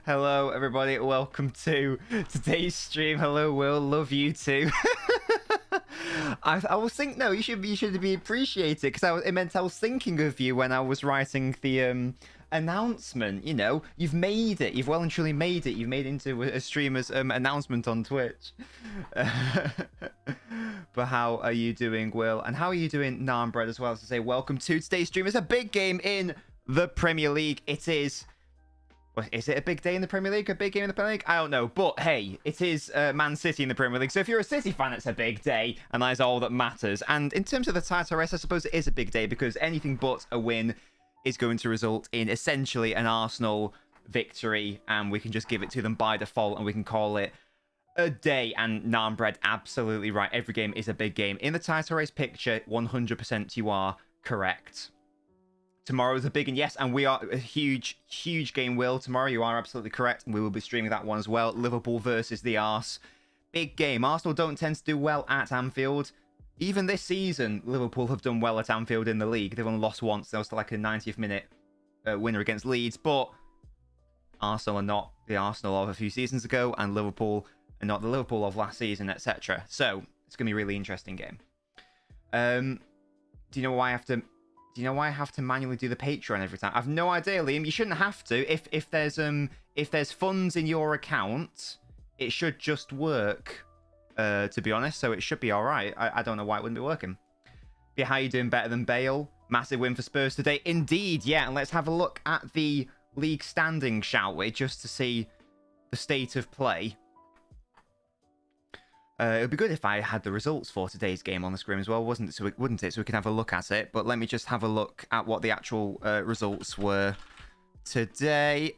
Hello, everybody. Welcome to today's stream. Hello, Will. Love you too. I was thinking, no, you should be appreciated because I was thinking of you when I was writing the announcement. You know, you've made it. You've well and truly made it. You've made it into a streamer's announcement on Twitch. But how are you doing, Will? And how are you doing, Narmbread, as well? As to say, welcome to today's stream. It's a big game in the Premier League. It is. Is it a big day in the Premier League? A big game in the Premier League? I don't know. But hey, it is Man City in the Premier League. So if you're a City fan, it's a big day. And that is all that matters. And in terms of the title race, I suppose it is a big day because anything but a win is going to result in essentially an Arsenal victory. And we can just give it to them by default and we can call it a day. And Narmbread, absolutely right. Every game is a big game. In the title race picture, 100% you are correct. Tomorrow is a big, and yes, and we are a huge game, Will. Tomorrow, you are absolutely correct, and we will be streaming that one as well. Liverpool versus the Arse. Big game. Arsenal don't tend to do well at Anfield. Even this season, Liverpool have done well at Anfield in the league. They've only lost once. That was like a 90th minute winner against Leeds, but Arsenal are not the Arsenal of a few seasons ago, and Liverpool are not the Liverpool of last season, etc. So, it's going to be a really interesting game. Do you know why I have to... Do you know why I have to manually do the Patreon every time? I've no idea, Liam. You shouldn't have to. If there's funds in your account, it should just work. To be honest, so it should be all right. I don't know why it wouldn't be working. Yeah, how you doing? Better than Bale? Massive win for Spurs today, indeed. Yeah, and let's have a look at the league standing, shall we? Just to see the state of play. It would be good if I had the results for today's game on the screen as well, wouldn't it? So we can have a look at it. But let me just have a look at what the actual results were today,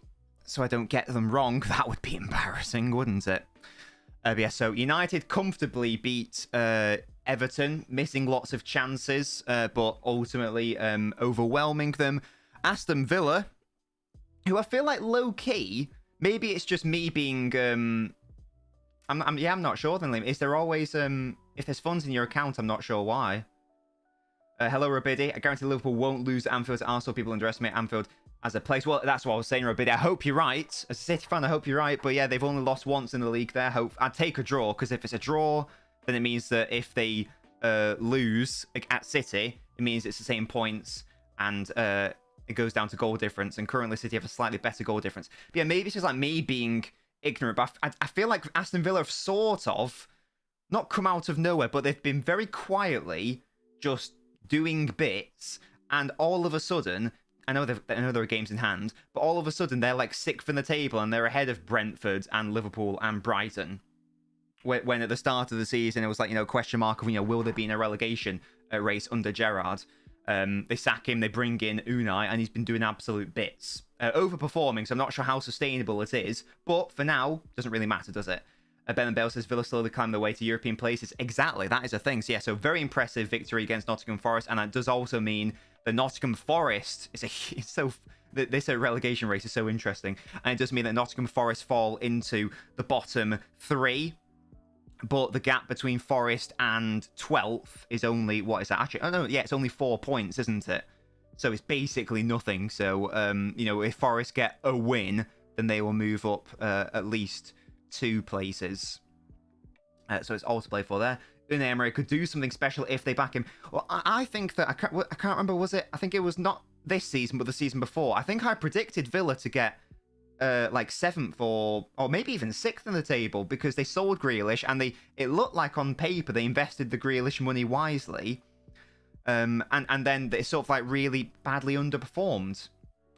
so I don't get them wrong. That would be embarrassing, wouldn't it? Yeah, so United comfortably beat Everton, missing lots of chances, but ultimately overwhelming them. Aston Villa, who I feel like low-key, maybe it's just me being... I'm not sure then, Liam. Is there always, if there's funds in your account, I'm not sure why. Hello, Rabidi. I guarantee Liverpool won't lose at Anfield. Arsenal people underestimate Anfield as a place. Well, that's what I was saying, Rabidi. I hope you're right. As a City fan, I hope you're right. But yeah, they've only lost once in the league there. I'd take a draw, because if it's a draw, then it means that if they lose at City, it means it's the same points, and it goes down to goal difference. And currently, City have a slightly better goal difference. But yeah, maybe it's just like me being ignorant, but I feel like Aston Villa have sort of not come out of nowhere, but they've been very quietly just doing bits, and all of a sudden, I know there are games in hand, but all of a sudden they're like 6th in the table and they're ahead of Brentford and Liverpool and Brighton. When at the start of the season it was like, question mark of, will they be in a relegation race under Gerrard? They sack him, they bring in Unai, and he's been doing absolute bits. Overperforming, so I'm not sure how sustainable it is. But for now, doesn't really matter, does it? Ben and Bale says Villa slowly climb their way to European places. Exactly, that is a thing. So yeah, so very impressive victory against Nottingham Forest, and that does also mean that Nottingham Forest this relegation race is so interesting, and it does mean that Nottingham Forest fall into the bottom 3. But the gap between Forest and 12th is only, what is that? Actually, oh no, yeah, it's only 4 points, isn't it? So it's basically nothing. So, if Forest get a win, then they will move up at least 2 places. So it's all to play for there. Unai Emery could do something special if they back him. Well, I think that, I can't remember, was it? I think it was not this season, but the season before. I think I predicted Villa to get like 7th or maybe even 6th in the table because they sold Grealish, and it looked like on paper they invested the Grealish money wisely. And then they sort of like really badly underperformed.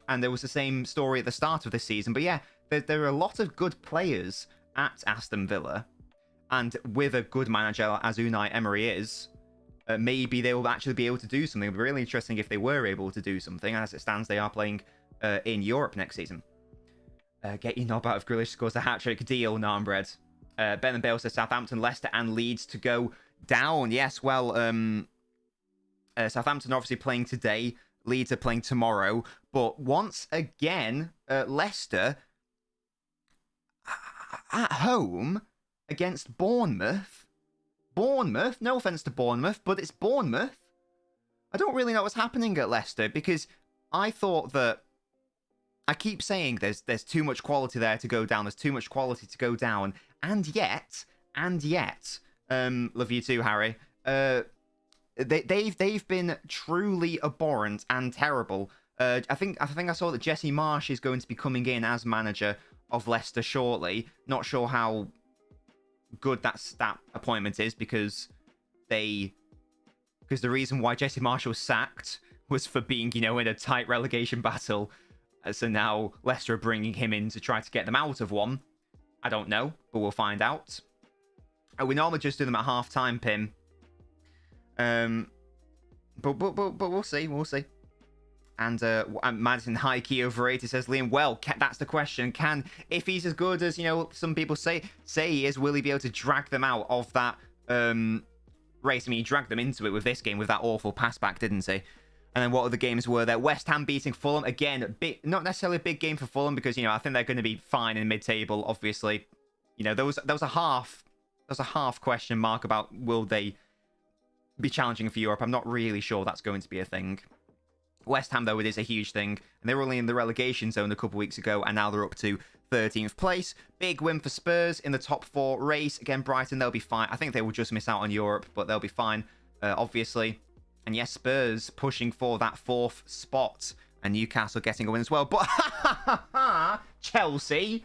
And there was the same story at the start of this season. But yeah, there are a lot of good players at Aston Villa. And with a good manager as Unai Emery is, maybe they will actually be able to do something. It would be really interesting if they were able to do something. And as it stands, they are playing in Europe next season. Get your knob out of Grealish scores a hat-trick deal, Narmbread. Ben and Bale says Southampton, Leicester and Leeds to go down. Yes, well... Southampton are obviously playing today. Leeds are playing tomorrow. But once again, Leicester at home against Bournemouth. Bournemouth? No offence to Bournemouth, but it's Bournemouth. I don't really know what's happening at Leicester because I thought that I keep saying there's too much quality there to go down. There's too much quality to go down. And yet, love you too, Harry. They've been truly abhorrent and terrible. I think I saw that Jesse Marsch is going to be coming in as manager of Leicester shortly. Not sure how good that appointment is because the reason why Jesse Marsch was sacked was for being, in a tight relegation battle. So now Leicester are bringing him in to try to get them out of one. I don't know, but we'll find out. We normally just do them at half-time, Pim. But we'll see. And Madison High Key overrated says, Liam, well, that's the question. If he's as good as, some people say he is, will he be able to drag them out of that race? I mean, he dragged them into it with this game with that awful pass back, didn't he? And then what other games were there? West Ham beating Fulham. Again, not necessarily a big game for Fulham because, I think they're going to be fine in mid-table, obviously. There was a half question mark about will they be challenging for Europe. I'm not really sure that's going to be a thing. West Ham, though, it is a huge thing. And they were only in the relegation zone a couple weeks ago, and now they're up to 13th place. Big win for Spurs in the top 4 race. Again, Brighton, they'll be fine. I think they will just miss out on Europe, but they'll be fine, obviously. And yes, Spurs pushing for that 4th spot. And Newcastle getting a win as well. But Chelsea,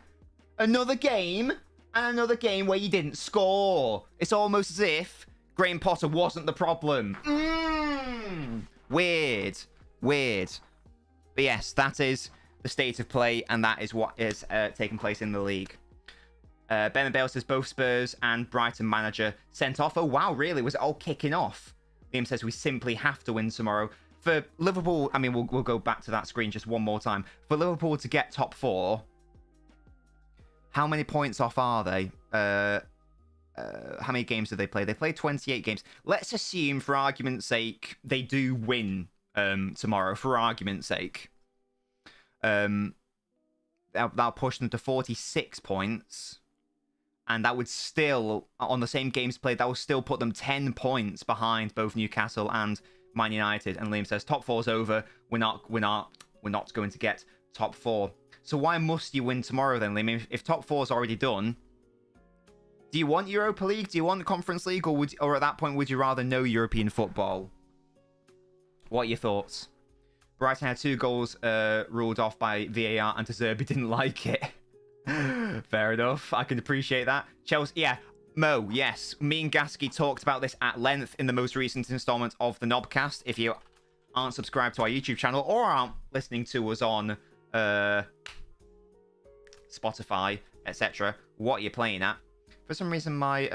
another game, and another game where you didn't score. It's almost as if Graham Potter wasn't the problem. Weird. But yes, that is the state of play, and that is what is taking place in the league. Ben and Bale says both Spurs and Brighton manager sent off. Oh, wow, really? Was it all kicking off? Liam says we simply have to win tomorrow. For Liverpool, I mean, we'll go back to that screen just one more time. For Liverpool to get top 4, how many points off are they? How many games did they play? They played 28 games. Let's assume, for argument's sake, they do win tomorrow, for argument's sake. That'll push them to 46 points. And that would still, on the same games played, that will still put them 10 points behind both Newcastle and Man United. And Liam says, top 4's over. We're not going to get top 4. So why must you win tomorrow then, Liam? If top 4's already done, do you want Europa League? Do you want the Conference League? Or at that point, would you rather no European football? What are your thoughts? Brighton had 2 goals ruled off by VAR, and De Zerbi didn't like it. Fair enough. I can appreciate that. Chelsea, yeah. Mo, yes. Me and Gasky talked about this at length in the most recent installment of the Knobcast. If you aren't subscribed to our YouTube channel or aren't listening to us on Spotify, etc., what are you playing at? For some reason, my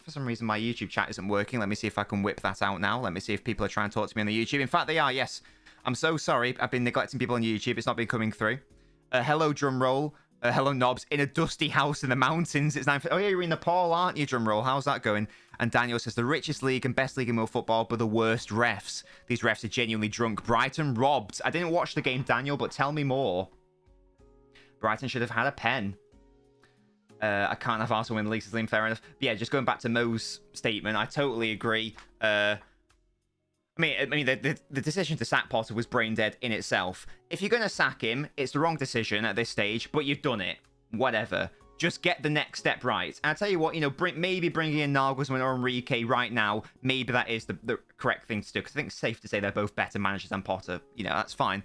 YouTube chat isn't working. Let me see if I can whip that out now. Let me see if people are trying to talk to me on the YouTube. In fact, they are, yes. I'm so sorry. I've been neglecting people on YouTube. It's not been coming through. Hello, drumroll. Hello, Knobs. In a dusty house in the mountains. It's 9. Oh, yeah, you're in Nepal, aren't you, drumroll? How's that going? And Daniel says, the richest league and best league in world football, but the worst refs. These refs are genuinely drunk. Brighton robbed. I didn't watch the game, Daniel, but tell me more. Brighton should have had a pen. I can't have Arsenal win the league, says Liam, fair enough. But yeah, just going back to Mo's statement, I totally agree. I mean, the decision to sack Potter was brain dead in itself. If you're going to sack him, it's the wrong decision at this stage, but you've done it. Whatever. Just get the next step right. And I'll tell you what, maybe bringing in Nagelsmann or Enrique right now, maybe that is the correct thing to do, because I think it's safe to say they're both better managers than Potter. That's fine.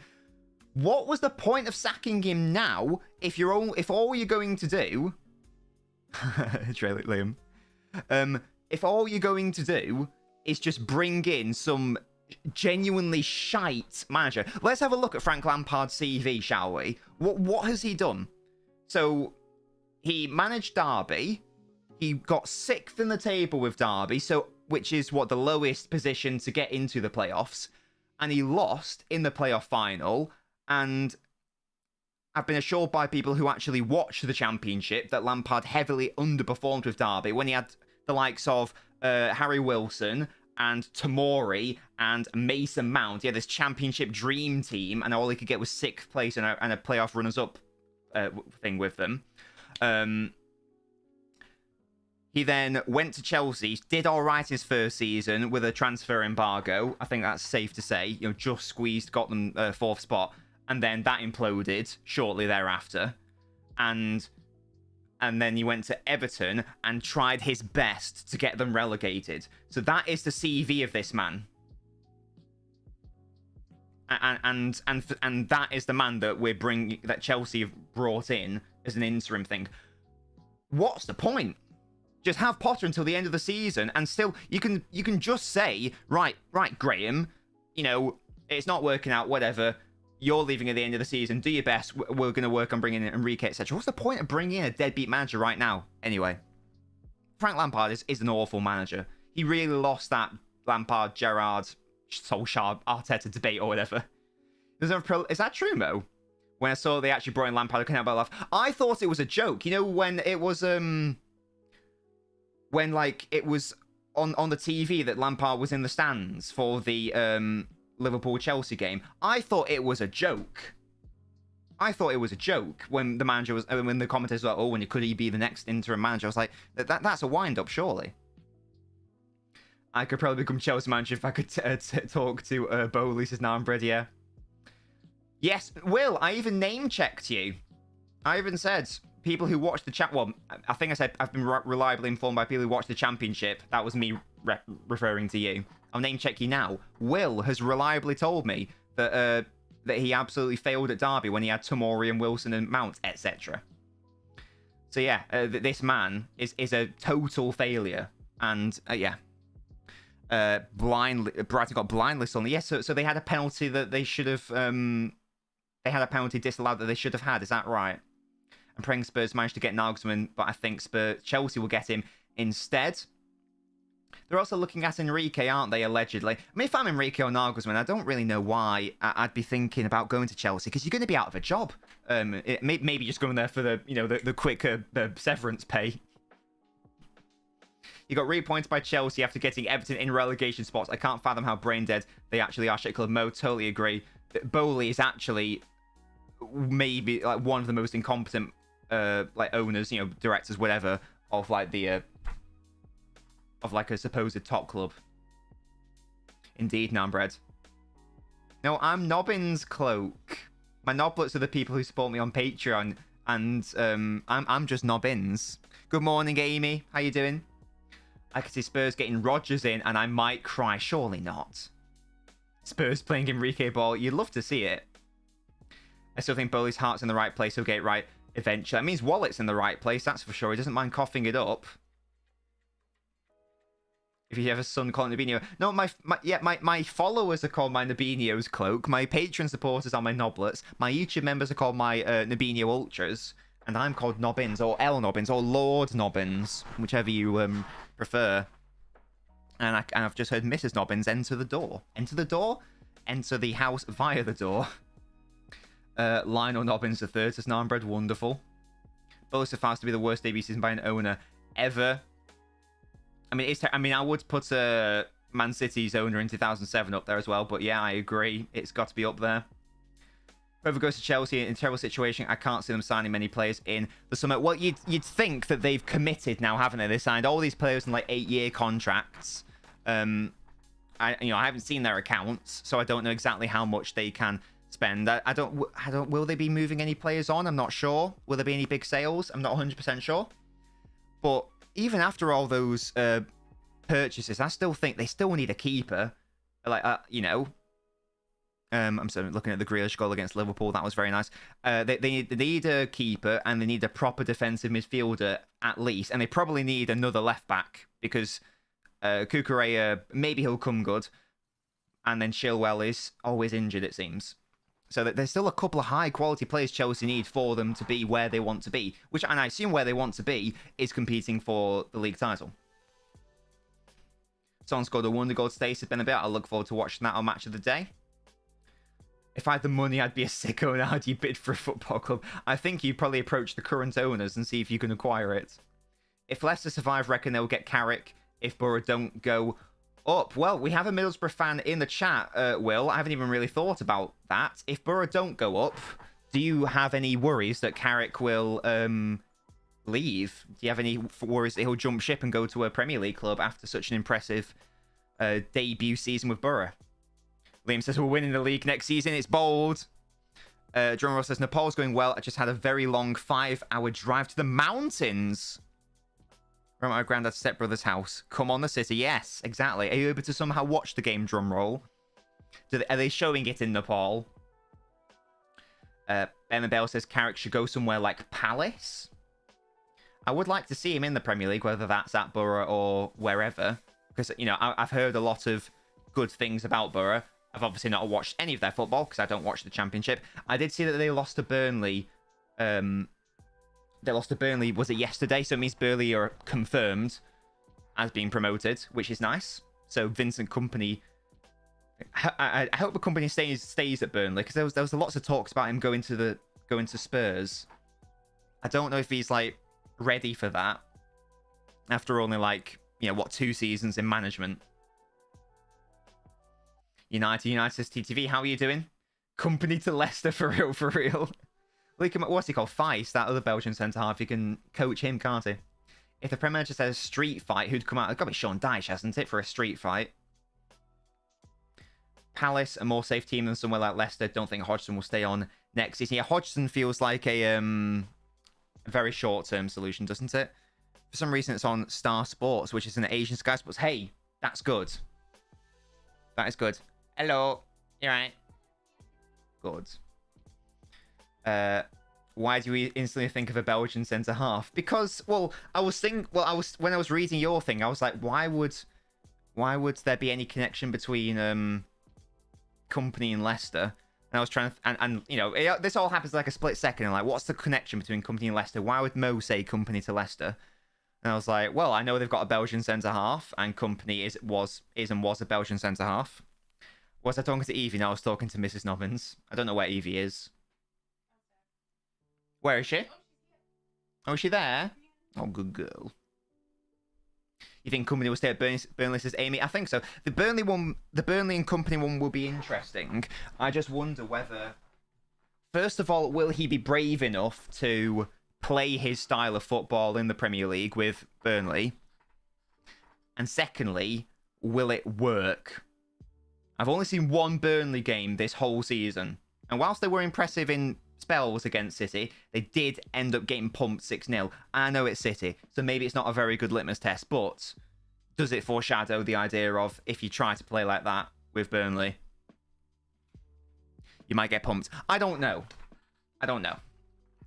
What was the point of sacking him now if all you're going to do... Liam. If all you're going to do is just bring in some genuinely shite manager. Let's have a look at Frank Lampard's CV, shall we? What has he done? So, he managed Derby. He got 6th in the table with Derby, which is the lowest position to get into the playoffs. And he lost in the playoff final. And I've been assured by people who actually watched the Championship that Lampard heavily underperformed with Derby when he had the likes of Harry Wilson and Tomori and Mason Mount. Yeah, this Championship dream team, and all he could get was 6th place and a playoff runners-up thing with them. He then went to Chelsea, did all right his first season with a transfer embargo. I think that's safe to say. Just squeezed, got them 4th spot. and then that imploded shortly thereafter, and then he went to Everton and tried his best to get them relegated. So that is the CV of this man. And that is the man that Chelsea have brought in as an interim thing. What's the point? Just have Potter until the end of the season, and still you can just say, right, Graham, you know, it's not working out, whatever. You're leaving at the end of the season. Do your best. We're going to work on bringing in Enrique, etc. What's the point of bringing in a deadbeat manager right now? Anyway, Frank Lampard is an awful manager. He really lost that Lampard, Gerrard, Solskjaer, Arteta debate or whatever. Is that true, Mo? When I saw they actually brought in Lampard, I couldn't help but laugh. I thought it was a joke. You know, when it was when like it was on the TV that Lampard was in the stands for the Liverpool-Chelsea game. I thought it was a joke. I thought it was a joke when the manager was, when the commentators were like, oh, when could he be the next interim manager? I was like, that's a wind-up, surely. I could probably become Chelsea manager if I could talk to Bowley, says Narmbread, yeah. Yes, Will, I even name-checked you. I even said people who watch the chat. Well, I think I said I've been reliably informed by people who watch the Championship. That was me referring to you. I'll name-check you now. Will has reliably told me that that he absolutely failed at Derby when he had Tomori and Wilson and Mount, etc. So yeah, this man is a total failure. And yeah. Brighton got blindlisted on the yes. So they had a penalty that they should have. They had a penalty disallowed that they should have had. Is that right? And praying Spurs managed to get Nagelsmann, but I think Chelsea will get him instead. They're also looking at Enrique, aren't they? Allegedly. I mean, if I'm Enrique or Nagelsmann, I don't really know why I'd be thinking about going to Chelsea, because you're going to be out of a job. Maybe just going there for the quick severance pay. You got repointed by Chelsea after getting Everton in relegation spots. I can't fathom how brain dead they actually are. Shit Club Mo, totally agree. Bowley is actually maybe like one of the most incompetent like owners, directors, whatever, of like the of like a supposed top club. Indeed, Nambred. No, I'm Nobbins Cloak. My Noblets are the people who support me on Patreon, and I'm just Nobbins. Good morning, Amy. How you doing? I could see Spurs getting Rodgers in, and I might cry. Surely not. Spurs playing Enrique ball. You'd love to see it. I still think Bowley's heart's in the right place. He'll get it right eventually. That means Wallet's in the right place, that's for sure. He doesn't mind coughing it up. If you have a son called Nabinho. No, my followers are called my Nabinho's Cloak. My Patreon supporters are my Noblets. My YouTube members are called my Nabinho Ultras. And I'm called Nobbins, or LNobbins, or Lord Nobbins, whichever you prefer. And I've just heard Mrs. Nobbins enter the door. Enter the door? Enter the house via the door. Lionel Nobbins the third says Narmbread, wonderful. Both so fast to be the worst debut season by an owner ever. I mean, I would put Man City's owner in 2007 up there as well, but yeah, I agree. It's got to be up there. Whoever goes to Chelsea in a terrible situation, I can't see them signing many players in the summer. Well, you'd think that they've committed now, haven't they? They signed all these players in like 8-year contracts. I haven't seen their accounts, so I don't know exactly how much they can spend. I don't. Will they be moving any players on? I'm not sure. Will there be any big sales? I'm not 100% sure. But even after all those purchases, I still think they still need a keeper. Like I'm sorry, looking at the Grealish goal against Liverpool. That was very nice. They need a keeper, and they need a proper defensive midfielder at least. And they probably need another left back, because Cucurella, maybe he'll come good. And then Chilwell is always injured, it seems. So there's still a couple of high-quality players Chelsea need for them to be where they want to be. And I assume where they want to be is competing for the league title. Son scored a wonder goal today, said Benabit. I look forward to watching that on Match of the Day. If I had the money, I'd be a sick owner. How do you bid for a football club? I think you'd probably approach the current owners and see if you can acquire it. If Leicester survive, reckon they'll get Carrick. If Borough don't go up. Well, we have a Middlesbrough fan in the chat, Will. I haven't even really thought about that. If Borough don't go up, do you have any worries that Carrick will leave? Do you have any worries that he'll jump ship and go to a Premier League club after such an impressive debut season with Borough? Liam says we're winning the league next season. It's bold. Drumroll says, Nepal's going well. I just had a very long 5-hour drive to the mountains from my granddad's stepbrother's house. Come on, the city. Yes, exactly. Are you able to somehow watch the game, Drumroll? Are they showing it in Nepal? Ben Bale says Carrick should go somewhere like Palace. I would like to see him in the Premier League, whether that's at Borough or wherever. Because, you know, I've heard a lot of good things about Borough. I've obviously not watched any of their football because I don't watch the Championship. I did see that they lost to Burnley. They lost to Burnley, was it yesterday? So it means Burnley are confirmed as being promoted, which is nice. So Vincent Kompany... I hope the company stays at Burnley, because there was lots of talks about him going to Spurs. I don't know if he's like ready for that after only like, you know, what, 2 seasons in management. United says TTV, how are you doing? Company to Leicester, for real. Look at, what's he called? Feist, that other Belgian centre half. You can coach him, can't he? If the Premier just says street fight, who'd come out? It's got to be Sean Dyche, hasn't it, for a street fight? Palace, a more safe team than somewhere like Leicester. Don't think Hodgson will stay on next season. Yeah, Hodgson feels like a very short-term solution, doesn't it? For some reason, it's on Star Sports, which is an Asian Sky Sports. Hey, that's good. That is good. Hello. You right? Good. Why do we instantly think of a Belgian centre half? Because, well, when I was reading your thing, I was like, why would there be any connection between Kompany and Leicester? And I was trying to, and you know, this all happens like a split second. And like, what's the connection between Kompany and Leicester? Why would Mo say Kompany to Leicester? And I was like, well, I know they've got a Belgian centre half, and Kompany was a Belgian centre half. Was I talking to Evie? No, I was talking to Mrs. Nobbins. I don't know where Evie is. Where is she? Oh, is she there? Oh, good girl. You think Kompany will stay at Burnley, says Amy? I think so. The Burnley and Kompany one will be interesting. I just wonder whether, first of all, will he be brave enough to play his style of football in the Premier League with Burnley? And secondly, will it work? I've only seen one Burnley game this whole season. And whilst they were impressive in spells against City, they did end up getting pumped 6-0. I know it's City, so maybe it's not a very good litmus test, but does it foreshadow the idea of, if you try to play like that with Burnley, you might get pumped? I don't know. I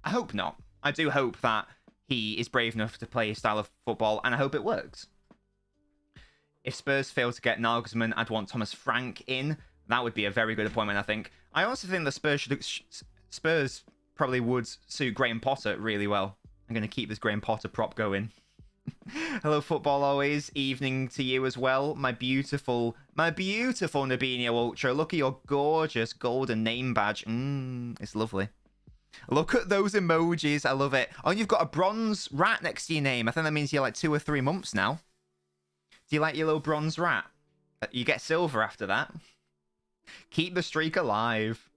hope not. I do hope that he is brave enough to play his style of football, and I hope it works. If Spurs fail to get Nagelsmann, I'd want Thomas Frank in. That would be a very good appointment, I think. I also think the Spurs probably would suit Graham Potter really well. I'm going to keep this Graham Potter prop going. Hello, football always. Evening to you as well. My beautiful Nabinho Ultra. Look at your gorgeous golden name badge. It's lovely. Look at those emojis. I love it. Oh, you've got a bronze rat next to your name. I think that means you're like 2 or 3 months now. Do you like your little bronze rat? You get silver after that. Keep the streak alive.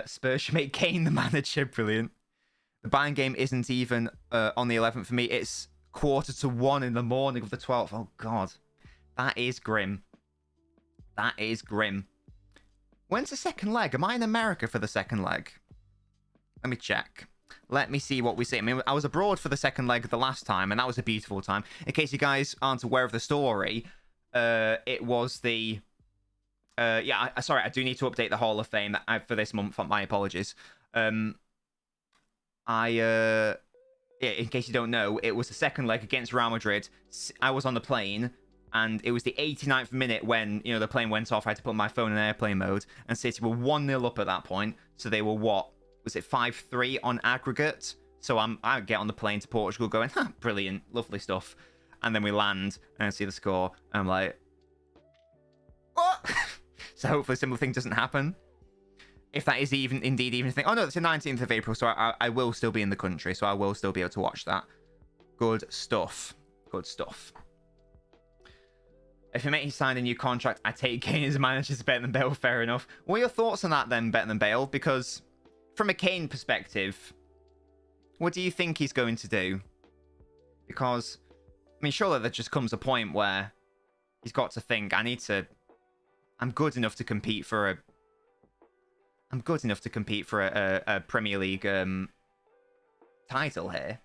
Spurs should make Kane the manager. Brilliant. The Bayern game isn't even on the 11th for me. It's 1:45 in the morning of the 12th. Oh, God. That is grim. That is grim. When's the second leg? Am I in America for the second leg? Let me check. Let me see what we see. I mean, I was abroad for the second leg the last time, and that was a beautiful time. In case you guys aren't aware of the story, it was the... sorry, I do need to update the Hall of Fame for this month. My apologies. In case you don't know, it was the second leg against Real Madrid. I was on the plane, and it was the 89th minute when, you know, the plane went off. I had to put my phone in airplane mode, and City were 1-0 up at that point. So they were, what? Was it 5-3 on aggregate? So I get on the plane to Portugal going, brilliant, lovely stuff. And then we land, and I see the score, and I'm like, what? So hopefully a similar thing doesn't happen. If that is indeed even a thing. Oh, no, it's the 19th of April, so I will still be in the country, so I will still be able to watch that. Good stuff. Good stuff. If you make him sign a new contract, I take Kane as a manager to better than Bale. Fair enough. What are your thoughts on that then, better than Bale? Because from a Kane perspective, what do you think he's going to do? Because, I mean, surely there just comes a point where he's got to think, I'm good enough to compete for I'm good enough to compete for a Premier League title here.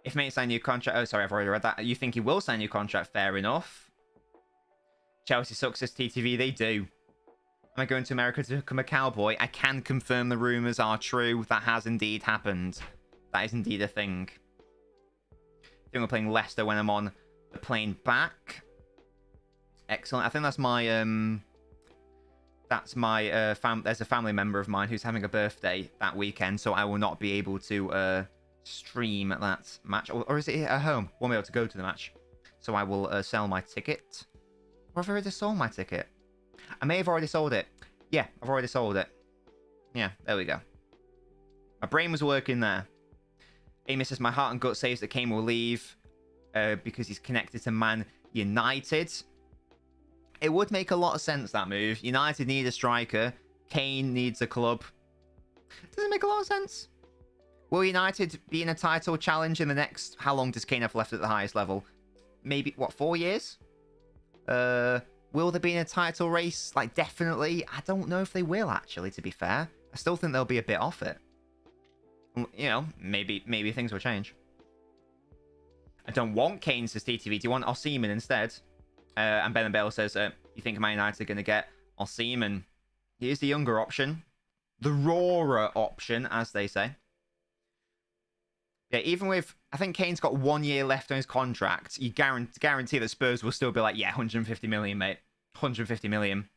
If Mate sign a new contract... Oh, sorry, I've already read that. You think he will sign a new contract? Fair enough. Chelsea sucks as TTV. They do. Am I going to America to become a cowboy? I can confirm the rumours are true. That has indeed happened. That is indeed a thing. I think we're playing Leicester when I'm on the plane back. Excellent. I think that's my... there's a family member of mine who's having a birthday that weekend, so I will not be able to stream that match. Or is it at home? Won't be able to go to the match. So I will sell my ticket. Or have I already sold my ticket? I may have already sold it. Yeah, I've already sold it. Yeah, there we go. My brain was working there. Amy says, my heart and gut says that Kane will leave because he's connected to Man United. It would make a lot of sense, that move. United need a striker. Kane needs a club. Does it make a lot of sense? Will United be in a title challenge in the next... How long does Kane have left at the highest level? Maybe, what, 4 years? Will they be in a title race? Like, definitely. I don't know if they will, actually, to be fair. I still think they'll be a bit off it. You know, maybe things will change. I don't want Kane, says TTV. Do you want Osimhen instead? And Ben and Bale says, you think Man United are going to get Osimhen? Here's the younger option. The rawer option, as they say. Yeah, even with... I think Kane's got 1 year left on his contract. You guarantee that Spurs will still be like, yeah, 150 million, mate. 150 million.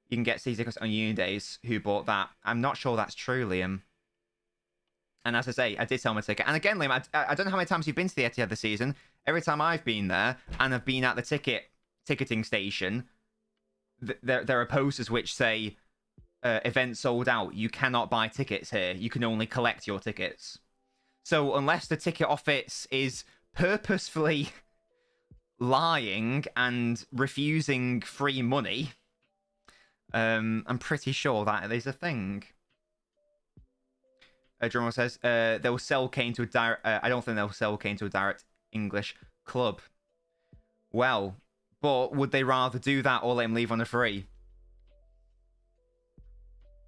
You can get Cizicus on uni days who bought that. I'm not sure that's true, Liam. And as I say, I did sell my ticket. And again, Liam, I don't know how many times you've been to the Etihad this season. Every time I've been there and I've been at the ticketing station, there are posters which say, event sold out. You cannot buy tickets here. You can only collect your tickets. So unless the ticket office is purposefully lying and refusing free money, I'm pretty sure that is a thing. Drummer says they'll sell Kane to a direct... I don't think they'll sell Kane to a direct English club. Well, but would they rather do that or let him leave on a free?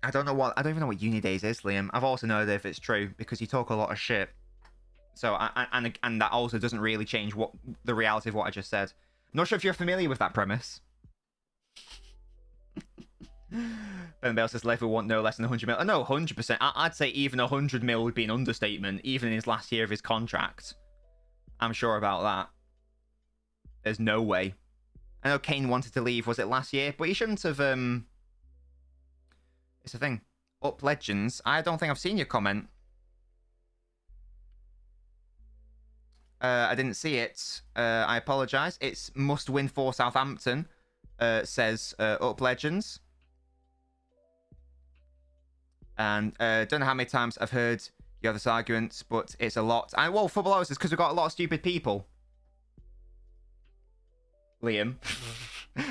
I don't even know what uni days is, Liam. I've also known if it's true because you talk a lot of shit. So and that also doesn't really change what the reality of what I just said. I'm not sure if you're familiar with that premise. Ben Bale says Lev will want no less than 100 mil. Oh, no, 100%. I'd say even 100 mil would be an understatement, even in his last year of his contract. I'm sure about that. There's no way. I know Kane wanted to leave, was it last year? But he shouldn't have... It's a thing. Up Legends. I don't think I've seen your comment. I didn't see it. I apologise. It's must win for Southampton, says Up Legends. And don't know how many times I've heard the other arguments, but it's a lot. And well, football always is because we've got a lot of stupid people. Liam.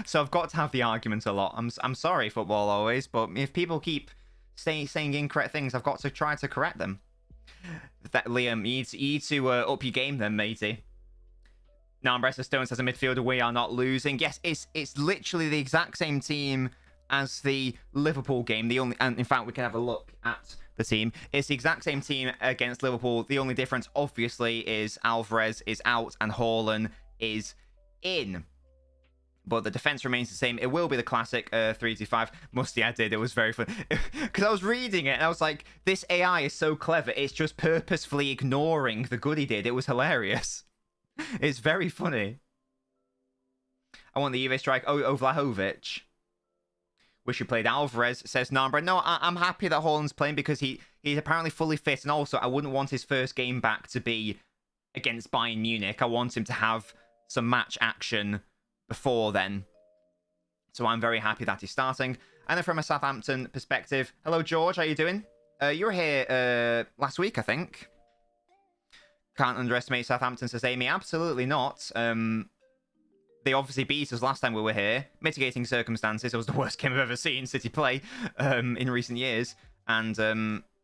So I've got to have the argument a lot. I'm sorry, football always, but if people keep saying incorrect things, I've got to try to correct them. That Liam, you need to up your game then, matey. Now, Bressa Stone says a midfielder, we are not losing. Yes, it's literally the exact same team as the Liverpool game. And in fact, we can have a look at the team. It's the exact same team against Liverpool. The only difference, obviously, is Alvarez is out and Haaland is in. But the defense remains the same. It will be the classic 3-2-5. Musty, I did. It was very fun. Because I was reading it and I was like, this AI is so clever. It's just purposefully ignoring the good he did. It was hilarious. It's very funny. I want the Juve strike. Oh, Vlahovic. Wish you played Alvarez, says Nambra. No, I'm happy that Haaland's playing because he's apparently fully fit. And also, I wouldn't want his first game back to be against Bayern Munich. I want him to have some match action before then. So I'm very happy that he's starting. And then from a Southampton perspective, hello, George. How you doing? You were here last week, I think. Can't underestimate Southampton, says Amy. Absolutely not. They obviously beat us last time we were here. Mitigating circumstances. It was the worst game I've ever seen City play in recent years. And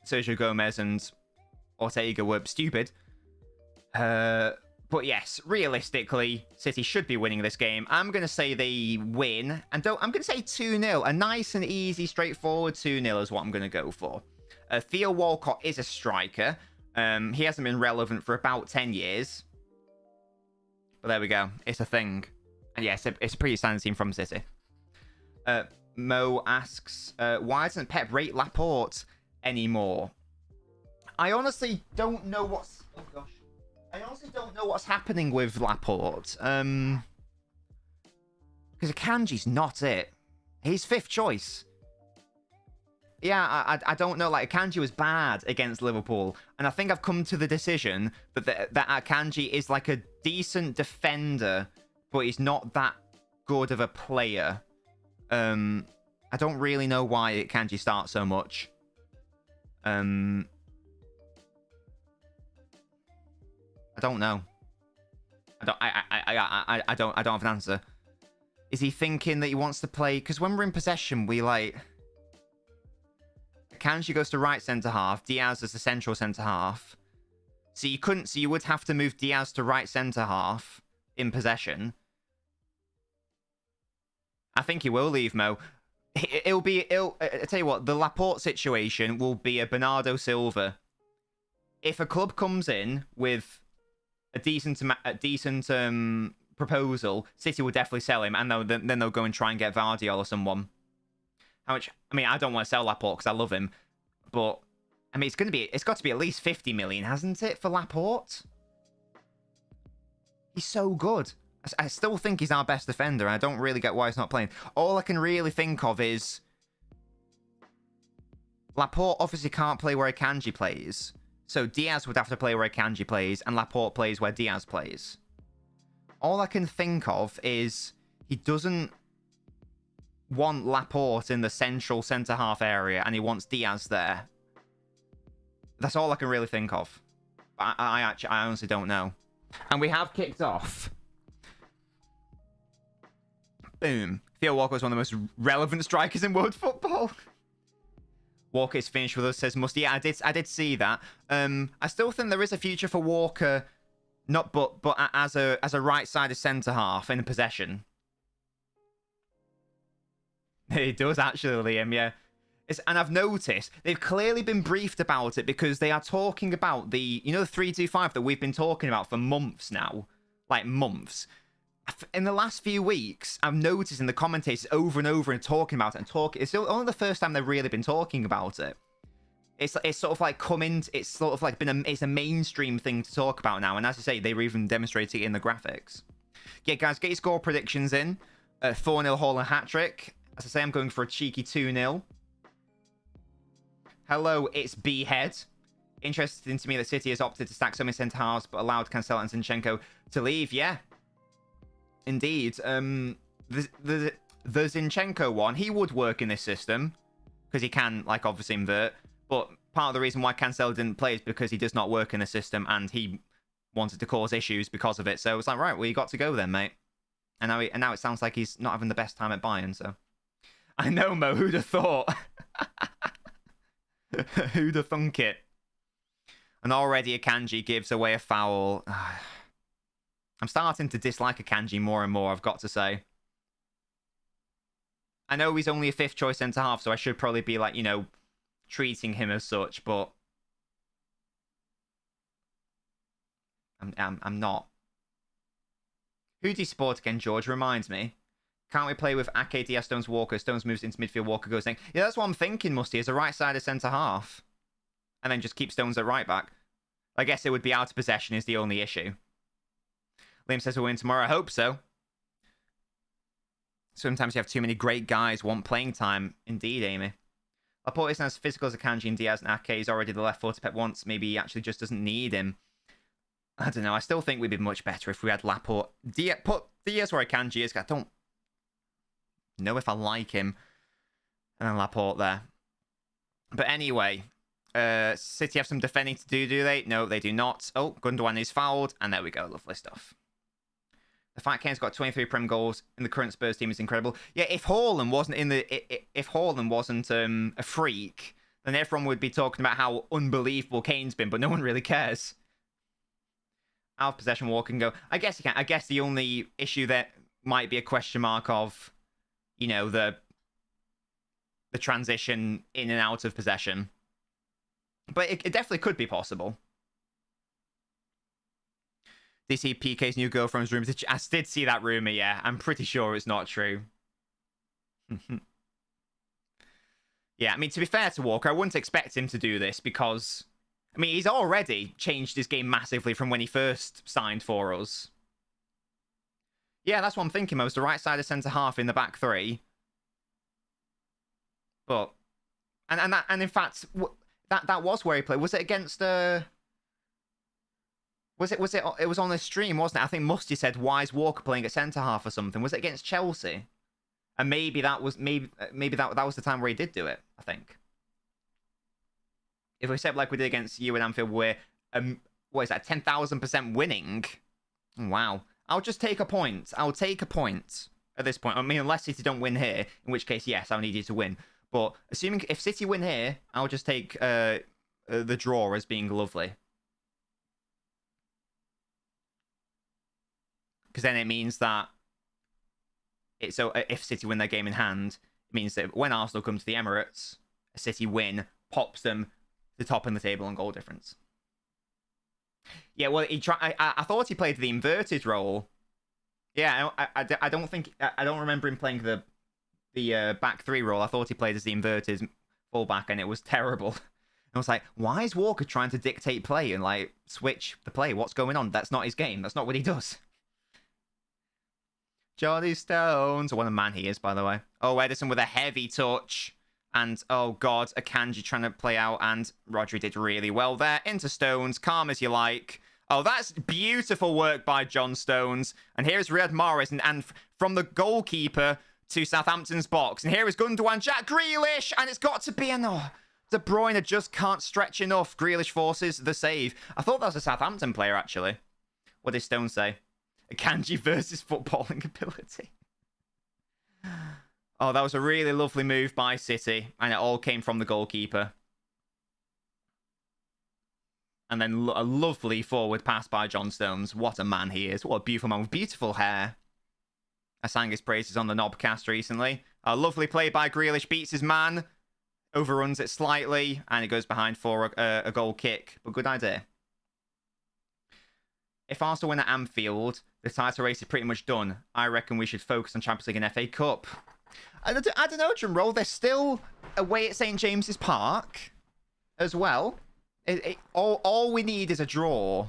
Sergio Gomez and Ortega were stupid. But But yes, realistically, City should be winning this game. I'm going to say they win. And I'm going to say 2-0. A nice and easy, straightforward 2-0 is what I'm going to go for. Theo Walcott is a striker. He hasn't been relevant for about 10 years. But there we go. It's a thing. And yes, it's a pretty standard team from City. Mo asks, why doesn't Pep rate Laporte anymore? I honestly don't know what's... Oh, gosh. I honestly don't know what's happening with Laporte. Because Akanji's not it. He's 5th choice. Yeah, I don't know. Like, Akanji was bad against Liverpool. And I think I've come to the decision that Akanji is like a decent defender, but he's not that good of a player. I don't really know why Akanji starts so much. I don't know. I don't have an answer. Is he thinking that he wants to play? Because when we're in possession, we like... Akanji goes to right centre half. Diaz is the central centre half. So you couldn't. So you would have to move Diaz to right centre half in possession. I think he will leave, Mo. I tell you what, the Laporte situation will be a Bernardo Silva. If a club comes in with a decent proposal, City will definitely sell him, and then they'll go and try and get Vardy or someone. How much? I mean, I don't want to sell Laporte because I love him, but I mean, it's got to be at least 50 million, hasn't it, for Laporte? He's so good. I still think he's our best defender. I don't really get why he's not playing. All I can really think of is Laporte obviously can't play where Akanji plays. So Diaz would have to play where Akanji plays, and Laporte plays where Diaz plays. All I can think of is he doesn't want Laporte in the central centre-half area, and he wants Diaz there. That's all I can really think of. I honestly don't know. And we have kicked off. Boom. Theo Walker is one of the most relevant strikers in world football. Walker is finished with us, says Musty. Yeah, I did see that. I still think there is a future for Walker, but as a right-sided centre-half in possession. It does actually, Liam, yeah. And I've noticed they've clearly been briefed about it because they are talking about the 3-2-5 that we've been talking about for months now. Like, months. In the last few weeks, I've noticed in the commentators over and over and talking about it it's only the first time they've really been talking about it. It's sort of like it's sort of like it's a mainstream thing to talk about now. And as you say, they're even demonstrating it in the graphics. Yeah, guys, get your score predictions in. 4-0 Haaland hat-trick. As I say, I'm going for a cheeky 2-0. Hello, it's B-Head. Interesting to me that City has opted to stack so many centre-halves, but allowed Cancelo and Zinchenko to leave. Yeah. Indeed. The Zinchenko one, he would work in this system because he can, like, obviously invert. But part of the reason why Cancelo didn't play is because he does not work in the system and he wanted to cause issues because of it. So it's like, right, well, you got to go then, mate. And now it sounds like he's not having the best time at Bayern. So I know, Mo. Who'd have thought? Who'd have thunk it? And already Akanji gives away a foul. I'm starting to dislike Akanji more and more, I've got to say. I know he's only a 5th choice centre-half, so I should probably be, like, treating him as such, but I'm not. Who do you support again, George? Reminds me. Can't we play with Ake, Diaz, Stones, Walker? Stones moves into midfield, Walker goes in. Yeah, that's what I'm thinking, Musty, as a right-sided centre-half. And then just keep Stones at right-back. I guess it would be out of possession is the only issue. Liam says we'll win tomorrow. I hope so. Sometimes you have too many great guys want playing time. Indeed, Amy. Laporte isn't as physical as Akanji and Diaz, and Ake is already the left footer Pep wants. Maybe he actually just doesn't need him. I don't know. I still think we'd be much better if we had Laporte. Put Diaz where Akanji is. I don't know if I like him. And then Laporte there. But anyway, City have some defending to do they? No, they do not. Oh, Gundogan is fouled. And there we go. Lovely stuff. The fact Kane's got 23 Prem goals in the current Spurs team is incredible. Yeah, if Haaland wasn't a freak, then everyone would be talking about how unbelievable Kane's been, but no one really cares. Out of possession, Walker can go. I guess he can. I guess the only issue that might be a question mark of, you know, the transition in and out of possession. But it definitely could be possible. Did you see PK's new girlfriend's room? I did see that rumor, yeah. I'm pretty sure it's not true. Yeah, I mean, to be fair to Walker, I wouldn't expect him to do this because, I mean, he's already changed his game massively from when he first signed for us. Yeah, that's what I'm thinking most. The right side of centre-half in the back three. But, and in fact, that was where he played. Was it against, it was on the stream, wasn't it? I think Musty said, why is Walker playing at centre-half or something? Was it against Chelsea? And maybe that was that was the time where he did do it, I think. If we said like we did against you in Anfield, where what is that, 10,000% winning? Wow. I'll just take a point. I'll take a point at this point. I mean, unless City don't win here, in which case, yes, I'll need you to win. But assuming if City win here, I'll just take the draw as being lovely. Because then it means that so if City win their game in hand, it means that when Arsenal come to the Emirates, a City win pops them to the top in the table on goal difference. Yeah, well, I thought he played the inverted role. Yeah, I don't remember him playing the back three role. I thought he played as the inverted fullback, and it was terrible. I was like, why is Walker trying to dictate play and like switch the play? What's going on? That's not his game. That's not what he does. Johnny Stones. What a man he is, by the way. Oh, Edison with a heavy touch. And, oh, God, Akanji trying to play out. And Rodri did really well there. Into Stones. Calm as you like. Oh, that's beautiful work by John Stones. And here's Riyad Mahrez. And from the goalkeeper to Southampton's box. And here is Gundogan, Jack Grealish. And it's got to be enough. De Bruyne just can't stretch enough. Grealish forces the save. I thought that was a Southampton player, actually. What did Stones say? Akanji versus footballing ability. Oh, that was a really lovely move by City. And it all came from the goalkeeper. And then a lovely forward pass by John Stones. What a man he is. What a beautiful man with beautiful hair. I sang his praises on the Knobcast recently. A lovely play by Grealish. Beats his man. Overruns it slightly. And it goes behind for a goal kick. But good idea. If Arsenal win at Anfield, the title race is pretty much done. I reckon we should focus on Champions League and FA Cup. I don't know, Drumroll. They're still away at St. James's Park as well. All we need is a draw.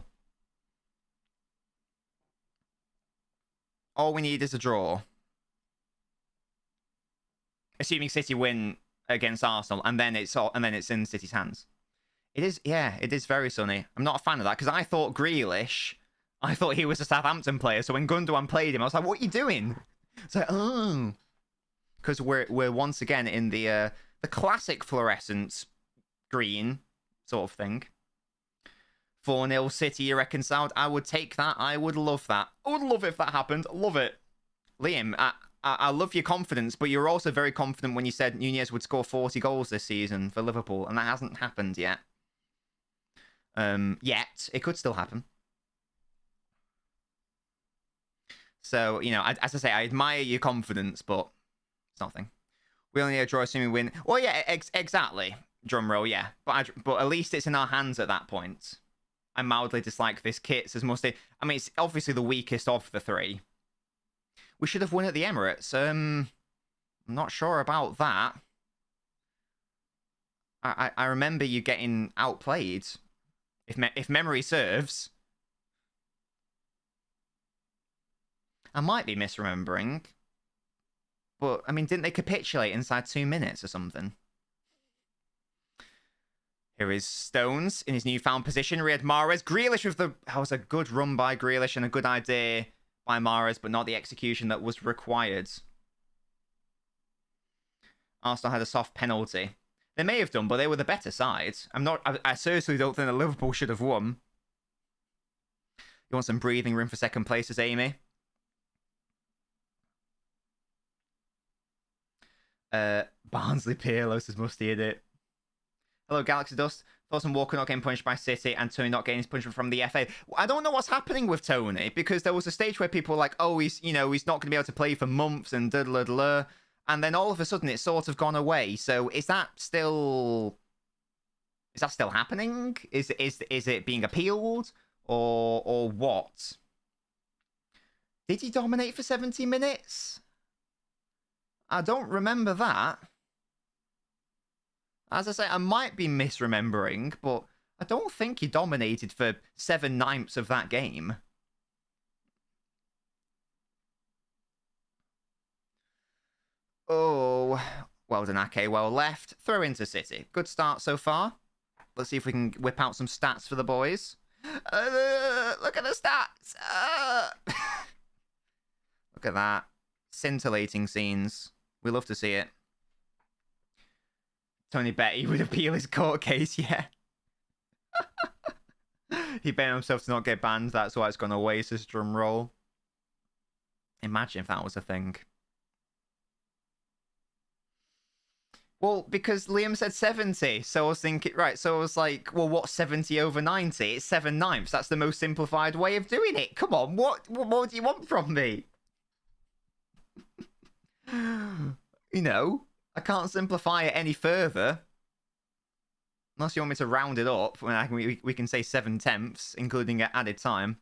All we need is a draw. Assuming City win against Arsenal, and then it's in City's hands. It is very sunny. I'm not a fan of that because I thought Grealish. I thought he was a Southampton player, so when Gundogan played him, I was like, "What are you doing?" It's like, oh, because we're once again in the classic fluorescent green sort of thing. 4-0 City reconciled. I would take that. I would love that. I would love it if that happened. Love it, Liam. I love your confidence, but you're also very confident when you said Nunez would score 40 goals this season for Liverpool, and that hasn't happened yet. Yet it could still happen. So, you know, as I say, I admire your confidence, but it's nothing. We only need a draw assuming we win. Well, yeah, exactly. Drumroll, yeah. But at least it's in our hands at that point. I mildly dislike this kit, says Musty. I mean, it's obviously the weakest of the three. We should have won at the Emirates. I'm not sure about that. I remember you getting outplayed. If memory serves. I might be misremembering. But, I mean, didn't they capitulate inside 2 minutes or something? Here is Stones in his newfound position. Riyad Mahrez. Grealish with the... That was a good run by Grealish and a good idea by Mahrez, but not the execution that was required. Arsenal had a soft penalty. They may have done, but they were the better side. I seriously don't think that Liverpool should have won. You want some breathing room for second place, says Amy. Barnsley Pirlo, says Musty in it. Hello, Galaxy Dust. Thoughts on Walker not getting punished by City and Tony not getting his punishment from the FA. I don't know what's happening with Tony, because there was a stage where people were like, oh, he's not going to be able to play for months and da-da-da-da. And then all of a sudden it's sort of gone away. So is that still happening? Is it being appealed or what? Did he dominate for 70 minutes? I don't remember that. As I say, I might be misremembering, but I don't think he dominated for 7/9 of that game. Oh, well done, Ake. Well left. Throw into City. Good start so far. Let's see if we can whip out some stats for the boys. Look at the stats. Look at that. Scintillating scenes. We love to see it. Tony bet he would appeal his court case, yeah. He bet himself to not get banned. That's why it's gone away, says drum roll. Imagine if that was a thing. Well, because Liam said 70, so I was thinking, right, so I was like, well, what's 70 over 90? It's 7/9. That's the most simplified way of doing it. Come on, what more do you want from me? You know, I can't simplify it any further. Unless you want me to round it up, we can say 7/10, including added time.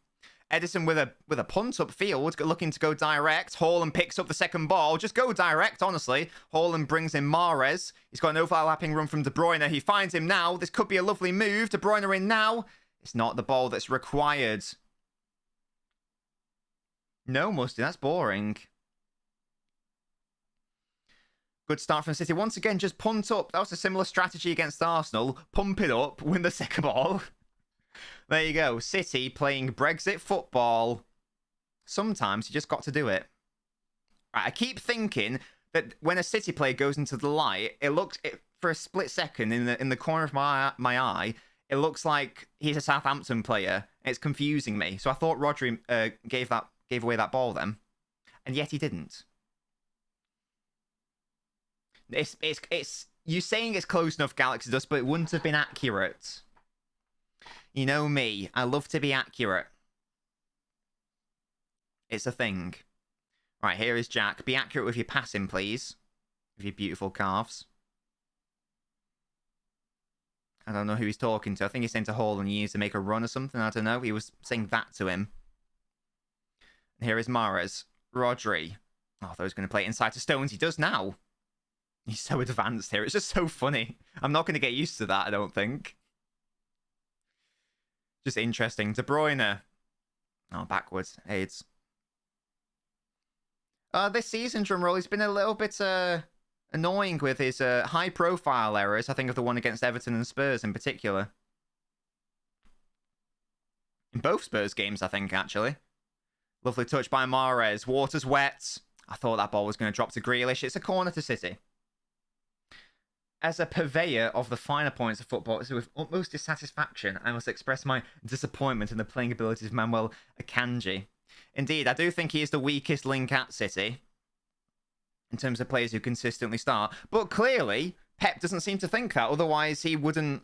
Edison with a punt upfield, looking to go direct. Haaland picks up the second ball. Just go direct, honestly. Haaland brings in Mahrez. He's got an overlapping run from De Bruyne. He finds him now. This could be a lovely move. De Bruyne in now. It's not the ball that's required. No, Musty, that's boring. Good start from City. Once again, just punt up. That was a similar strategy against Arsenal. Pump it up, win the second ball. There you go. City playing Brexit football. Sometimes you just got to do it. Right, I keep thinking that when a City player goes into the light, for a split second in the corner of my eye, it looks like he's a Southampton player. It's confusing me. So I thought Rodri gave away that ball then, and yet he didn't. It's you saying it's close enough, Galaxy Dust, but it wouldn't have been accurate. You know me, I love to be accurate. It's a thing. Right, here is Jack. Be accurate with your passing, please. With your beautiful calves. I don't know who he's talking to. I think he's saying to Haaland he needs to make a run or something. I don't know. He was saying that to him. And here is Mahrez. Rodri. Oh, I thought he was going to play it inside to Stones. He does now. He's so advanced here. It's just so funny. I'm not going to get used to that, I don't think. Just interesting. De Bruyne. Oh, backwards. AIDS. This season, drumroll, he's been a little bit annoying with his high-profile errors. I think of the one against Everton and Spurs in particular. In both Spurs games, I think, actually. Lovely touch by Mahrez. Water's wet. I thought that ball was going to drop to Grealish. It's a corner to City. As a purveyor of the finer points of football, so with utmost dissatisfaction, I must express my disappointment in the playing abilities of Manuel Akanji. Indeed, I do think he is the weakest link at City in terms of players who consistently start. But clearly, Pep doesn't seem to think that. Otherwise, he wouldn't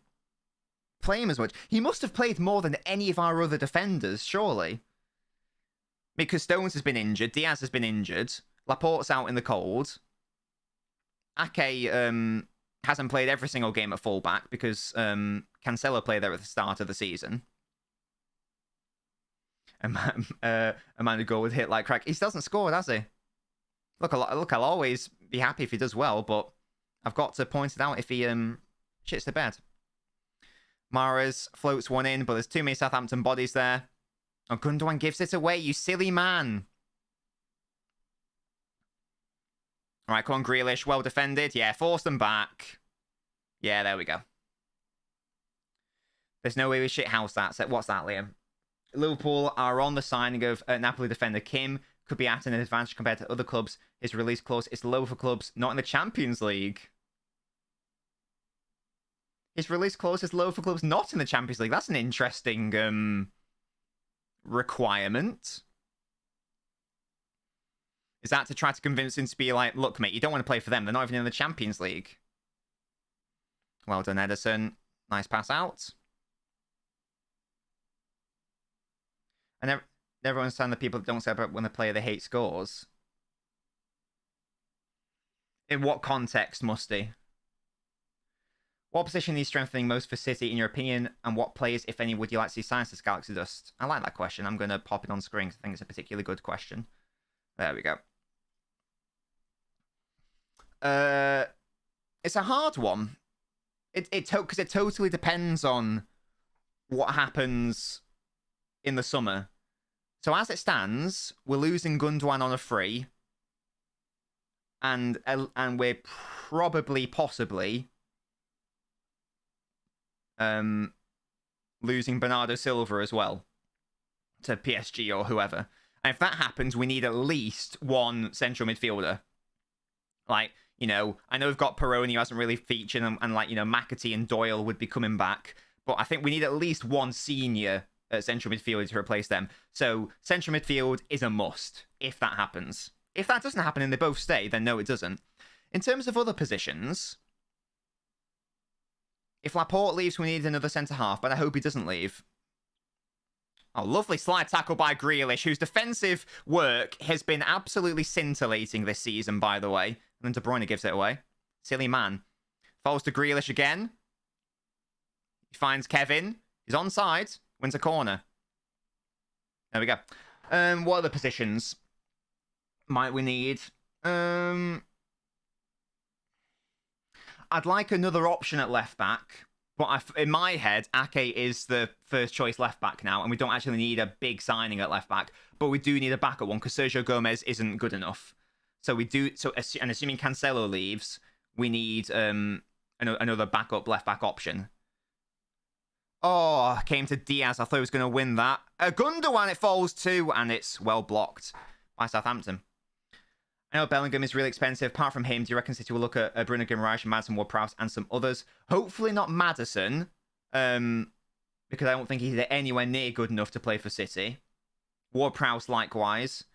play him as much. He must have played more than any of our other defenders, surely. Because Stones has been injured, Diaz has been injured, Laporte's out in the cold. Ake hasn't played every single game at fullback because Cancelo played there at the start of the season. Amanda Gore would hit like crack. He doesn't score, does he? Look, I'll always be happy if he does well, but I've got to point it out if he shits the bed. Mahrez floats one in, but there's too many Southampton bodies there. Oh, Gundogan gives it away, you silly man. All right, come on, Grealish. Well defended. Yeah, force them back. Yeah, there we go. There's no way we shithouse that. What's that, Liam? Liverpool are on the signing of Napoli defender Kim. Could be at an advantage compared to other clubs. His release clause is low for clubs not in the Champions League. His release clause is low for clubs not in the Champions League. That's an interesting requirement. Is that to try to convince him to be like, look, mate, you don't want to play for them. They're not even in the Champions League. Well done, Edison. Nice pass out. I never understand the people that don't celebrate when the player they hate scores. In what context, Musty? What position needs strengthening most for City, in your opinion, and what players, if any, would you like to see signed as Galaxy Dust? I like that question. I'm going to pop it on screen because I think it's a particularly good question. There we go. It's a hard one. Because it totally depends on what happens in the summer. So as it stands, we're losing Gundogan on a free, and we're possibly losing Bernardo Silva as well to PSG or whoever. And if that happens, we need at least one central midfielder. Like, you know, I know we've got Peroni who hasn't really featured, and like, you know, McAtee and Doyle would be coming back. But I think we need at least one senior central midfielder to replace them. So central midfield is a must if that happens. If that doesn't happen and they both stay, then no, it doesn't. In terms of other positions, if Laporte leaves, we need another centre-half, but I hope he doesn't leave. Oh, lovely slide tackle by Grealish, whose defensive work has been absolutely scintillating this season, by the way. And then De Bruyne gives it away. Silly man. Falls to Grealish again. He finds Kevin. He's onside. Wins a corner. There we go. What other positions might we need? I'd like another option at left back. But in my head, Ake is the first choice left back now, and we don't actually need a big signing at left back. But we do need a backup one because Sergio Gomez isn't good enough. So we do. So and assuming Cancelo leaves, we need another backup left back option. Oh, came to Diaz. I thought he was going to win that. Gundogan, it falls to, and it's well blocked by Southampton. I know Bellingham is really expensive. Apart from him, do you reckon City will look at Bruno Guimaraes, Maddison Ward-Prowse, and some others? Hopefully not Maddison, because I don't think he's anywhere near good enough to play for City. Ward-Prowse likewise.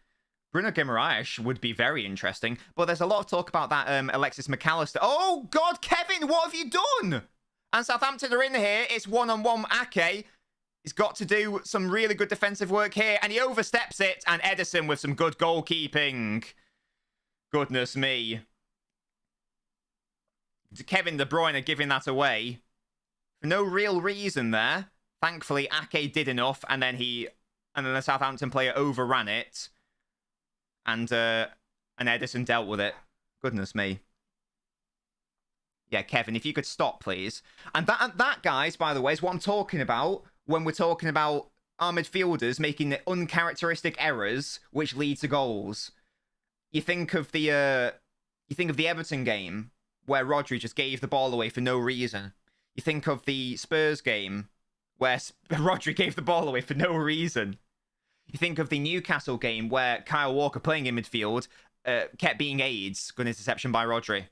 Bruno Guimaraes would be very interesting, but there's a lot of talk about that Alexis McAllister. Oh, God, Kevin, what have you done? And Southampton are in here. It's one-on-one Ake. He's got to do some really good defensive work here, and he oversteps it, and Edison with some good goalkeeping. Goodness me. Kevin De Bruyne giving that away. For no real reason there. Thankfully, Ake did enough, and then the Southampton player overran it. And Edison dealt with it. Goodness me. Yeah, Kevin, if you could stop, please. And that, guys, by the way, is what I'm talking about when we're talking about our midfielders making the uncharacteristic errors which lead to goals. You think of the Everton game where Rodri just gave the ball away for no reason. You think of the Spurs game where Rodri gave the ball away for no reason. You think of the Newcastle game where Kyle Walker playing in midfield kept being AIDS, good interception by Rodri.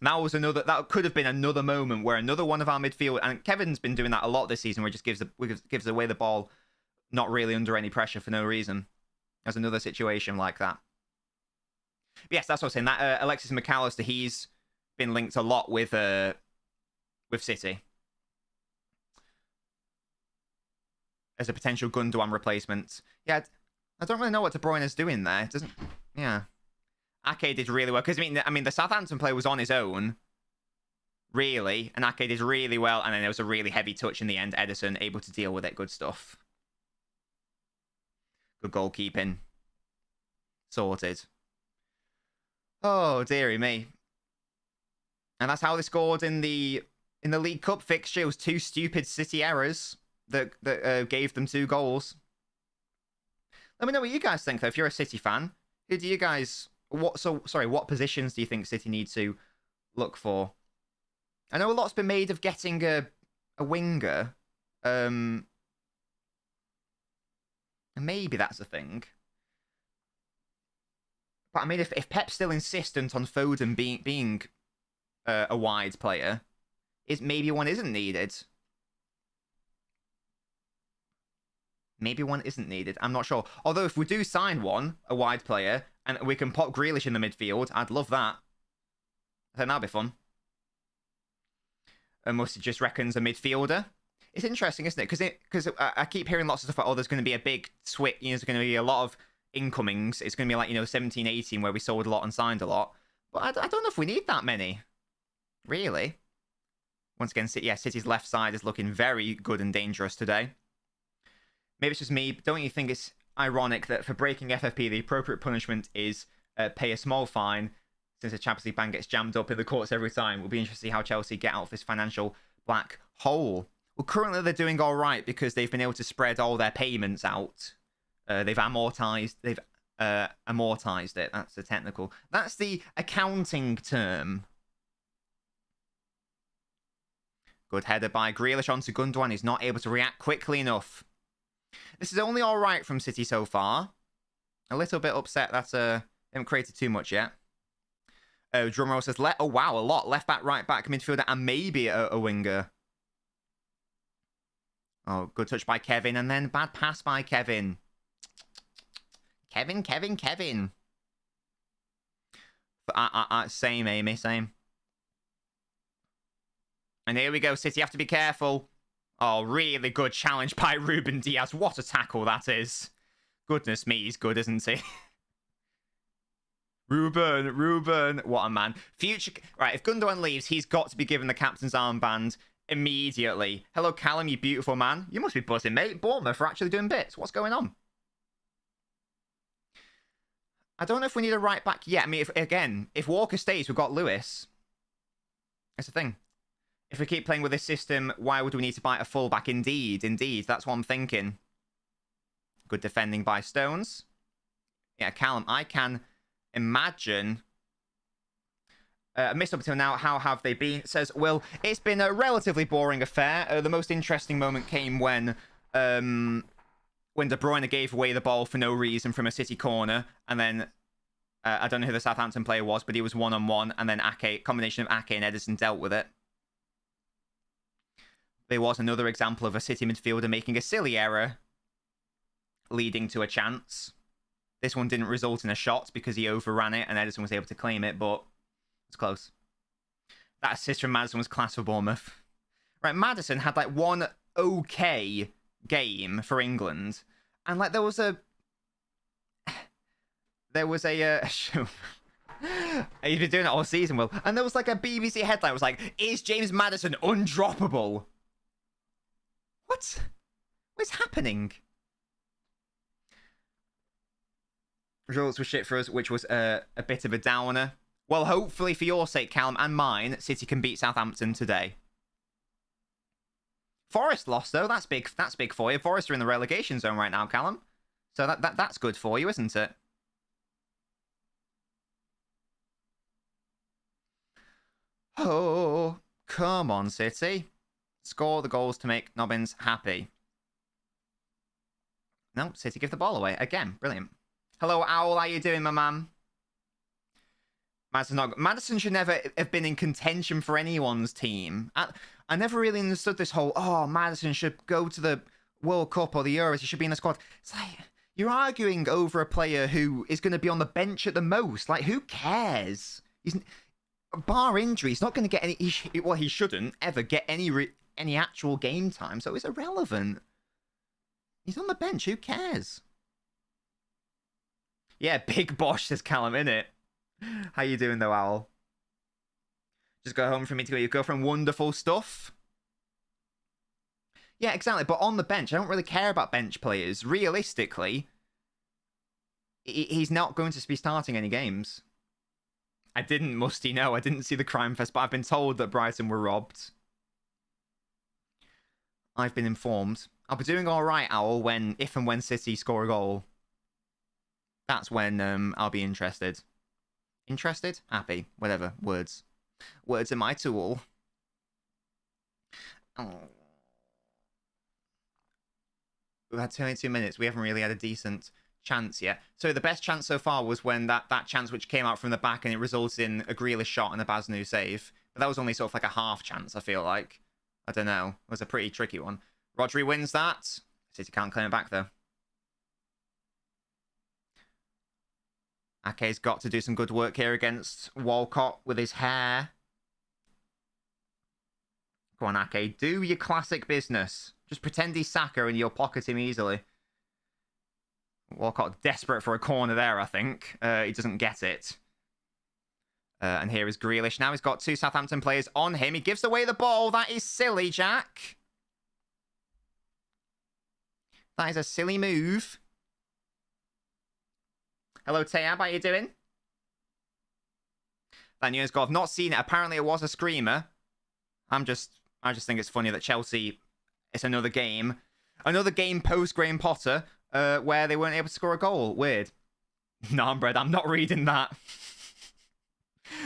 That could have been another moment where another one of our midfield, and Kevin's been doing that a lot this season, where he just gives away the ball, not really under any pressure for no reason. There's another situation like that. But yes, that's what I was saying. That Alexis McAllister, he's been linked a lot with City as a potential Gundogan replacement. Yeah, I don't really know what De Bruyne is doing there. It doesn't. Yeah, Ake did really well because I mean the Southampton player was on his own, really, and Ake did really well. And then there was a really heavy touch in the end. Edison able to deal with it. Good stuff. Good goalkeeping. Sorted. Oh, dearie me. And that's how they scored in the League Cup fixture. It was two stupid City errors that gave them 2 goals. Let me know what you guys think, though. If you're a City fan, who do you guys... What positions do you think City need to look for? I know a lot's been made of getting a winger. Maybe that's a thing. But I mean, if Pep's still insistent on Foden being a wide player, maybe one isn't needed. Maybe one isn't needed. I'm not sure. Although if we do sign a wide player, and we can pop Grealish in the midfield, I'd love that. I think that'd be fun. Mustard just reckons a midfielder. It's interesting, isn't it? Because I keep hearing lots of stuff about, oh, there's going to be a big switch. There's going to be a lot of incomings. It's going to be like, 17, 18, where we sold a lot and signed a lot. But I don't know if we need that many. Really? Once again, City's left side is looking very good and dangerous today. Maybe it's just me, but don't you think it's ironic that for breaking FFP, the appropriate punishment is pay a small fine, since the Champions League ban gets jammed up in the courts every time? We'll be interested to see how Chelsea get out of this financial black hole. Well, currently they're doing all right because they've been able to spread all their payments out. They've amortized it. That's the technical. That's the accounting term. Good header by Grealish onto Gundogan. He's not able to react quickly enough. This is only all right from City so far. A little bit upset that they haven't created too much yet. Drumroll says, oh wow, a lot. Left back, right back, midfielder, and maybe a winger. Oh, good touch by Kevin, and then bad pass by Kevin. Kevin. Same, Amy, same. And here we go, City have to be careful. Oh, really good challenge by Ruben Diaz. What a tackle that is. Goodness me, he's good, isn't he? Ruben. What a man. Right, if Gundogan leaves, he's got to be given the captain's armband immediately. Hello, Callum, you beautiful man. You must be buzzing, mate. Bournemouth are actually doing bits. What's going on? I don't know if we need a right back yet. I mean, if Walker stays, we've got Lewis. That's the thing. If we keep playing with this system, why would we need to buy a fullback? Indeed. That's what I'm thinking. Good defending by Stones. Yeah, Callum, I can imagine. Missed up until now. How have they been? It says, well, it's been a relatively boring affair. The most interesting moment came when De Bruyne gave away the ball for no reason from a City corner, and then I don't know who the Southampton player was, but he was one-on-one, and then combination of Ake and Edison dealt with it. There was another example of a City midfielder making a silly error, leading to a chance. This one didn't result in a shot because he overran it and Edison was able to claim it, but it's close. That assist from Maddison was class for Bournemouth. Right, Maddison had like one okay game for England, and like there was a he's been doing it all season, Will, and there was like a BBC headline was like, is James Maddison undroppable? What's happening? Results were shit for us, which was a bit of a downer. Well, hopefully for your sake, Callum, and mine, City can beat Southampton today. Forest lost, though. That's big for you. Forest are in the relegation zone right now, Callum. So that's good for you, isn't it? Oh, come on, City. Score the goals to make Nobbins happy. No, City give the ball away. Again, brilliant. Hello, Owl. How you doing, my man? Maddison should never have been in contention for anyone's team. I never really understood this whole, Maddison should go to the World Cup or the Euros. He should be in the squad. It's like, you're arguing over a player who is going to be on the bench at the most. Like, who cares? Bar injury, he's not going to get any... he shouldn't ever get any actual game time, so it's irrelevant. He's on the bench. Who cares? Yeah, big Bosch, says Callum, innit? How you doing, though, Owl? Just go home for me to go with your girlfriend. Wonderful stuff. Yeah, exactly. But on the bench, I don't really care about bench players. Realistically, he's not going to be starting any games. I didn't, Musty, no. I didn't see the crime fest, but I've been told that Brighton were robbed. I've been informed. I'll be doing all right, Owl, if and when City score a goal. That's when I'll be interested. Interested? Happy. Whatever. Words. Words are my tool. Oh. We've had 22 minutes. We haven't really had a decent chance yet. So the best chance so far was when that chance which came out from the back and it resulted in a Grealish shot and a Baznu save. But that was only sort of like a half chance, I feel like. I don't know. It was a pretty tricky one. Rodri wins that. City can't claim it back, though. Ake's got to do some good work here against Walcott with his hair. Go on, Ake. Do your classic business. Just pretend he's Saka and you'll pocket him easily. Walcott desperate for a corner there, I think. He doesn't get it. And here is Grealish. Now he's got 2 Southampton players on him. He gives away the ball. That is silly, Jack. That is a silly move. Hello, Tayab. How you doing? Daniel's got, I've not seen it. Apparently it was a screamer. I just think it's funny that Chelsea, it's another game post Graham Potter, where they weren't able to score a goal. Weird. Nah, Brad, I'm not reading that.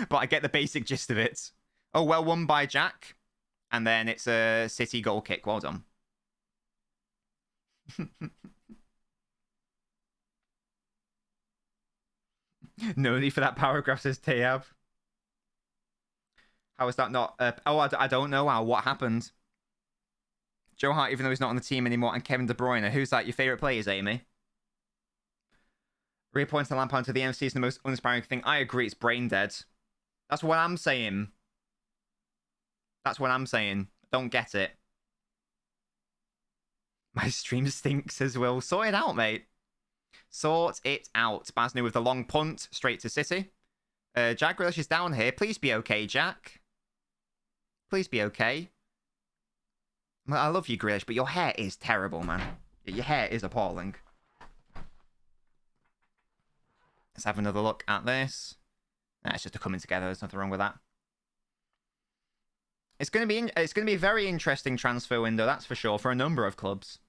But I get the basic gist of it. Oh, well won by Jack. And then it's a City goal kick. Well done. No need for that paragraph, says Tayab. How is that not... I don't know how. What happened? Joe Hart, even though he's not on the team anymore, and Kevin De Bruyne. Who's that? Your favourite players, Amy? Repoints the Lampard to the MC is the most uninspiring thing. I agree, it's brain dead. That's what I'm saying. That's what I'm saying. Don't get it. My stream stinks as well. Sort it out, mate. Sort it out. Basnu with the long punt straight to City. Jack Grealish is down here. Please be okay, Jack. Please be okay. Well, I love you, Grealish, but your hair is terrible, man. Your hair is appalling. Let's have another look at this. Nah, it's just a coming together. There's nothing wrong with that. It's going to be a very interesting transfer window, that's for sure, for a number of clubs.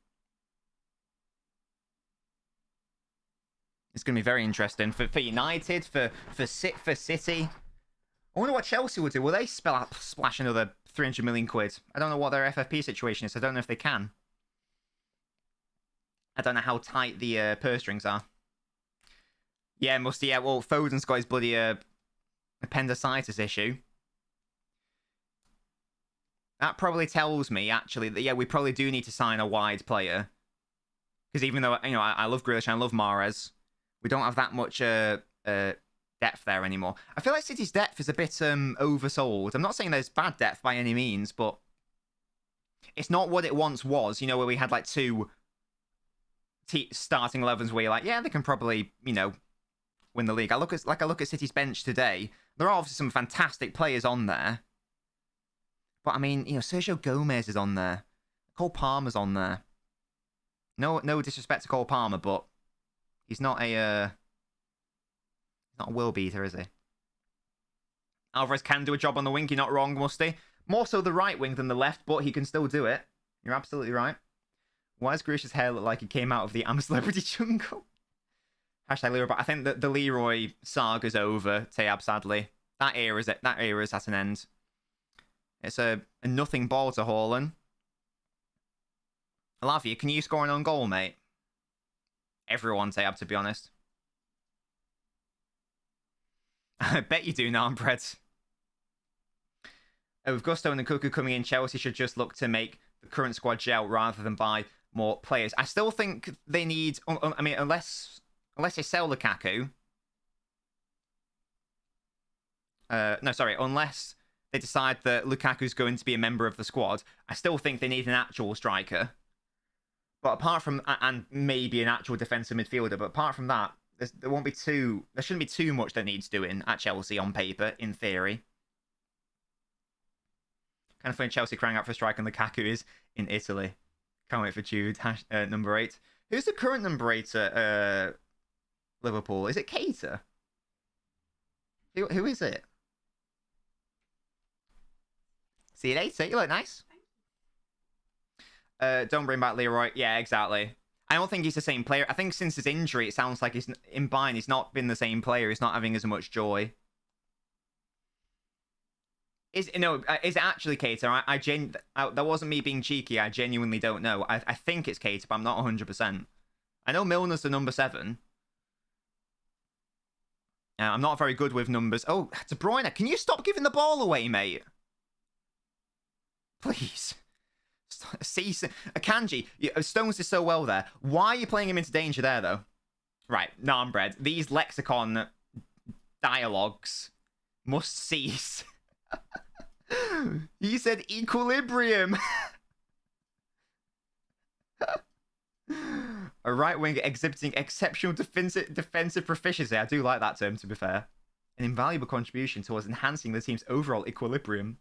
It's going to be very interesting for United, for City. I wonder what Chelsea would do. Will they splash another 300 million quid? I don't know what their FFP situation is. I don't know if they can. I don't know how tight the purse strings are. Yeah, Musty. Yeah, well, Foden's got his bloody appendicitis issue. That probably tells me, actually, that, yeah, we probably do need to sign a wide player. Because even though, you know, I love Grealish and I love Mahrez, we don't have that much depth there anymore. I feel like City's depth is a bit oversold. I'm not saying there's bad depth by any means, but it's not what it once was, you know, where we had like 2 starting 11s where you're like, yeah, they can probably, you know, win the league. I look at City's bench today. There are obviously some fantastic players on there. But I mean, you know, Sergio Gomez is on there. Cole Palmer's on there. No disrespect to Cole Palmer, but he's not a will beater, is he? Alvarez can do a job on the wing. You're not wrong, Musty. More so the right wing than the left, but he can still do it. You're absolutely right. Why does Grish's hair look like he came out of the Am Celebrity Jungle? Hashtag Leroy, but I think that the Leroy saga's over, Tayab, sadly. That era's at an end. It's a nothing ball to Haaland. Lavia, can you score an own goal, mate? Everyone, Tayab, to be honest. I bet you do now, Brett. With Gusto and Nkunku coming in, Chelsea should just look to make the current squad gel rather than buy more players. I still think they need... I mean, unless they sell Lukaku... unless they decide that Lukaku's going to be a member of the squad, I still think they need an actual striker. But apart from... And maybe an actual defensive midfielder. But apart from that, there shouldn't be too much that needs doing at Chelsea on paper, in theory. Kind of funny Chelsea crying out for a striker and Lukaku is in Italy. Can't wait for Jude. Number 8. Who's the current number 8 at Liverpool? Is it Keita? Who is it? See you later. You look nice. Don't bring back Leroy. Yeah, exactly. I don't think he's the same player. I think since his injury, it sounds like he's in Bayern. He's not been the same player. He's not having as much joy. Is it actually Keita? That wasn't me being cheeky. I genuinely don't know. I think it's Keita, but I'm not 100%. I know Milner's the number 7. I'm not very good with numbers. Oh, De Bruyne, can you stop giving the ball away, mate? Please. See, Akanji, Stones is so well there. Why are you playing him into danger there, though? Right, Narmbread. These lexicon dialogues must cease. He said equilibrium. A right wing exhibiting exceptional defensive proficiency. I do like that term, to be fair. An invaluable contribution towards enhancing the team's overall equilibrium.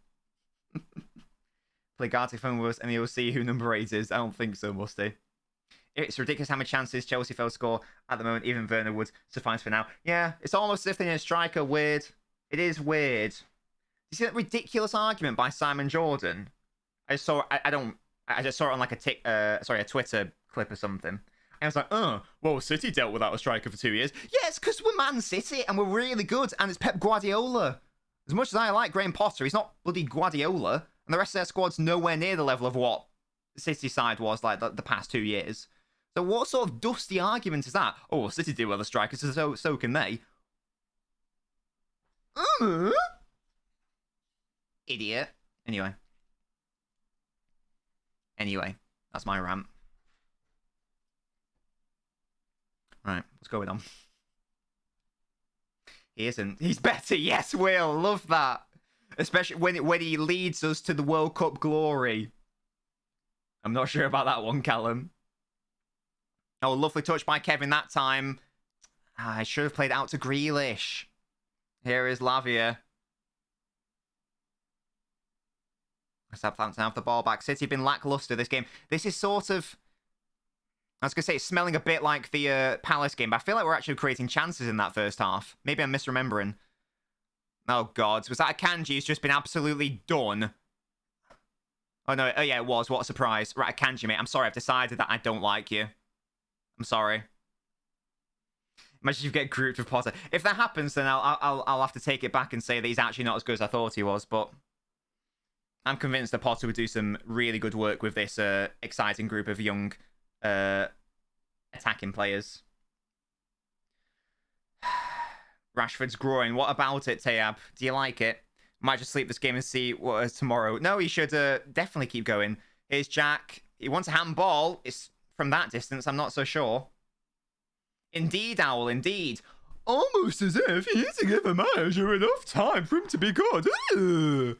Play Gartic phone with us and you'll see who number 8 is. I don't think so, Musty. It's ridiculous how many chances Chelsea failed to score at the moment. Even Werner would suffice for now. Yeah, it's almost as if they need a striker. Weird. It is weird. You see that ridiculous argument by Simon Jordan? I just saw it on like a Twitter clip or something. And I was like, well, City dealt without a striker for 2 years. Yeah, it's because we're Man City and we're really good, and it's Pep Guardiola. As much as I like Graham Potter, he's not bloody Guardiola, and the rest of their squad's nowhere near the level of what the City side was like the past 2 years. So what sort of dusty argument is that? Oh, well, City do well the strikers, so can they. Idiot. Anyway, that's my rant. Right, what's going on? He isn't. He's better. Yes, Will. Love that. Especially when he leads us to the World Cup glory. I'm not sure about that one, Callum. Oh, lovely touch by Kevin that time. I should have played out to Grealish. Here is Lavia. Southampton have the ball back. City have been lackluster this game. This is sort of... I was going to say, it's smelling a bit like the Palace game, but I feel like we're actually creating chances in that first half. Maybe I'm misremembering. Oh, God. Was that a Kanji who's just been absolutely done? Oh, no. Oh, yeah, it was. What a surprise. Right, a Kanji, mate. I'm sorry. I've decided that I don't like you. I'm sorry. Imagine you get grouped with Potter. If that happens, then I'll have to take it back and say that he's actually not as good as I thought he was, but... I'm convinced that Potter would do some really good work with this exciting group of young attacking players. Rashford's groin. What about it, Tayab? Do you like it? Might just sleep this game and see what is tomorrow. No, he should definitely keep going. Here's Jack. He wants a handball. It's from that distance. I'm not so sure. Indeed, Owl. Indeed. Almost as if he had to give a manager enough time for him to be good. Ugh.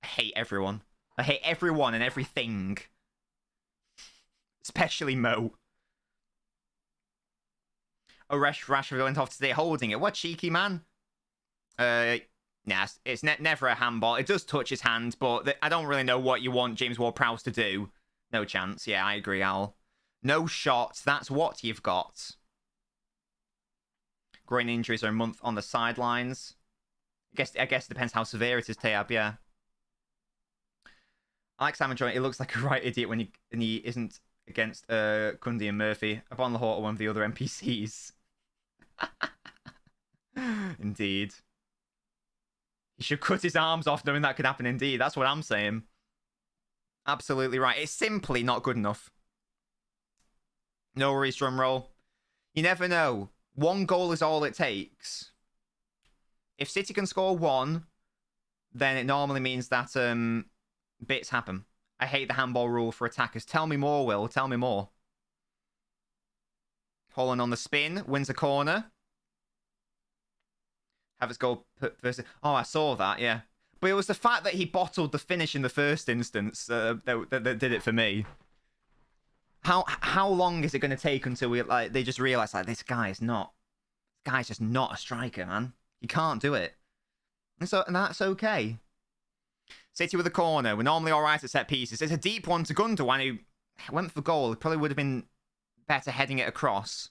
I hate everyone. I hate everyone and everything. Especially Mo. Oh, Rashford went off today holding it. What cheeky man. Nah, it's never a handball. It does touch his hand, but I don't really know what you want James Ward-Prowse to do. No chance. Yeah, I agree, Al. No shots. That's what you've got. Groin injuries are a month on the sidelines. I guess it depends how severe it is, Tayab, yeah. I like Simon Jordan. He looks like a right idiot when he isn't against Cundy and Murphy. Upon the Hort or one of the other NPCs. Indeed. He should cut his arms off knowing that could happen indeed. That's what I'm saying. Absolutely right. It's simply not good enough. No worries, drum roll. You never know. One goal is all it takes. If City can score one, then it normally means that bits happen. I hate the handball rule for attackers. Tell me more, Will. Tell me more. Haaland on the spin. Wins a corner. Havertz goal first. Oh, I saw that, yeah. But it was the fact that he bottled the finish in the first instance that did it for me. How long is it going to take until they just realise this guy's just not a striker, man. You can't do it. And that's okay. City with a corner. We're normally all right at set pieces. It's a deep one to Gundogan, who went for goal. It probably would have been better heading it across.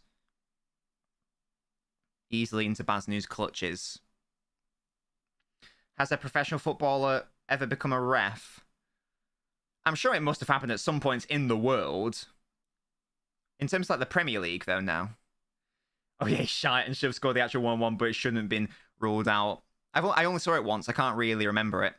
Easily into Baznu's clutches. Has a professional footballer ever become a ref? I'm sure it must have happened at some points in the world. In terms of like the Premier League, though, now. Oh, yeah, shite, and should have scored the actual 1-1, but it shouldn't have been ruled out. I only saw it once. I can't really remember it.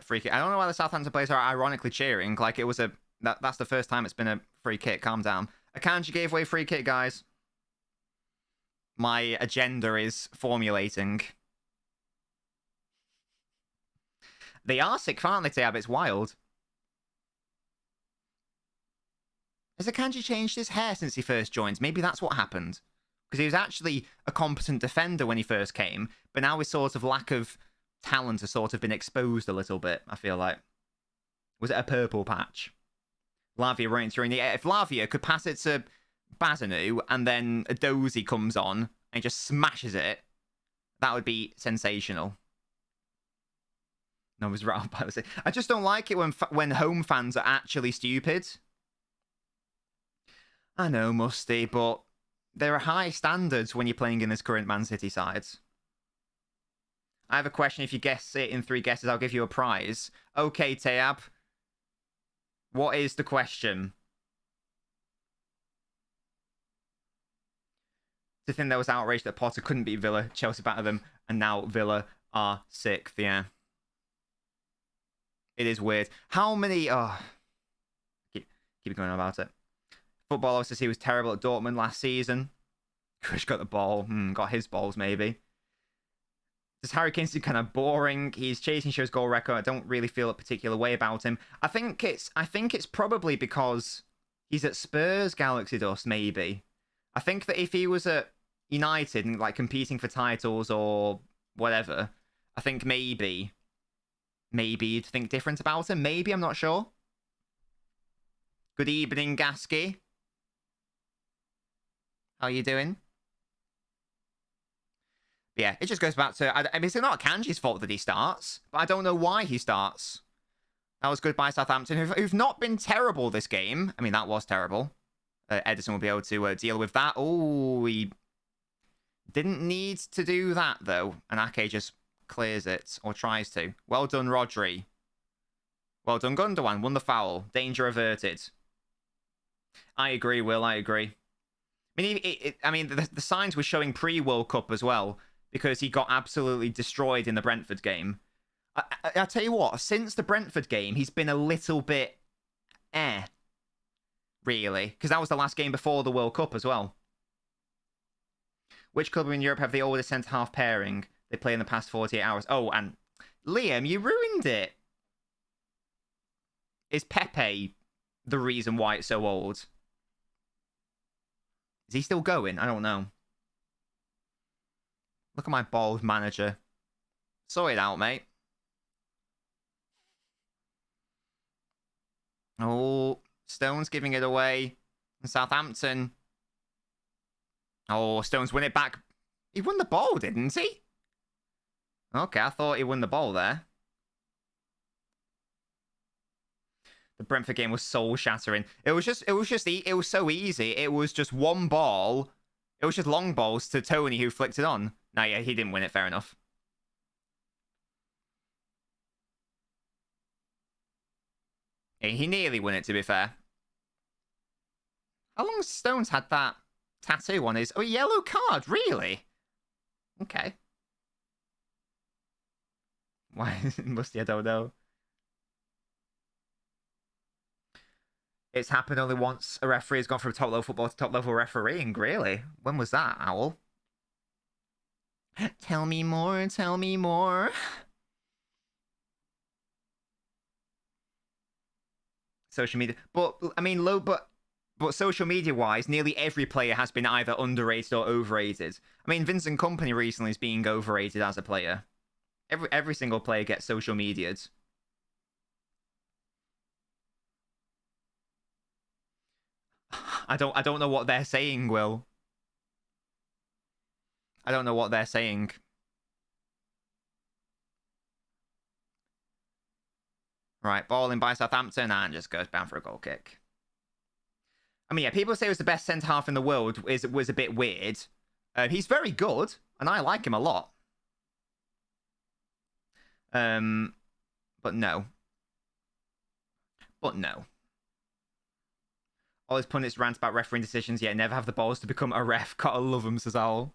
Free kick. I don't know why the Southampton players are ironically cheering. Like it was that's the first time it's been a free kick. Calm down. Akanji gave away free kick, guys. My agenda is formulating. They are sick, aren't they, Tab? It's wild. Has Akanji changed his hair since he first joined? Maybe that's what happened. because he was actually a competent defender when he first came, but now his sort of lack of talent has sort of been exposed a little bit, I feel like. Was it a purple patch? Lavia running through in the air. If Lavia could pass it to Bazanu and then a Dozy comes on and just smashes it, that would be sensational. No, I was right. I just don't like it when home fans are actually stupid. I know, Musty, but there are high standards when you're playing in this current Man City side. I have a question. If you guess it in 3 guesses, I'll give you a prize. Okay, Tayab. What is the question? To think that was outraged that Potter couldn't beat Villa, Chelsea battered them, and now Villa are 6th, yeah. It is weird. How many... Oh, keep going on about it. Football, obviously, he was terrible at Dortmund last season. Krish got the ball. Got his balls, maybe. Does Harry Kane seem kind of boring? He's chasing Show's goal record. I don't really feel a particular way about him. I think it's probably because he's at Spurs Galaxy Dust, maybe. I think that if he was at United and like competing for titles or whatever, I think maybe you'd think different about him. Maybe, I'm not sure. Good evening, Gasky. How you doing? But yeah, it just goes back to... I mean, it's not Kanji's fault that he starts, but I don't know why he starts. That was good by Southampton, who've not been terrible this game. I mean, that was terrible. Edison will be able to deal with that. Oh, he didn't need to do that, though. And Ake just clears it, or tries to. Well done, Rodri. Well done, Gundogan. Won the foul. Danger averted. I agree, Will. I agree. I mean, the signs were showing pre-World Cup as well, because he got absolutely destroyed in the Brentford game. I'll tell you what, since the Brentford game, he's been a little bit really, because that was the last game before the World Cup as well. Which club in Europe have the oldest centre-half pairing they play in the past 48 hours? Oh, and Liam, you ruined it. Is Pepe the reason why it's so old? Is he still going? I don't know. Look at my bald manager. Sort it out, mate. Oh, Stone's giving it away. Southampton. Oh, Stone's win it back. He won the ball, didn't he? Okay, I thought he won the ball there. The Brentford game was soul shattering. It was so easy. It was just one ball. It was just long balls to Tony who flicked it on. No, yeah, he didn't win it. Fair enough. Yeah, he nearly won it, to be fair. How long has Stones had that tattoo on his... Oh, yellow card? Really? Okay. Why? Musty, I don't know. It's happened only once. A referee has gone from top-level football to top-level refereeing. Really? When was that, Owl? Tell me more, tell me more. Social media. But, I mean, but social media-wise, nearly every player has been either underrated or overrated. I mean, Vincent Kompany recently is being overrated as a player. Every single player gets social media'd. I don't know what they're saying, Will. I don't know what they're saying. Right, ball in by Southampton and just goes down for a goal kick. I mean, yeah, people say he was the best centre-half in the world was a bit weird. He's very good, and I like him a lot. But no. All his pundits rant about refereeing decisions, yet never have the balls to become a ref. Gotta love him, says Owl.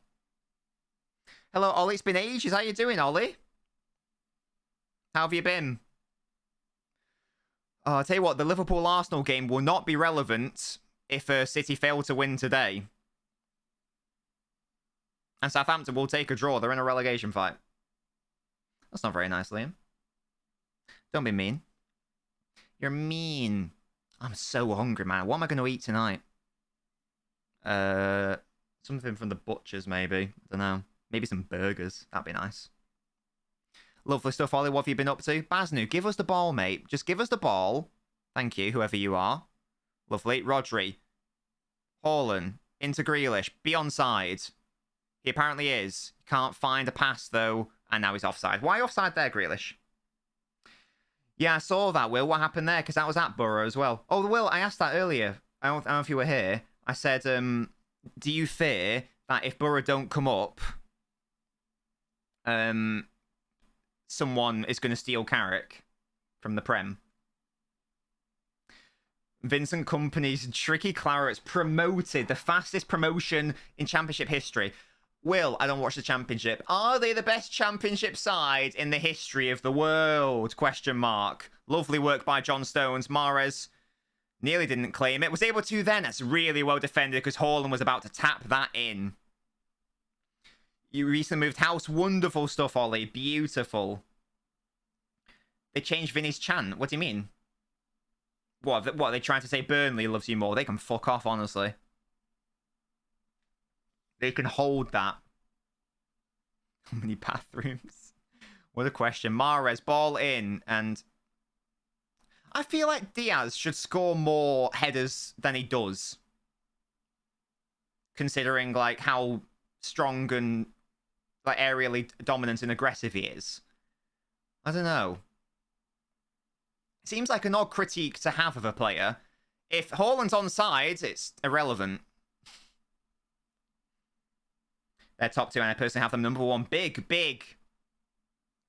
Hello, Ollie. It's been ages. How you doing, Ollie? How have you been? Oh, I'll tell you what, the Liverpool-Arsenal game will not be relevant if City fail to win today. And Southampton will take a draw. They're in a relegation fight. That's not very nice, Liam. Don't be mean. You're mean. I'm so hungry, man. What am I going to eat tonight? Something from the butchers, maybe. I don't know. Maybe some burgers. That'd be nice. Lovely stuff, Ollie. What have you been up to? Basnu, give us the ball, mate. Just give us the ball. Thank you, whoever you are. Lovely. Rodri. Haaland. Into Grealish. Be onside. He apparently is. Can't find a pass, though. And now he's offside. Why offside there, Grealish? Yeah, I saw that, Will. What happened there? Because that was at Borough as well. Oh, Will, I asked that earlier. I don't know if you were here. I said, do you fear that if Borough don't come up, someone is going to steal Carrick from the Prem? Vincent Kompany's Tricky Clarets promoted, the fastest promotion in Championship history. Will, I don't watch the Championship. Are they the best Championship side in the history of the world? Question mark. Lovely work by John Stones. Mahrez nearly didn't claim it. Was able to then. That's really well defended because Haaland was about to tap that in. You recently moved house. Wonderful stuff, Ollie. Beautiful. They changed Vinny's chant. What do you mean? What are they trying to say? Burnley loves you more. They can fuck off, honestly. They can hold that. How many bathrooms? What a question. Mahrez, ball in. And I feel like Diaz should score more headers than he does. Considering, like, how strong and, like, aerially dominant and aggressive he is. I don't know. It seems like an odd critique to have of a player. If Haaland's onside, it's irrelevant. They're top two, and I personally have them number one. Big.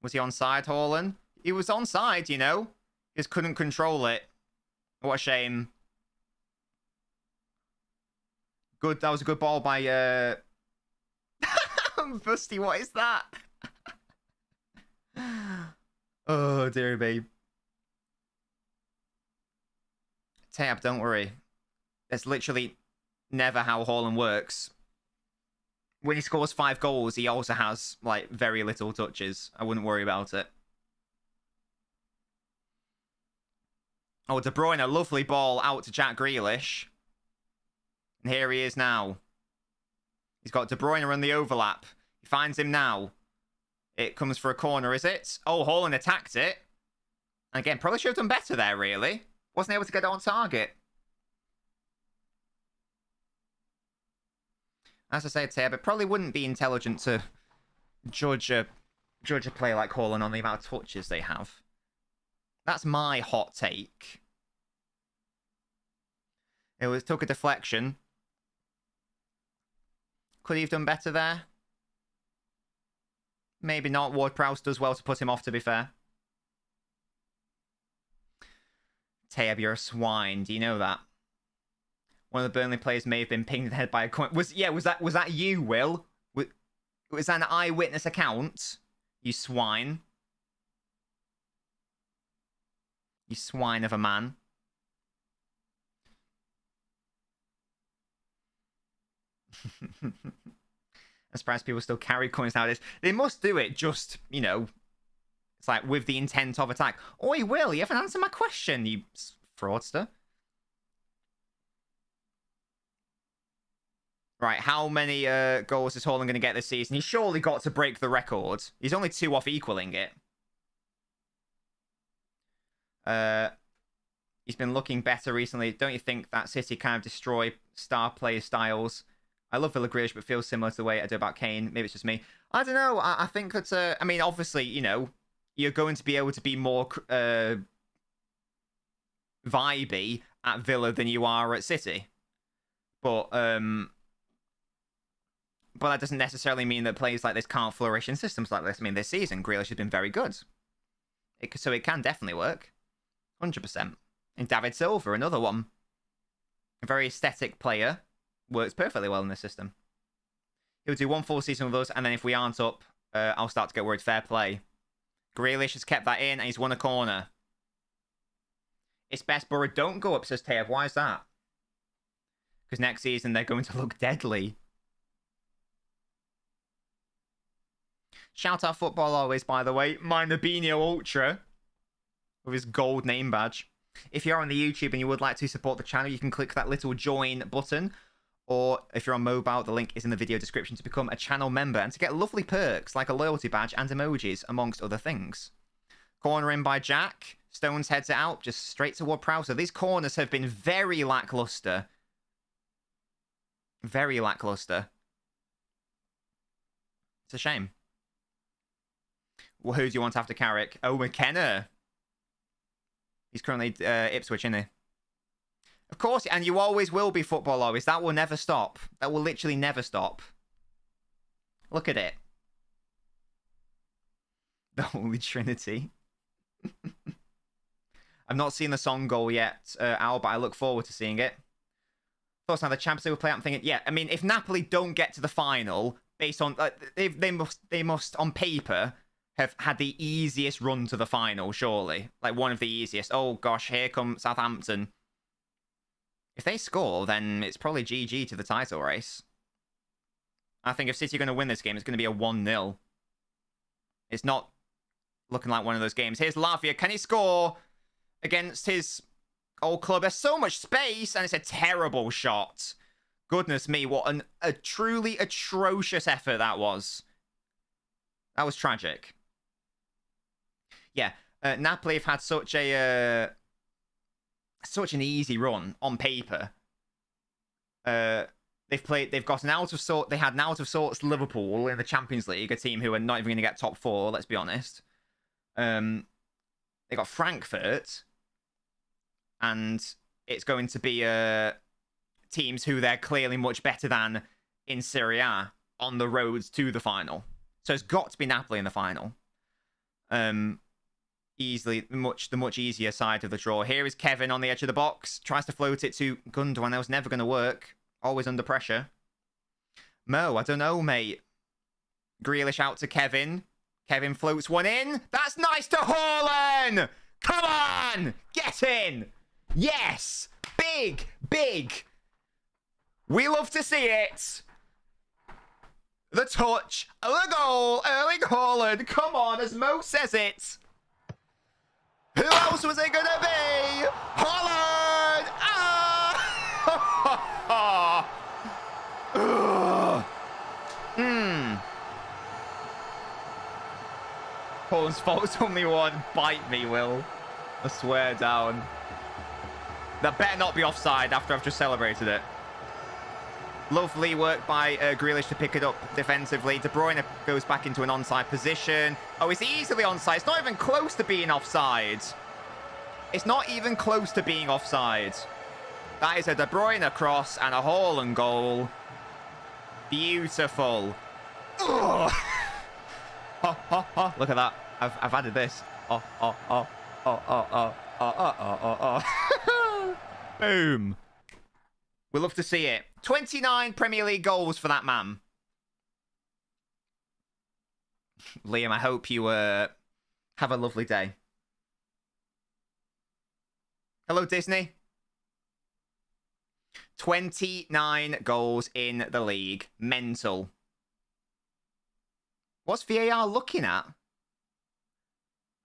Was he onside, Haaland? He was onside, you know. He just couldn't control it. What a shame. Good. That was a good ball by Busty. What is that? Oh, dear babe. Tab, don't worry. That's literally never how Haaland works. When he scores 5 goals, he also has, like, very little touches. I wouldn't worry about it. Oh, De Bruyne, a lovely ball out to Jack Grealish. And here he is now. He's got De Bruyne on the overlap. He finds him now. It comes for a corner, is it? Oh, Haaland attacked it. And again, probably should have done better there, really. Wasn't able to get it on target. As I said, Tab, it probably wouldn't be intelligent to judge a player like Haaland on the amount of touches they have. That's my hot take. It took a deflection. Could he have done better there? Maybe not. Ward-Prowse does well to put him off, to be fair. Tab, you're a swine. Do you know that? One of the Burnley players may have been pinged in the head by a coin. Was that you, Will? Was that an eyewitness account? You swine. You swine of a man. I'm surprised people still carry coins nowadays. They must do it just, you know, it's like with the intent of attack. Oi, Will, you haven't answered my question, you fraudster. Right, how many goals is Haaland going to get this season? He's surely got to break the record. He's only 2 off equaling it. He's been looking better recently. Don't you think that City kind of destroy star player styles? I love Villa Grealish, but feels similar to the way I do about Kane. Maybe it's just me. I don't know. I think that, I mean, obviously, you know, you're going to be able to be more vibey at Villa than you are at City. But that doesn't necessarily mean that players like this can't flourish in systems like this. I mean, this season, Grealish has been very good. So it can definitely work. 100%. And David Silva, another one. A very aesthetic player. Works perfectly well in this system. He'll do 1 full season with us, and then if we aren't up, I'll start to get worried. Fair play. Grealish has kept that in, and he's won a corner. It's best Borough don't go up, says Tayev. Why is that? Because next season, they're going to look deadly. Shout out football always, by the way. My Nabinho Ultra. With his gold name badge. If you're on the YouTube and you would like to support the channel, you can click that little join button. Or if you're on mobile, the link is in the video description to become a channel member and to get lovely perks like a loyalty badge and emojis, amongst other things. Corner in by Jack. Stones heads it out, just straight toward Prowser. These corners have been very lackluster. Very lackluster. It's a shame. Well, who do you want after Carrick? Oh, McKenna. He's currently Ipswich, isn't he? Of course, and you always will be, football always. That will never stop. That will literally never stop. Look at it. The Holy Trinity. I've not seen the Son goal yet, Al, but I look forward to seeing it. Thoughts now the Champions League will play out. I'm thinking, yeah, I mean, if Napoli don't get to the final, based on they must on paper have had the easiest run to the final, surely, like one of the easiest. Oh gosh, here come Southampton. If they score, then it's probably GG to the title race. I think if City are going to win this game, it's going to be a 1-0. It's not looking like one of those games. Here's Lavia. Can he score against his old club? There's so much space, and it's a terrible shot. Goodness me, what a truly atrocious effort that was. That was tragic. Yeah, Napoli have had such a such an easy run on paper. They've got an out of sort. They had an out of sorts Liverpool in the Champions League, a team who are not even going to get top 4. Let's be honest. They got Frankfurt, and it's going to be teams who they're clearly much better than in Serie A on the road to the final. So it's got to be Napoli in the final. Easily, the much easier side of the draw. Here is Kevin on the edge of the box. Tries to float it to Gundogan. That was never going to work. Always under pressure. Mo, I don't know, mate. Grealish out to Kevin. Kevin floats one in. That's nice to Haaland! Come on! Get in! Yes! Big! Big! We love to see it! The touch, the goal, Erling Haaland. Come on, as Mo says it. Who else was it gonna be? Haaland! Ah! Haaland's fault's only one. Bite me, Will. I swear down. That better not be offside after I've just celebrated it. Lovely work by Grealish to pick it up defensively. De Bruyne goes back into an onside position. Oh, it's easily onside. It's not even close to being offside. It's not even close to being offside. That is a De Bruyne cross and a Haaland goal. Beautiful. Oh. Oh, oh, oh. Look at that. I've added this. Oh, oh, oh. Oh, oh, oh. Oh, oh, oh, oh, oh. Boom. We love to see it. 29 Premier League goals for that man. Liam, I hope you have a lovely day. Hello, Disney. 29 goals in the league. Mental. What's VAR looking at?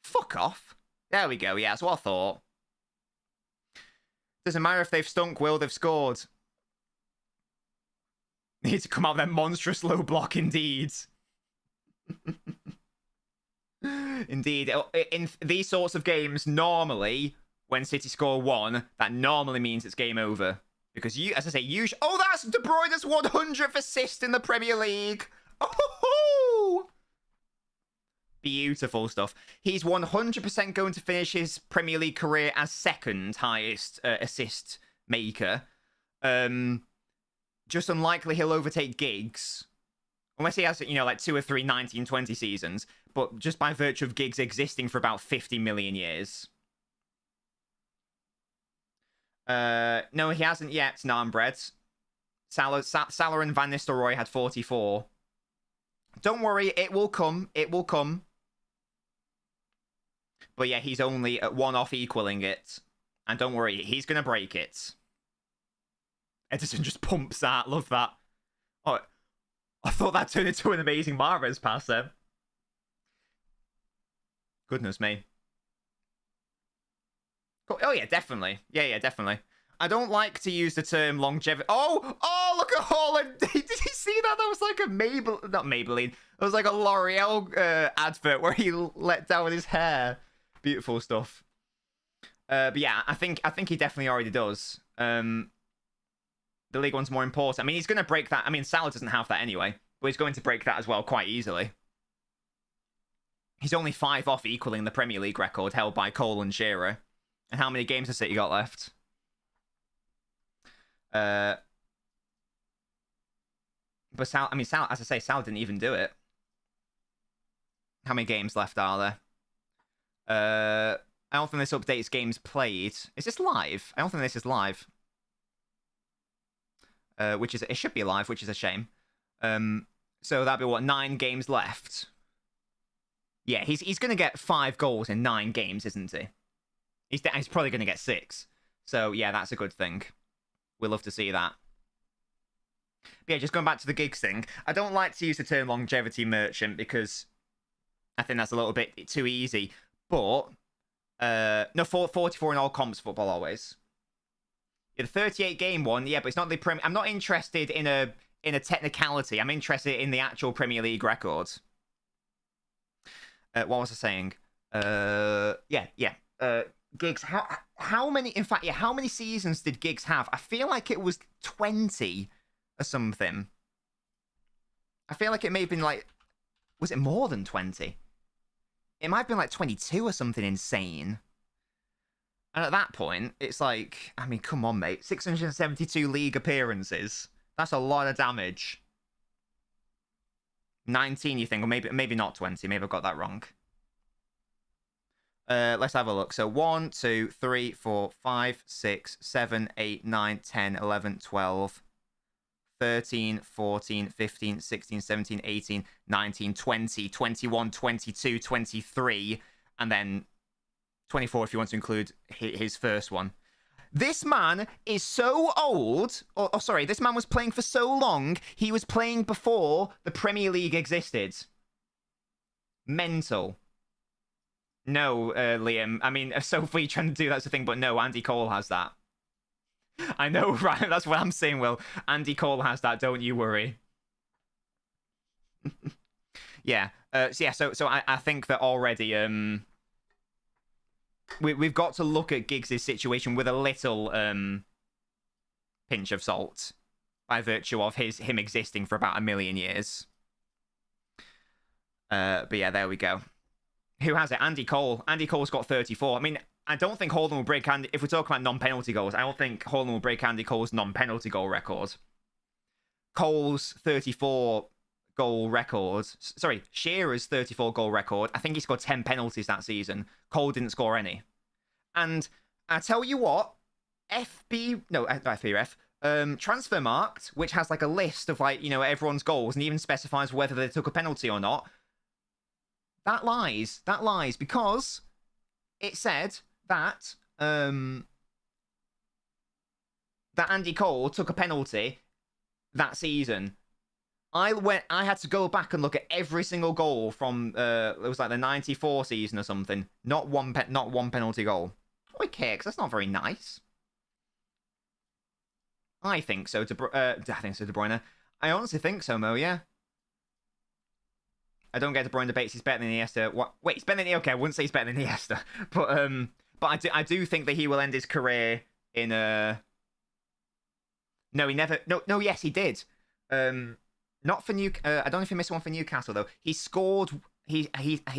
Fuck off. There we go. Yeah, that's what I thought. Doesn't matter if they've stunk, Will. They've scored. Need to come out of their monstrous low block, indeed. Indeed. In these sorts of games, normally, when City score 1, that normally means it's game over. Because, as I say, usually... Oh, that's De Bruyne's 100th assist in the Premier League. Oh! Beautiful stuff. He's 100% going to finish his Premier League career as second highest assist maker. Just unlikely he'll overtake Giggs. Unless he has, you know, like 2 or 3 1920 seasons. But just by virtue of Giggs existing for about 50 million years. No, he hasn't yet, Narmbred. Salah and Van Nistelrooy had 44. Don't worry, it will come. It will come. But yeah, he's only at 1 off equaling it. And don't worry, he's going to break it. Edison just pumps that. Love that. Oh, I thought that turned into an amazing Mahrez pass then. Goodness me. Cool. Oh, yeah, definitely. Yeah, definitely. I don't like to use the term longevity. Oh, look at Haaland. Did you see that? That was like a not Maybelline. It was like a L'Oreal advert where he let down his hair. Beautiful stuff. But yeah, I think he definitely already does. The League One's more important. I mean, he's going to break that. I mean, Salah doesn't have that anyway, but he's going to break that as well quite easily. He's only 5 off equaling the Premier League record held by Cole and Shearer. And how many games has City got left? But Salah, I mean, Salah, as I say, Salah didn't even do it. How many games left are there? I don't think this updates games played. Is this live? I don't think this is live. It should be live, which is a shame. So that'd be what, 9 games left. Yeah, he's going to get 5 goals in 9 games, isn't he? He's probably going to get 6. So yeah, that's a good thing. We'll love to see that. But yeah, just going back to the gigs thing. I don't like to use the term longevity merchant because I think that's a little bit too easy. But no, 44 in all comps football always. Yeah, the 38 game one, yeah, but it's not the Premier. I'm not interested in a technicality. I'm interested in the actual Premier League record. What was I saying? Giggs. How many? In fact, yeah, how many seasons did Giggs have? I feel like it was 20 or something. I feel like it may have been like, was it more than 20? It might have been like 22 or something insane. And at that point, it's like, I mean, come on, mate. 672 league appearances. That's a lot of damage. 19, you think? Or maybe not 20. Maybe I've got that wrong. Let's have a look. So 1, 2, 3, 4, 5, 6, 7, 8, 9, 10, 11, 12, 13, 14, 15, 16, 17, 18, 19, 20, 21, 22, 23, and then 24 if you want to include his first one. This man is so old. Sorry, this man was playing for so long. He was playing before the Premier League existed. Mental. No, Liam. I mean, Sophie trying to do that's the thing, but no, Andy Cole has that. I know, right? That's what I'm saying, Will. Andy Cole has that, don't you worry. Yeah. So I think that already we've got to look at Giggs' situation with a little pinch of salt by virtue of him existing for about 1 million years. But yeah, there we go. Who has it? Andy Cole. Andy Cole's got 34. I mean, I don't think Haaland will break Andy... If we're talking about non-penalty goals, I don't think Haaland will break Andy Cole's non-penalty goal record. Cole's 34 goal record... Sorry, Shearer's 34 goal record. I think he scored 10 penalties that season. Cole didn't score any. And I tell you what, Transfermarkt, which has like a list of like, you know, everyone's goals and even specifies whether they took a penalty or not. That lies. That lies because it said that that Andy Cole took a penalty that season. I had to go back and look at every single goal from it was like the 94 season or something. Not one penalty goal. Okay, because that's not very nice. I think so. I think so, De Bruyne. I honestly think so, Mo. Yeah. I don't get De Bruyne debates. He's better than Iniesta. What? Wait, he's better than... Okay, I wouldn't say he's better than Iniesta. But I do think that he will end his career in a... No, he never... No, yes, he did. Not for I don't know if he missed one for Newcastle, though. He scored... He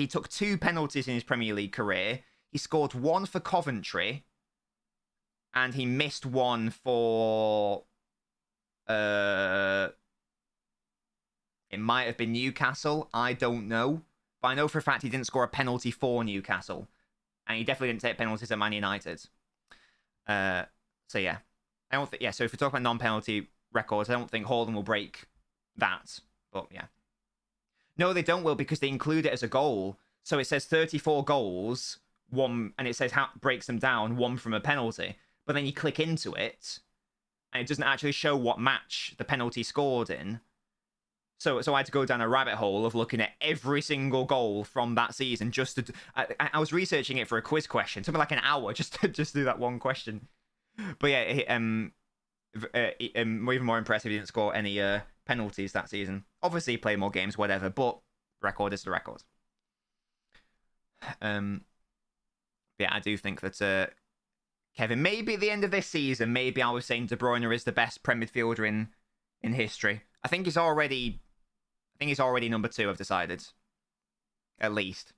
took 2 penalties in his Premier League career. He scored 1 for Coventry. And he missed 1 for... It might have been Newcastle. I don't know. But I know for a fact he didn't score a penalty for Newcastle. And he definitely didn't take penalties at Man United. So yeah. I don't think... Yeah, so if we're talking about non-penalty records, I don't think Haaland will break that. But yeah. No, they don't, Will, because they include it as a goal. So it says 34 goals, 1... And it says how breaks them down, 1 from a penalty. But then you click into it, and it doesn't actually show what match the penalty scored in. So I had to go down a rabbit hole of looking at every single goal from that season just to... I was researching it for a quiz question. Something like an hour just to do that one question. But yeah, even more impressive, he didn't score any penalties that season. Obviously, he played more games, whatever, but record is the record. Yeah, I do think that Kevin, maybe at the end of this season, maybe I was saying De Bruyne is the best Prem midfielder in history. I think he's already number 2. I've decided, at least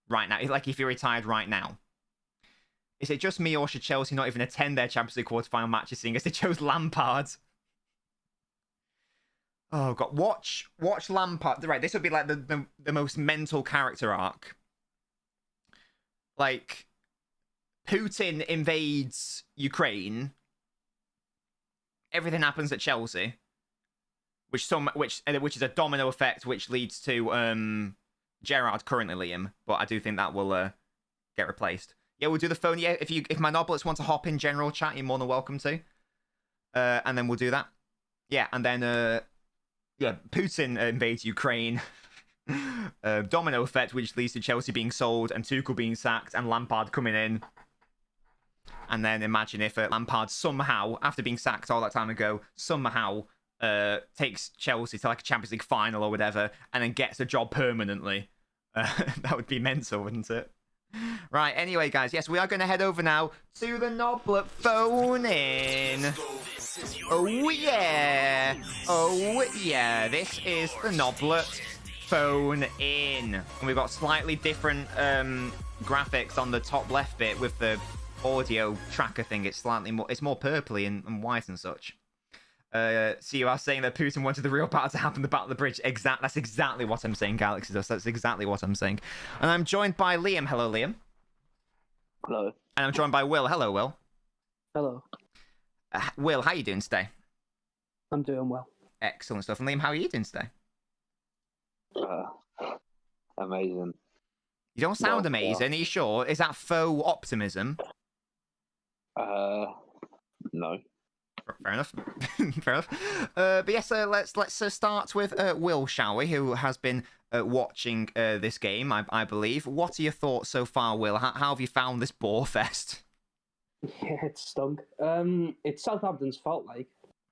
right now. Like if he retired right now. Is it just me, or should Chelsea not even attend their Champions League quarterfinal matches, seeing as they chose Lampard? Oh god, watch Lampard. Right, this would be like the most mental character arc. Like, Putin invades Ukraine. Everything happens at Chelsea, which is a domino effect, which leads to Gerrard currently Liam. But I do think that will get replaced. Yeah, we'll do the phone. Yeah, if my noblets want to hop in general chat, you're more than welcome to. And then we'll do that. Yeah, and then Putin invades Ukraine. Domino effect, which leads to Chelsea being sold and Tuchel being sacked and Lampard coming in. And then imagine if Lampard somehow, after being sacked all that time ago, somehow takes Chelsea to like a Champions League final or whatever, and then gets a job permanently. That would be mental, wouldn't it? Right, anyway, guys, yes, we are going to head over now to the Noblet phone-in. Oh, yeah. Oh, yeah. This is the Noblet phone-in. And we've got slightly different graphics on the top left bit with the audio tracker thing. It's more purpley and white and such. So you are saying that Putin wanted the real battle to happen, the Battle of the Bridge. That's exactly what I'm saying, Galaxy Dust. That's exactly what I'm saying. And I'm joined by Liam. Hello, Liam. Hello. And I'm joined by Will. Hello, Will. Hello. Will, how are you doing today? I'm doing well. Excellent stuff. And Liam, how are you doing today? Amazing. You don't sound amazing. Are you sure? Is that faux optimism? No. Fair enough. Fair enough. But yes, let's start with Will, shall we? Who has been watching this game, I believe. What are your thoughts so far, Will? How have you found this bore fest? Yeah, it stunk. It's Southampton's fault, like,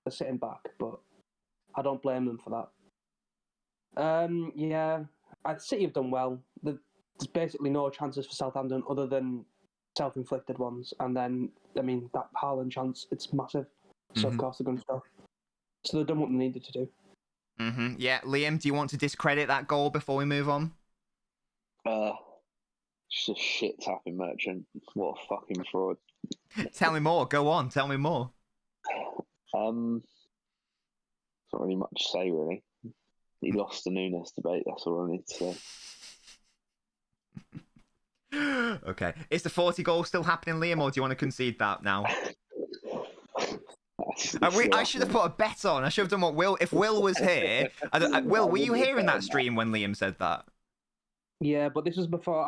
they're sitting back, but I don't blame them for that. Yeah, City have done well. There's basically no chances for Southampton other than self-inflicted ones, and then, I mean, that Haaland chance, it's massive. So, of course, they're going to stop. So they've done what they needed to do. Yeah, Liam, do you want to discredit that goal before we move on? Just a shit tapping merchant. What a fucking fraud. Tell me more. Go on. Tell me more. Not really much to say, really. He lost the Nunes debate. That's all I need to say. Okay. Is the 40 goal still happening, Liam, or do you want to concede that now? I should have put a bet on. I should have done what Will. If Will was here, Will, were you here in that stream when Liam said that? Yeah, but this was before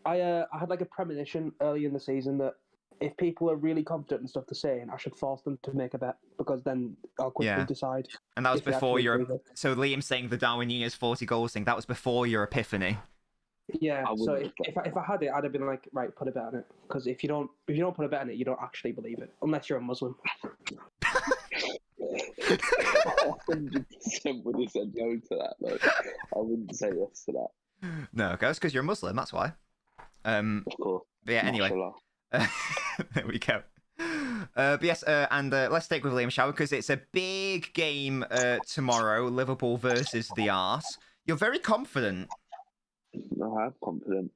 I had like a premonition early in the season that if people are really confident in stuff they're saying, I should force them to make a bet because then I'll quickly decide. And that was before your. So Liam saying the Darwin Nunez 40 goals thing. That was before your epiphany. Yeah, so if I had it, I'd have been like, right, put a bet on it. Because if you don't put a bet on it, you don't actually believe it, unless you're a Muslim. 100% would have said no to that. Though. I wouldn't say yes to that. No, that's because you're a Muslim. That's why. Of course. But yeah. Anyway, there we go. But yes, and let's stick with Liam, shall we? Because it's a big game tomorrow. Liverpool versus the Arse. You're very confident. No, I'm confident.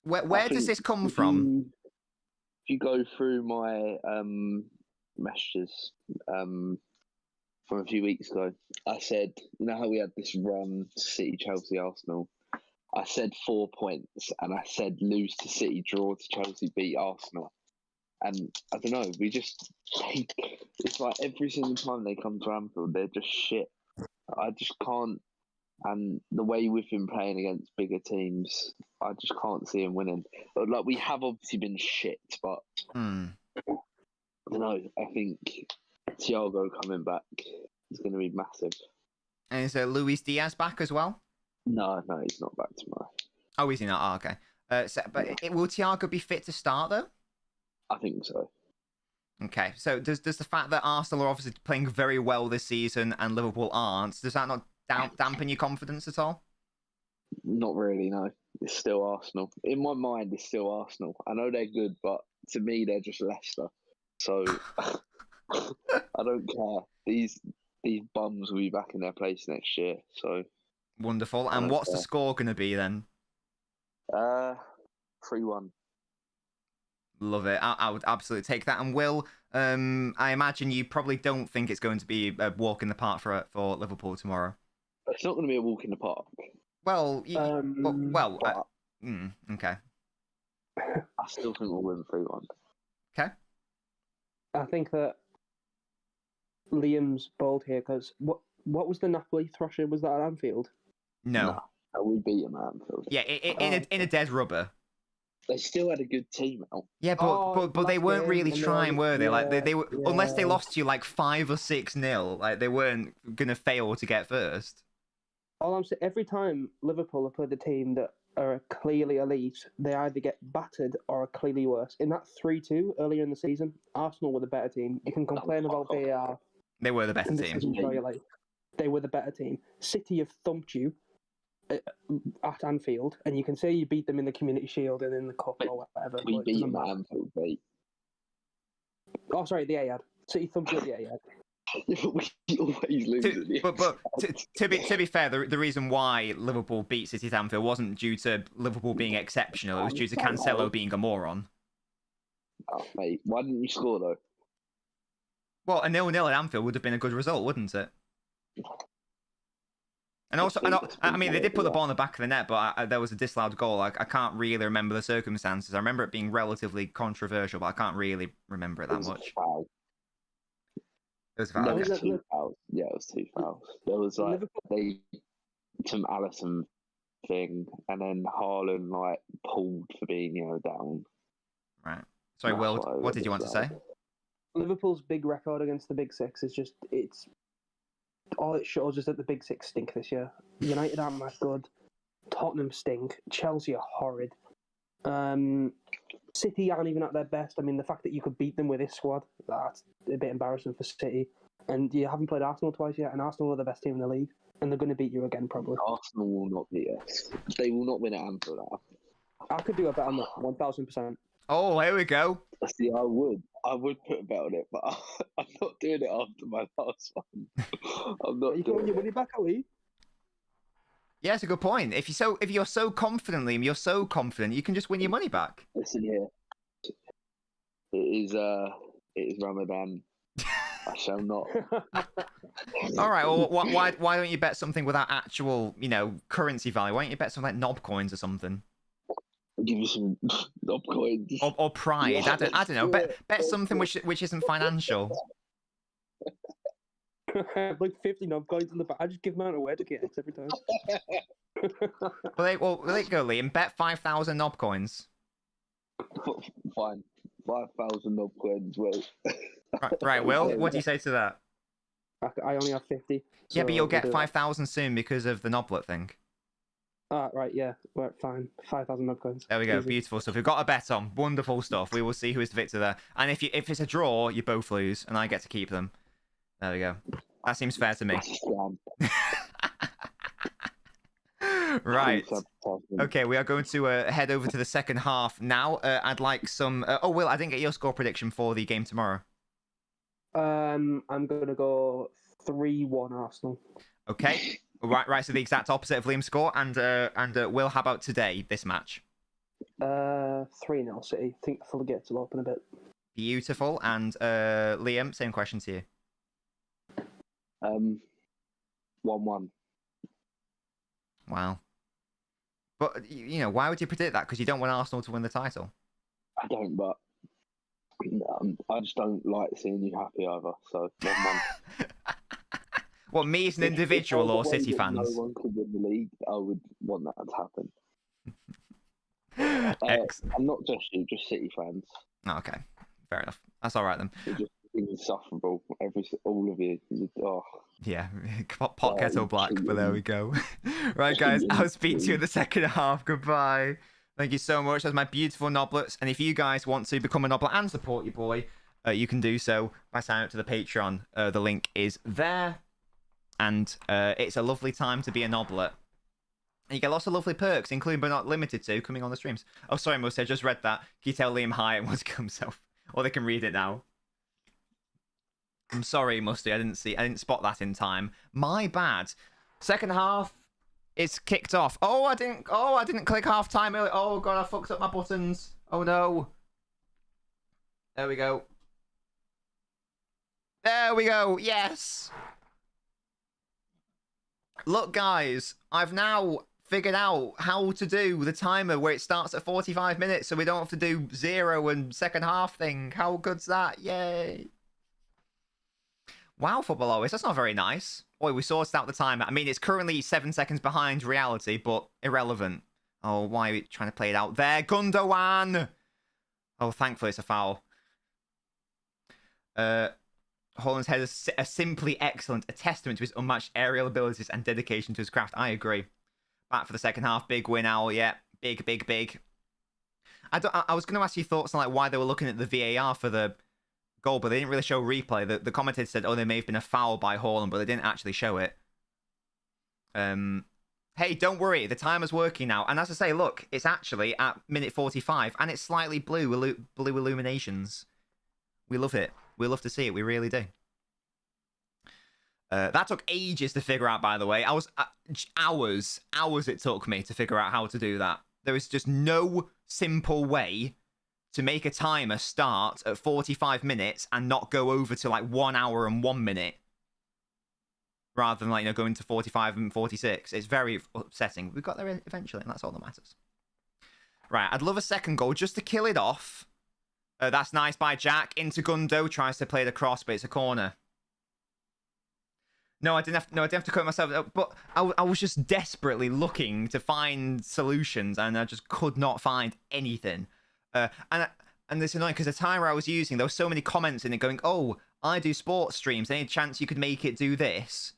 Where does this come from? If you go through my messages from a few weeks ago, I said, you know how we had this run, City, Chelsea, Arsenal? I said 4 points, and I said lose to City, draw to Chelsea, beat Arsenal. And I don't know, it's like every single time they come to Anfield, they're just shit. I just can't. And the way we've been playing against bigger teams, I just can't see them winning. But like we have obviously been shit, but I don't know. I think Thiago coming back is going to be massive. And is Luis Diaz back as well? No, he's not back tomorrow. Oh, is he not? Oh, okay. But will Thiago be fit to start though? I think so. Okay, so does the fact that Arsenal are obviously playing very well this season and Liverpool aren't, does that not dampen your confidence at all? Not really, no. It's still Arsenal. In my mind, it's still Arsenal. I know they're good, but to me, they're just Leicester. So I don't care. These bums will be back in their place next year. So Wonderful. And what's the score going to be then? 3-1. Love it. I would absolutely take that. And Will, I imagine you probably don't think it's going to be a walk in the park for Liverpool tomorrow. It's not going to be a walk in the park. Well, okay. I still think we'll win 3-1. Okay. I think that Liam's bold here because what was the Napoli thrasher? Was that at Anfield? No. We beat them at Anfield. Yeah, in a dead rubber. They still had a good team out. Yeah, but they weren't really trying, were they? Like they were, unless they lost you like 5 or 6-0, like they weren't gonna fail to get first. All I'm saying, every time Liverpool have played a team that are clearly elite, they either get battered or are clearly worse. In that 3-2 earlier in the season, Arsenal were the better team. You can complain about VAR. They were the better team. They were the better team. City have thumped you at Anfield, and you can say you beat them in the Community Shield and in the Cup or whatever. We beat them at Anfield, mate. Oh, sorry, the Etihad. City thumped you at the Etihad. We always lose. But to be fair, the reason why Liverpool beat City at Anfield wasn't due to Liverpool being exceptional. It was due to Cancelo being a moron. Oh, mate, why didn't you score though? Well, a 0-0 at Anfield would have been a good result, wouldn't it? And also, I mean, they did put the ball in the back of the net, but there was a disallowed goal. I can't really remember the circumstances. I remember it being relatively controversial, but I can't really remember it that much. It was a foul. No, it was 2 fouls. Yeah, it was 2 fouls. There was like some Alisson thing, and then Haaland like pulled for being down. Right. Sorry, Will. What did you want to say? Liverpool's big record against the Big Six is just all it shows is that the Big Six stink this year. United aren't that good. Tottenham stink. Chelsea are horrid. City aren't even at their best. I mean, the fact that you could beat them with this squad, that's a bit embarrassing for City. And you haven't played Arsenal twice yet, and Arsenal are the best team in the league, and they're going to beat you again, probably. Arsenal will not beat us. They will not win at Anfield. I could do a bet on that, 1,000%. Oh, here we go. See, I would put a bet on it, but I'm not doing it after my last one. I'm not. You can win your money back, are we? Yeah, it's a good point. If you're so confident, Liam, you're so confident, you can just win your money back. Listen here. It is Ramadan. I shall not. All right. Well, why don't you bet something without actual, currency value? Why don't you bet something like knob coins or something? I'll give you some knob coins. Or pride. Yeah, I don't know. Bet something which isn't financial. Like 50 knob coins in the back. I just give them out away to kids every time. Well, there you go, Liam. Bet 5,000 knob coins. Fine. 5,000 knob coins, Will. Right, Will, what do you say to that? I only have 50. So yeah, but you'll get 5,000 soon because of the knoblet thing. Right, yeah. Right, fine. 5,000 knob coins. There we go. Easy. Beautiful stuff. We've got a bet on. Wonderful stuff. We will see who is the victor there. And if it's a draw, you both lose, and I get to keep them. There we go. That seems fair to me. Right. Okay, we are going to head over to the second half now. I'd like some... Will, I didn't get your score prediction for the game tomorrow. I'm going to go 3-1 Arsenal. Okay. Right. So the exact opposite of Liam's score. And Will, how about today, this match? 3-0 City. I think the full gates will open a bit. Beautiful. And Liam, same question to you. 1-1. Wow. But, why would you predict that? Because you don't want Arsenal to win the title. I don't, but I just don't like seeing you happy either. So, 1-1. What, me as an individual or City fans? No one could win the league. I would want that to happen. I'm not just you, just City fans. Oh, okay. Fair enough. That's all right then. It's just insufferable. All of you. Oh. Yeah, pot kettle black, but there we go. Right, guys, I'll speak to you in the second half. Goodbye. Thank you so much. That's my beautiful Noblets. And if you guys want to become a Noblet and support your boy, you can do so by signing up to the Patreon. The link is there. And it's a lovely time to be a Nobblet. And you get lots of lovely perks, including but not limited to coming on the streams. Oh, sorry, Musty, I just read that. Can you tell Liam hi and wants to kill himself? Or they can read it now. I'm sorry, Musty, I didn't spot that in time. My bad. Second half, it's kicked off. Oh, I didn't click half time early. Oh god, I fucked up my buttons. Oh no. There we go. There we go. Yes. Look, guys, I've now figured out how to do the timer where it starts at 45 minutes so we don't have to do 0 and second half thing. How good's that? Yay. Wow, Football Always, that's not very nice. Boy, we sorted out the timer. I mean, it's currently 7 seconds behind reality, but irrelevant. Oh, why are we trying to play it out there? Gundogan! Oh, thankfully it's a foul. Haaland's head is simply excellent, a testament to his unmatched aerial abilities and dedication to his craft. I agree. Back for the second half, big win, Owl. Yeah, big. I was going to ask you thoughts on like why they were looking at the VAR for the goal, but they didn't really show replay. The commentator said, "Oh, there may have been a foul by Haaland," but they didn't actually show it. Hey, don't worry, the timer's working now. And as I say, look, it's actually at minute 45, and it's slightly blue illuminations. We love it. We love to see it. We really do. That took ages to figure out, by the way. I was hours it took me to figure out how to do that. There is just no simple way to make a timer start at 45 minutes and not go over to like 1 hour and 1 minute. Rather than like, going to 45 and 46. It's very upsetting. We got there eventually, and that's all that matters. Right, I'd love a second goal just to kill it off. That's nice by Jack. Into Gundo, tries to play the cross, but it's a corner. No, I didn't have to cut myself. But I was just desperately looking to find solutions, and I just could not find anything. And it's annoying because the timer I was using, there were so many comments in it going, "Oh, I do sports streams. Any chance you could make it do this?"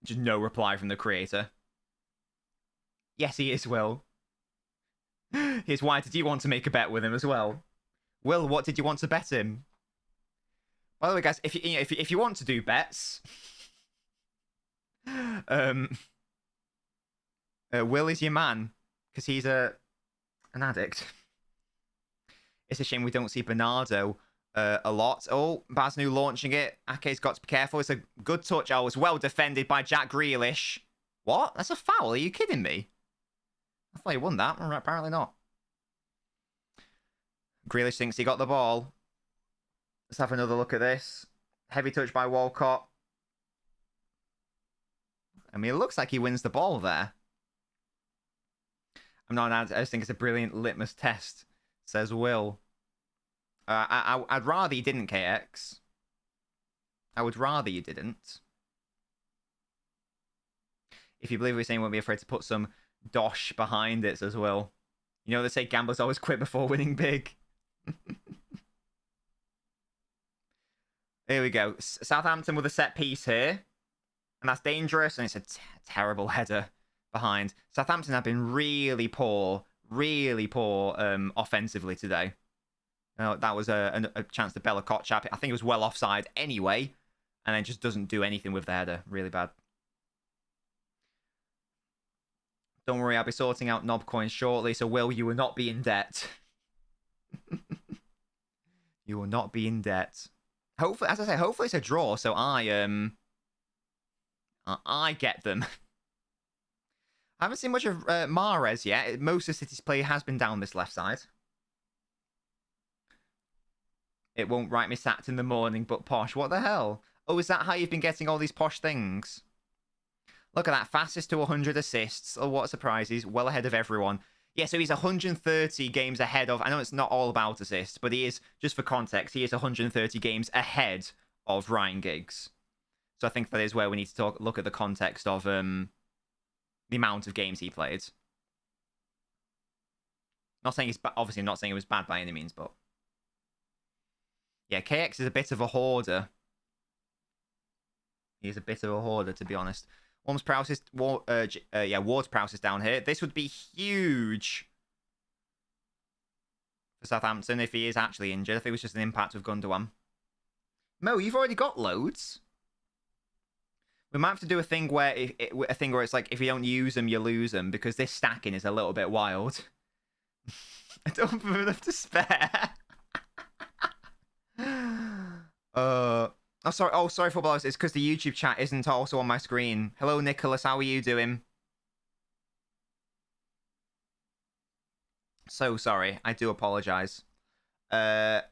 Just no reply from the creator. Yes, he is, Will. Here's why did you want to make a bet with him as well? Will, what did you want to bet him? By the way, guys, if you want to do bets, Will is your man because he's an addict. It's a shame we don't see Bernardo a lot. Oh, Basnu launching it. Ake's got to be careful. It's a good touch. Oh, it's well defended by Jack Grealish. What? That's a foul. Are you kidding me? I thought he won that. Apparently not. Grealish thinks he got the ball. Let's have another look at this. Heavy touch by Walcott. I mean, it looks like he wins the ball there. I'm not an ad. I just think it's a brilliant litmus test, says Will. I'd rather you didn't, KX. I would rather you didn't. If you believe we're saying, won't be afraid to put some dosh behind it, says Will. You know, they say gamblers always quit before winning big. Here we go. Southampton with a set piece here. And that's dangerous, and it's a terrible header behind. Southampton have been really poor offensively today. That was a chance to Bella Kotchap. I think it was well offside anyway, and then just doesn't do anything with the header. Really bad. Don't worry, I'll be sorting out knob coins shortly, so Will, you will not be in debt. You will not be in debt. Hopefully, as I say, hopefully it's a draw, so I get them. I haven't seen much of Mahrez yet. Most of City's play has been down this left side. It won't write me sacked in the morning, but posh. What the hell? Oh, is that how you've been getting all these posh things? Look at that. Fastest to 100 assists. Oh, what a surprise. He's well ahead of everyone. Yeah, so he's 130 games ahead of... I know it's not all about assists, but he is, just for context, he is 130 games ahead of Ryan Giggs. So I think that is where we need to look at the context of the amount of games he played. Not saying he's... Obviously, not saying it was bad by any means, but... Yeah, KX is a bit of a hoarder. He's a bit of a hoarder, to be honest. Ward's Prowse is down here. This would be huge for Southampton if he is actually injured. I think it was just an impact with Gundogan. Mo, you've already got loads. We might have to do a thing where it's like if you don't use them, you lose them, because this stacking is a little bit wild. I don't have enough to spare. Sorry, footballers. It's because the YouTube chat isn't also on my screen. Hello, Nicholas. How are you doing? So sorry. I do apologize. Yeah,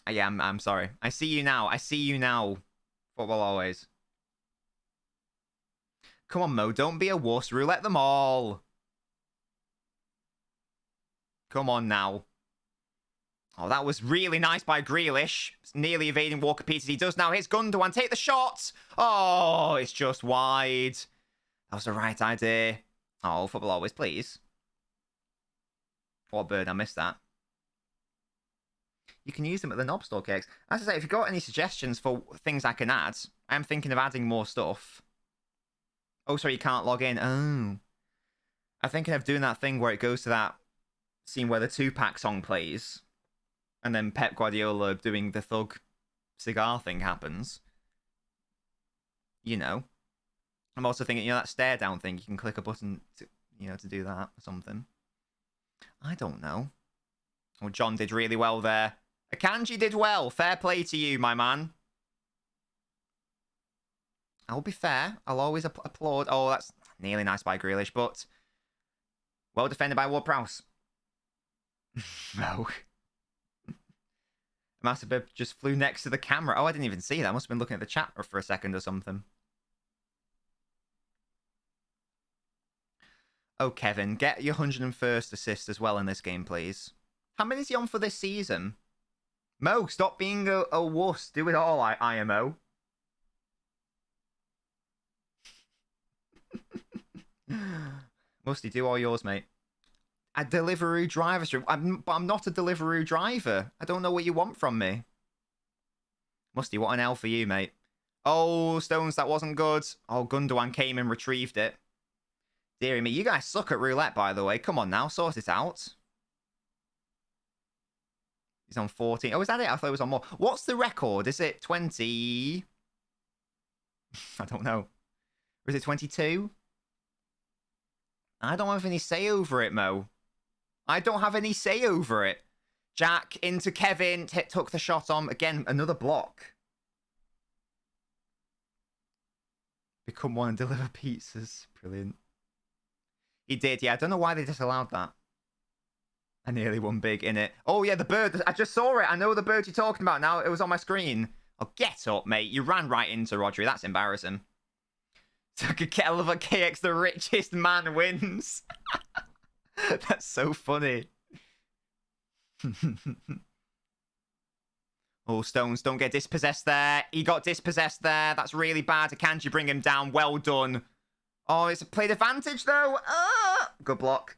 I'm sorry. I see you now. Football always. Come on, Mo. Don't be a wuss. Roulette them all. Come on now. Oh, that was really nice by Grealish. Nearly evading Walker Peters. He does now. Here's Gundogan. Take the shot. Oh, it's just wide. That was the right idea. Oh, football always, please. What bird? I missed that. You can use them at the Knob Store cakes. As I say, if you've got any suggestions for things I can add, I'm thinking of adding more stuff. Oh, sorry, you can't log in. Oh. I'm thinking of doing that thing where it goes to that scene where the Tupac song plays, and then Pep Guardiola doing the thug cigar thing happens. You know. I'm also thinking, that stare down thing, you can click a button to, to do that or something. I don't know. Oh, John did really well there. Akanji did well. Fair play to you, my man. I'll be fair. I'll always applaud. Oh, that's nearly nice by Grealish, but well defended by Ward-Prowse. No. Masabib just flew next to the camera. Oh, I didn't even see that. I must have been looking at the chat for a second or something. Oh, Kevin, get your 101st assist as well in this game, please. How many is he on for this season? Mo, stop being a wuss. Do it all, IMO. Musty, do all yours, mate. A Deliveroo driver stream. But I'm not a Deliveroo driver. I don't know what you want from me. Musty, what an L for you, mate. Oh, Stones, that wasn't good. Oh, Gundogan came and retrieved it. Deary me, you guys suck at roulette, by the way. Come on now, sort it out. He's on 14. Oh, is that it? I thought it was on more. What's the record? Is it 20? I don't know. Or is it 22? I don't have any say over it, Mo. I don't have any say over it. Jack into Kevin. Took the shot on. Again, another block. Become one and deliver pizzas. Brilliant. He did, yeah. I don't know why they disallowed that. I nearly won big in it. Oh, yeah, the bird. I just saw it. I know the bird you're talking about now. It was on my screen. Oh, get up, mate. You ran right into Rodri. That's embarrassing. Took a kettle of a KX. The richest man wins. That's so funny. Oh, Stones, don't get dispossessed there. He got dispossessed there. That's really bad. Can't you bring him down? Well done. Oh, it's a played advantage, though. Good block.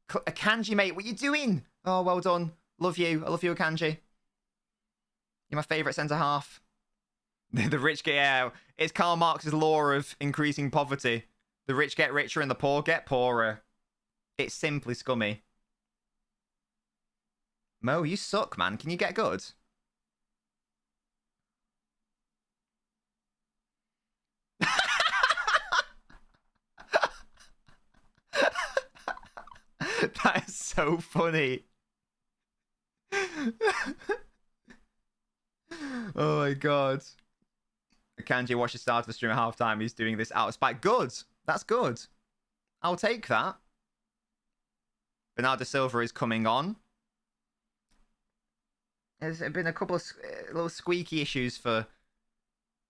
Akanji, mate, what are you doing? Oh, well done. Love you. I love you, Akanji. You're my favourite centre-half. The rich get out. It's Karl Marx's law of increasing poverty. The rich get richer and the poor get poorer. It's simply scummy. Mo, you suck, man. Can you get good? That is so funny. Oh my god. Akanji watched the start of the stream at halftime. He's doing this out of spite. Good. That's good. I'll take that. Bernardo Silva is coming on. There's been a couple of little squeaky issues for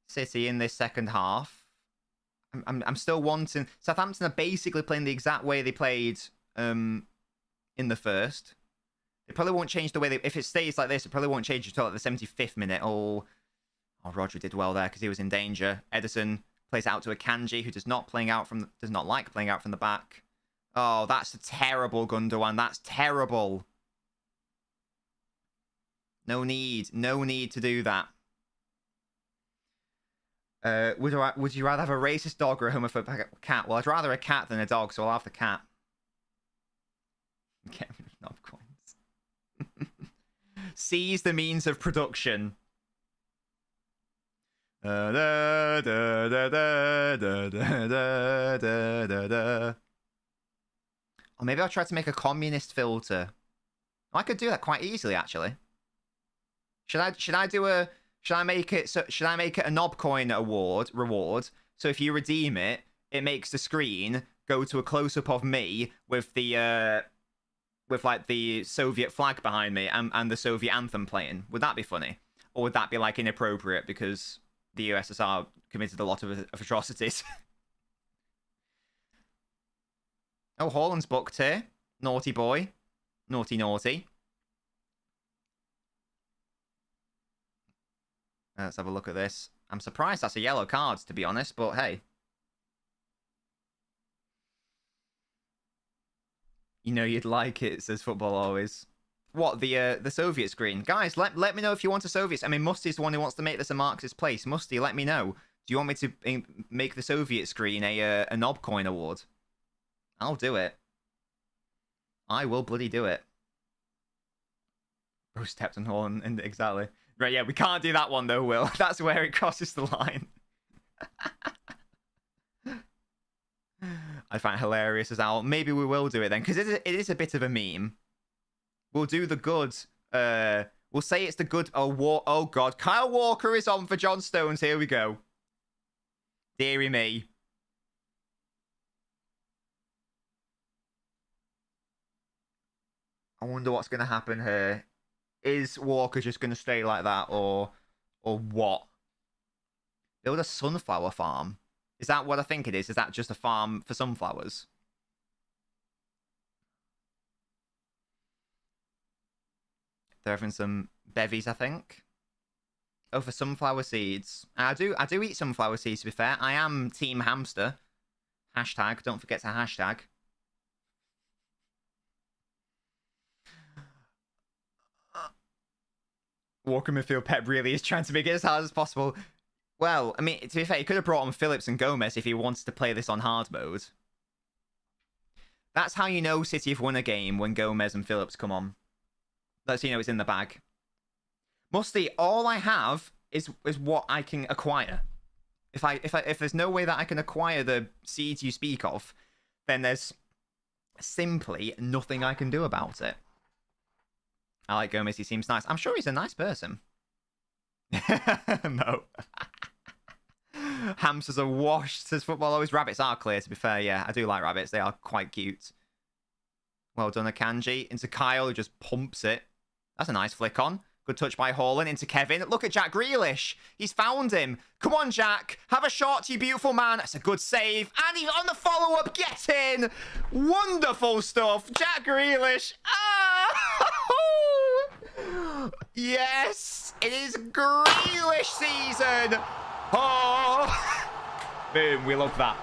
City in this second half. I'm still wanting... Southampton are basically playing the exact way they played in the first. It probably won't change the way they... If it stays like this, it probably won't change until like the 75th minute. Oh, Rodri did well there because he was in danger. Ederson plays out to Akanji, who does not like playing out from the back. Oh, that's a terrible Gundogan. That's terrible. No need to do that. Would you rather have a racist dog or a homophobic cat? Well, I'd rather a cat than a dog, so I'll have the cat. Get rid of knob coins. Seize the means of production. Da, da, da, da, da, da, da, da, da, da. Or maybe I'll try to make a communist filter. I could do that quite easily, actually. Should I make it a knob coin reward? So if you redeem it, it makes the screen go to a close up of me with the like the Soviet flag behind me and the Soviet anthem playing. Would that be funny? Or would that be like inappropriate because the USSR committed a lot of atrocities? Oh, Haaland's booked here. Naughty boy. Naughty, naughty. Let's have a look at this. I'm surprised that's a yellow card, to be honest, but hey. You know you'd like it, says Football Always. What, the Soviet screen? Guys, let me know if you want a Soviet. I mean, Musty's the one who wants to make this a Marxist place. Musty, let me know. Do you want me to make the Soviet screen a knob coin award? I'll do it. I will bloody do it. Bro stepped on Haaland, and exactly. Right, yeah, we can't do that one though, Will. That's where it crosses the line. I find it hilarious as well. Maybe we will do it then, because it is a bit of a meme. We'll do the good. We'll say it's the good. Oh God, Kyle Walker is on for John Stones. Here we go. Deary me. I wonder what's going to happen here. Is Walker just going to stay like that, or what? Build a sunflower farm. Is that what I think it is? Is that just a farm for sunflowers? They're having some bevies, I think. Oh, for sunflower seeds. I do eat sunflower seeds, to be fair. I am team hamster. Hashtag. Don't forget to hashtag. Walker midfield Pep really is trying to make it as hard as possible. Well, I mean, to be fair, he could have brought on Phillips and Gomez if he wanted to play this on hard mode. That's how you know City have won a game, when Gomez and Phillips come on. That's how you know it's in the bag. Musty, all I have is what I can acquire. If there's no way that I can acquire the seeds you speak of, then there's simply nothing I can do about it. I like Gomez, he seems nice. I'm sure he's a nice person. No. Hamsters are washed, says Football Always. Rabbits are clear, to be fair. Yeah, I do like rabbits. They are quite cute. Well done, Akanji. Into Kyle, who just pumps it. That's a nice flick on. Good touch by Haaland. Into Kevin. Look at Jack Grealish. He's found him. Come on, Jack. Have a shot, you beautiful man. That's a good save. And he's on the follow-up. Get in. Wonderful stuff. Jack Grealish. Ah! Yes. It is Grealish season. Oh. Boom. We love that.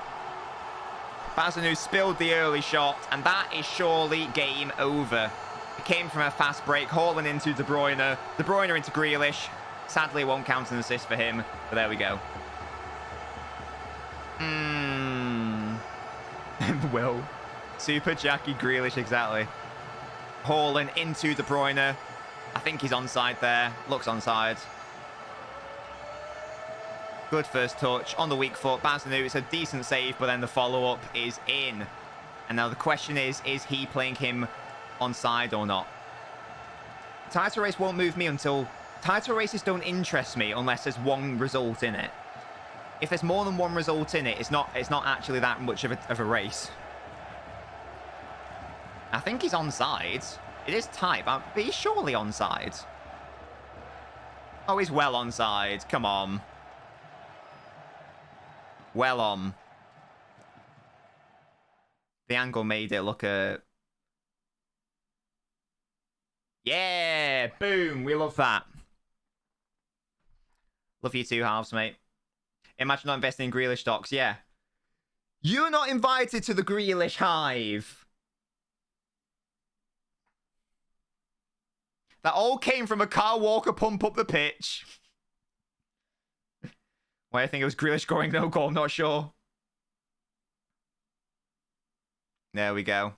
Bazanu spilled the early shot, and that is surely game over. It came from a fast break. Haaland into De Bruyne. De Bruyne into Grealish. Sadly, it won't count an assist for him, but there we go. Will. Super Jackie Grealish, exactly. Haaland into De Bruyne. I think he's onside there. Looks onside. Good first touch on the weak foot. Bazanu, it's a decent save, but then the follow-up is in. And now the question is he playing him onside or not? Title race won't move me until... Title races don't interest me unless there's one result in it. If there's more than one result in it, it's not actually that much of a race. I think he's onside. It is tight, but he's surely onside. Oh, he's well onside. Come on. Well on. The angle made it look Yeah! Boom! We love that. Love you too, halves, mate. Imagine not investing in Grealish stocks. Yeah. You're not invited to the Grealish hive. That all came from a Kyle Walker pump up the pitch. Why I think it was Grealish scoring no goal, I'm not sure. There we go.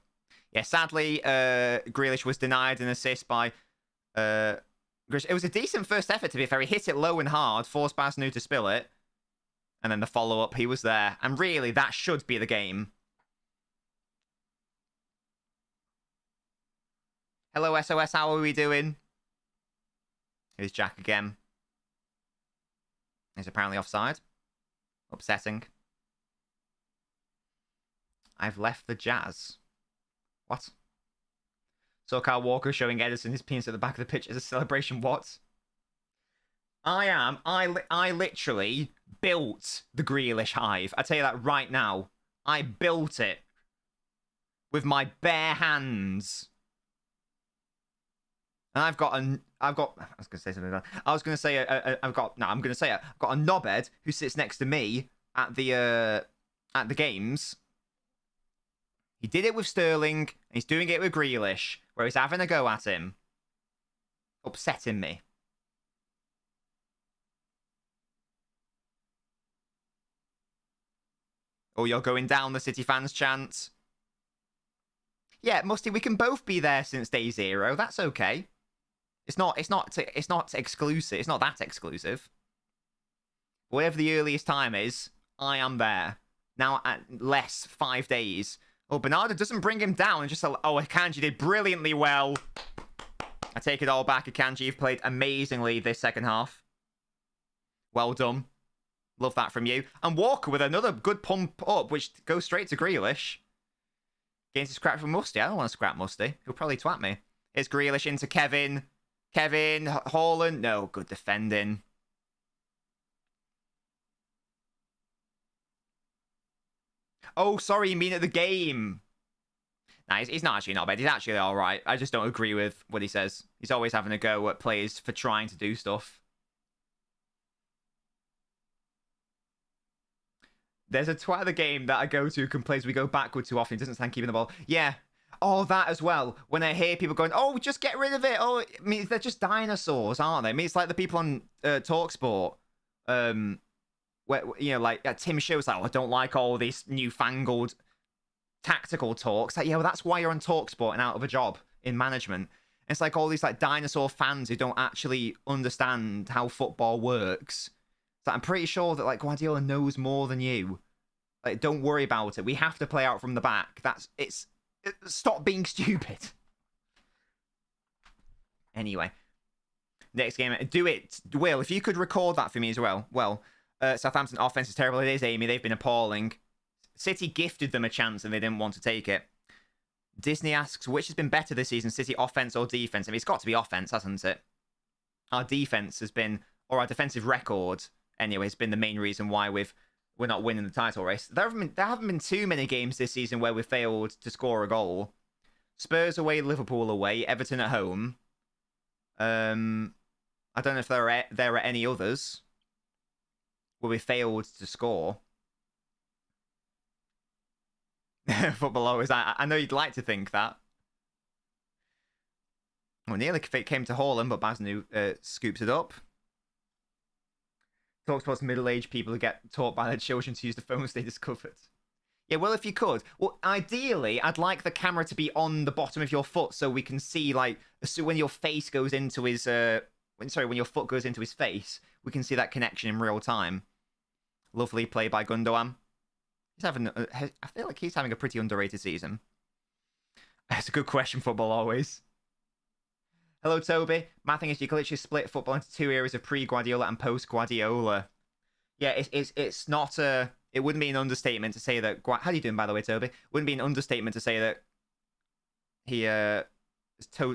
Yeah, sadly, Grealish was denied an assist by It was a decent first effort, to be fair. He hit it low and hard, forced Basnu to spill it. And then the follow-up, he was there. And really, that should be the game. Hello, SOS, how are we doing? Here's Jack again. He's apparently offside. Upsetting. I've left the Jazz. What? So Kyle Walker showing Edison his penis at the back of the pitch as a celebration. What? I literally built the Grealish hive. I tell you that right now. I built it with my bare hands. And I've got I was going to say something like that. I was going to say I'm going to say it. I've got a knobhead who sits next to me at the games. He did it with Sterling, and he's doing it with Grealish, where he's having a go at him. Upsetting me. Oh, you're going down the City fans chant. Yeah, Musty, we can both be there since day 0. That's okay. It's not exclusive. It's not that exclusive. Whatever the earliest time is, I am there. Now at less 5 days. Oh, Bernardo doesn't bring him down. Just Akanji did brilliantly well. I take it all back. Akanji, you've played amazingly this second half. Well done. Love that from you. And Walker with another good pump up, which goes straight to Grealish. Gains a scrap from Musty. I don't want to scrap Musty. He'll probably twat me. It's Grealish into Kevin. Kevin, Haaland. No, good defending. Oh, sorry, you mean at the game? Nah, he's not actually not bad. He's actually all right. I just don't agree with what he says. He's always having a go at players for trying to do stuff. There's a twat of the game that I go to who complains we go backward too often. He doesn't stand keeping the ball. Yeah. Oh, that as well. When I hear people going, oh, just get rid of it. Oh, I mean, they're just dinosaurs, aren't they? I mean, it's like the people on TalkSport. Where, you know, like Tim Show's like, oh, I don't like all these newfangled tactical talks. Like, yeah, well, that's why you're on TalkSport and out of a job in management. It's like all these like dinosaur fans who don't actually understand how football works. So I'm pretty sure that like Guardiola knows more than you. Like, don't worry about it. We have to play out from the back. Stop being stupid. Anyway, next game. Do it, Will. If you could record that for me as well. Well. Southampton offense is terrible. It is, Amy. They've been appalling. City gifted them a chance and they didn't want to take it. Disney asks, which has been better this season, City offense or defense? I mean, it's got to be offense, hasn't it? Our defense has been, or our defensive record, anyway, has been the main reason why we're not winning the title race. There haven't been too many games this season where we've failed to score a goal. Spurs away, Liverpool away, Everton at home. I don't know if there are any others where we failed to score. Football always. I know you'd like to think that. Well, nearly came to Haaland, but Basnu scoops it up. Talks about middle-aged people who get taught by their children to use the phones they discovered. Yeah, well, if you could. Well, ideally, I'd like the camera to be on the bottom of your foot so we can see, like, so when your face goes into his... when your foot goes into his face, we can see that connection in real time. Lovely play by Gundogan. I feel like he's having a pretty underrated season. That's a good question, football always. Hello, Toby. My thing is you can literally split football into 2 areas of pre-Guardiola and post-Guardiola. Yeah, it's not a... It wouldn't be an understatement to say that... How are you doing, by the way, Toby? Wouldn't be an understatement to say that he,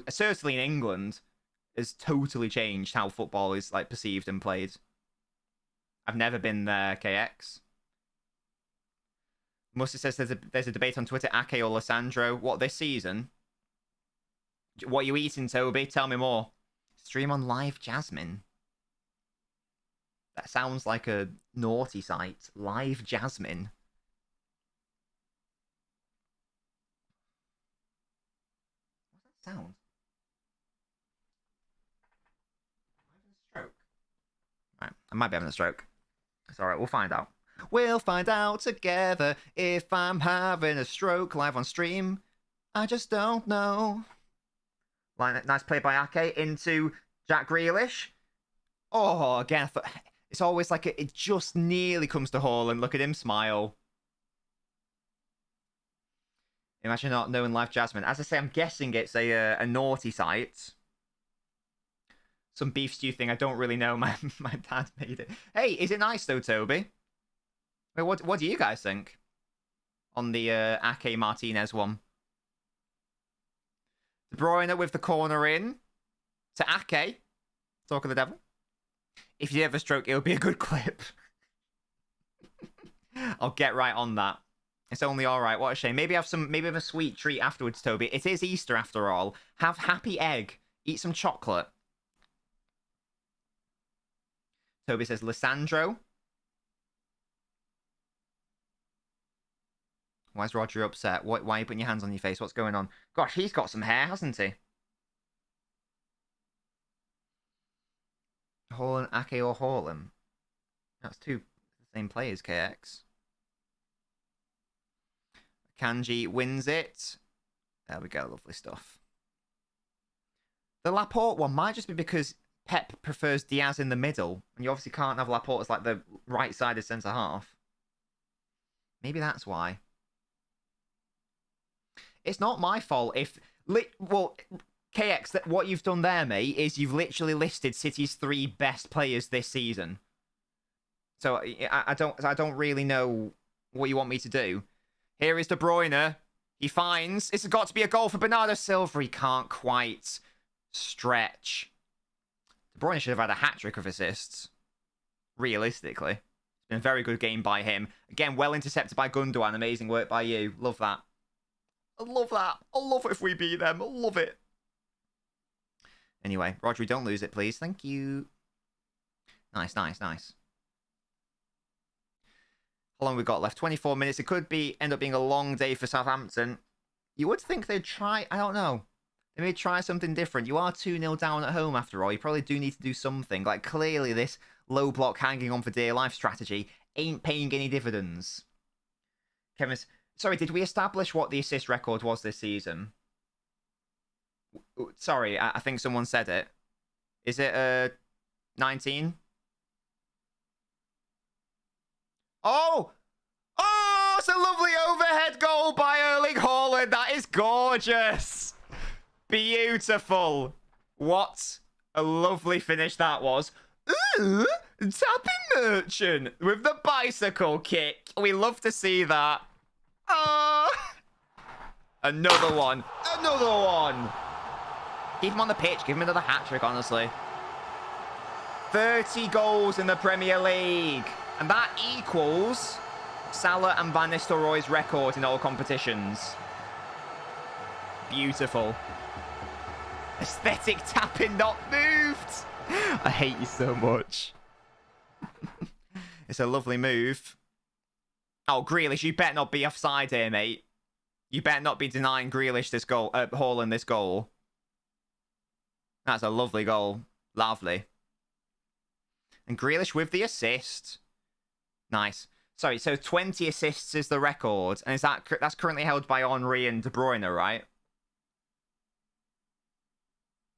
certainly in England, has totally changed how football is like perceived and played. I've never been there, KX. Mustard says there's a debate on Twitter, Ake or Lissandro. What, this season? What are you eating, Toby? Tell me more. Stream on Live Jasmine. That sounds like a naughty site. Live Jasmine. What's that sound? Stroke. Right, I might be having a stroke. It's alright, we'll find out. We'll find out together if I'm having a stroke live on stream. I just don't know. Nice play by Ake into Jack Grealish. Oh, again, I thought, it's always like it just nearly comes to Haaland. Look at him smile. Imagine not knowing Live Jasmine. As I say, I'm guessing it's a naughty site. Some beef stew thing. I don't really know. My dad made it. Hey, is it nice though, Toby? Wait, what do you guys think on the Ake Martinez one? De Bruyne with the corner in to Ake. Talk of the devil. If you ever stroke, it'll be a good clip. I'll get right on that. It's only all right. What a shame. Maybe have a sweet treat afterwards, Toby. It is Easter after all. Have happy egg. Eat some chocolate. Toby says Lissandro. Why is Roger upset? Why are you putting your hands on your face? What's going on? Gosh, he's got some hair, hasn't he? Haaland, Ake, or Haaland? That's two same players, KX. Kanji wins it. There we go, lovely stuff. The Laporte one might just be because Pep prefers Diaz in the middle, and you obviously can't have Laporte as like the right-sided centre-half. Maybe that's why. It's not my fault if... Well, KX, what you've done there, mate, is you've literally listed City's 3 best players this season. So I don't really know what you want me to do. Here is De Bruyne. He finds... It's got to be a goal for Bernardo Silva. He can't quite stretch. De Bruyne should have had a hat-trick of assists. Realistically. It's been a very good game by him. Again, well intercepted by Gundogan. Amazing work by you. Love that. I love that. I love it if we beat them. I love it. Anyway, Rodri, don't lose it, please. Thank you. Nice, nice, nice. How long we got left? 24 minutes. It could end up being a long day for Southampton. You would think they'd try... I don't know. They may try something different. You are 2-0 down at home after all. You probably do need to do something. Like, clearly this low block hanging on for dear life strategy ain't paying any dividends. Kevin's... Sorry, did we establish what the assist record was this season? Sorry, I think someone said it. Is it 19? Oh! Oh, it's a lovely overhead goal by Erling Haaland. That is gorgeous. Beautiful. What a lovely finish that was. Ooh, tapping merchant with the bicycle kick. We love to see that. Oh! Another one. Another one. Keep him on the pitch. Give him another hat-trick, honestly. 30 goals in the Premier League. And that equals Salah and Van Nistelrooy's record in all competitions. Beautiful. Aesthetic tapping not moved. I hate you so much. It's a lovely move. Oh, Grealish, you better not be offside here, mate. You better not be denying Grealish this goal, Haaland this goal. That's a lovely goal. Lovely. And Grealish with the assist. Nice. Sorry, so 20 assists is the record. And that's currently held by Henry and De Bruyne, right?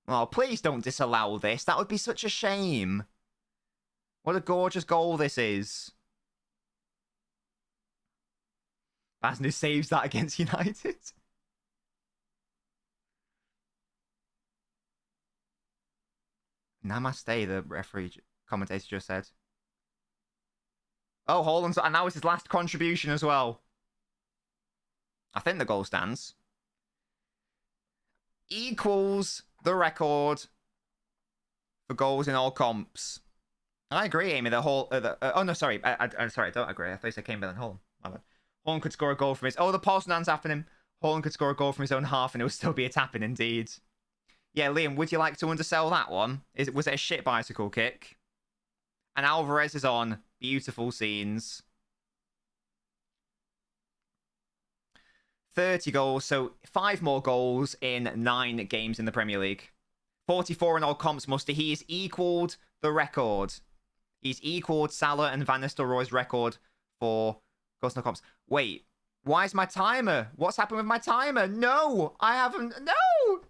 Oh, please don't disallow this. That would be such a shame. What a gorgeous goal this is. Basnu saves that against United. Namaste, the referee commentator just said. Oh, Haaland's... And that was his last contribution as well. I think the goal stands. Equals the record for goals in all comps. I agree, Amy. The whole... oh, no, sorry. Sorry, I don't agree. I thought you said Kane better than Haaland. My bad. Haaland could score a goal from his... Oh, the Paulson happening. Haaland could score a goal from his own half and it would still be a tapping indeed. Yeah, Liam, would you like to undersell that one? Was it a shit bicycle kick? And Alvarez is on. Beautiful scenes. 30 goals, so 5 more goals in 9 games in the Premier League. 44 in all comps, Musty. He has equalled the record. He's equalled Salah and Van Nistelrooy's record for goals in all comps. Wait, why is my timer? What's happened with my timer? No, I haven't. No!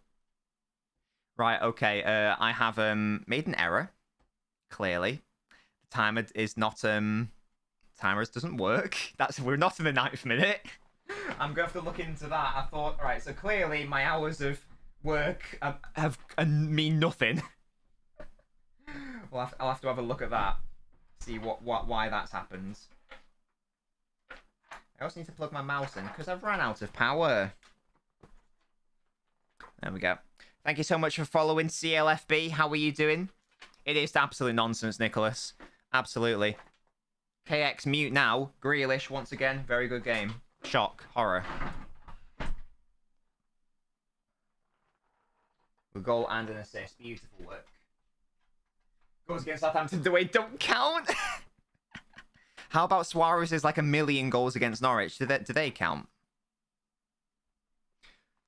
Right, okay. I have made an error. Clearly. The timer is not timers doesn't work. We're not in the 9th minute. I'm gonna have to look into that. I thought, right, so clearly my hours of work have mean nothing. I'll have to have a look at that. See why that's happened. I also need to plug my mouse in because I've run out of power. There we go. Thank you so much for following CLFB. How are you doing? It is absolute nonsense, Nicholas. Absolutely. KX mute now. Grealish once again. Very good game. Shock. Horror. A goal and an assist. Beautiful work. Goals against Southampton the way don't count. How about Suarez's like 1,000,000 goals against Norwich? Do they count?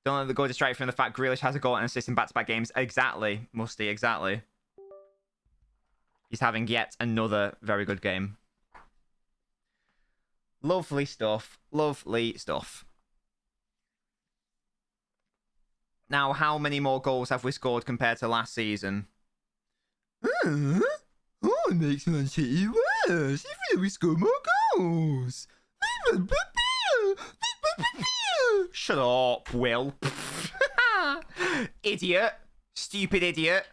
Don't let the goal distract from the fact Grealish has a goal and an assist in back-to-back games. Exactly, Musty, exactly. He's having yet another very good game. Lovely stuff. Lovely stuff. Now, how many more goals have we scored compared to last season? Oh, it makes Man City worse. Even we score more goals. Shut up, Will. Idiot. Stupid idiot.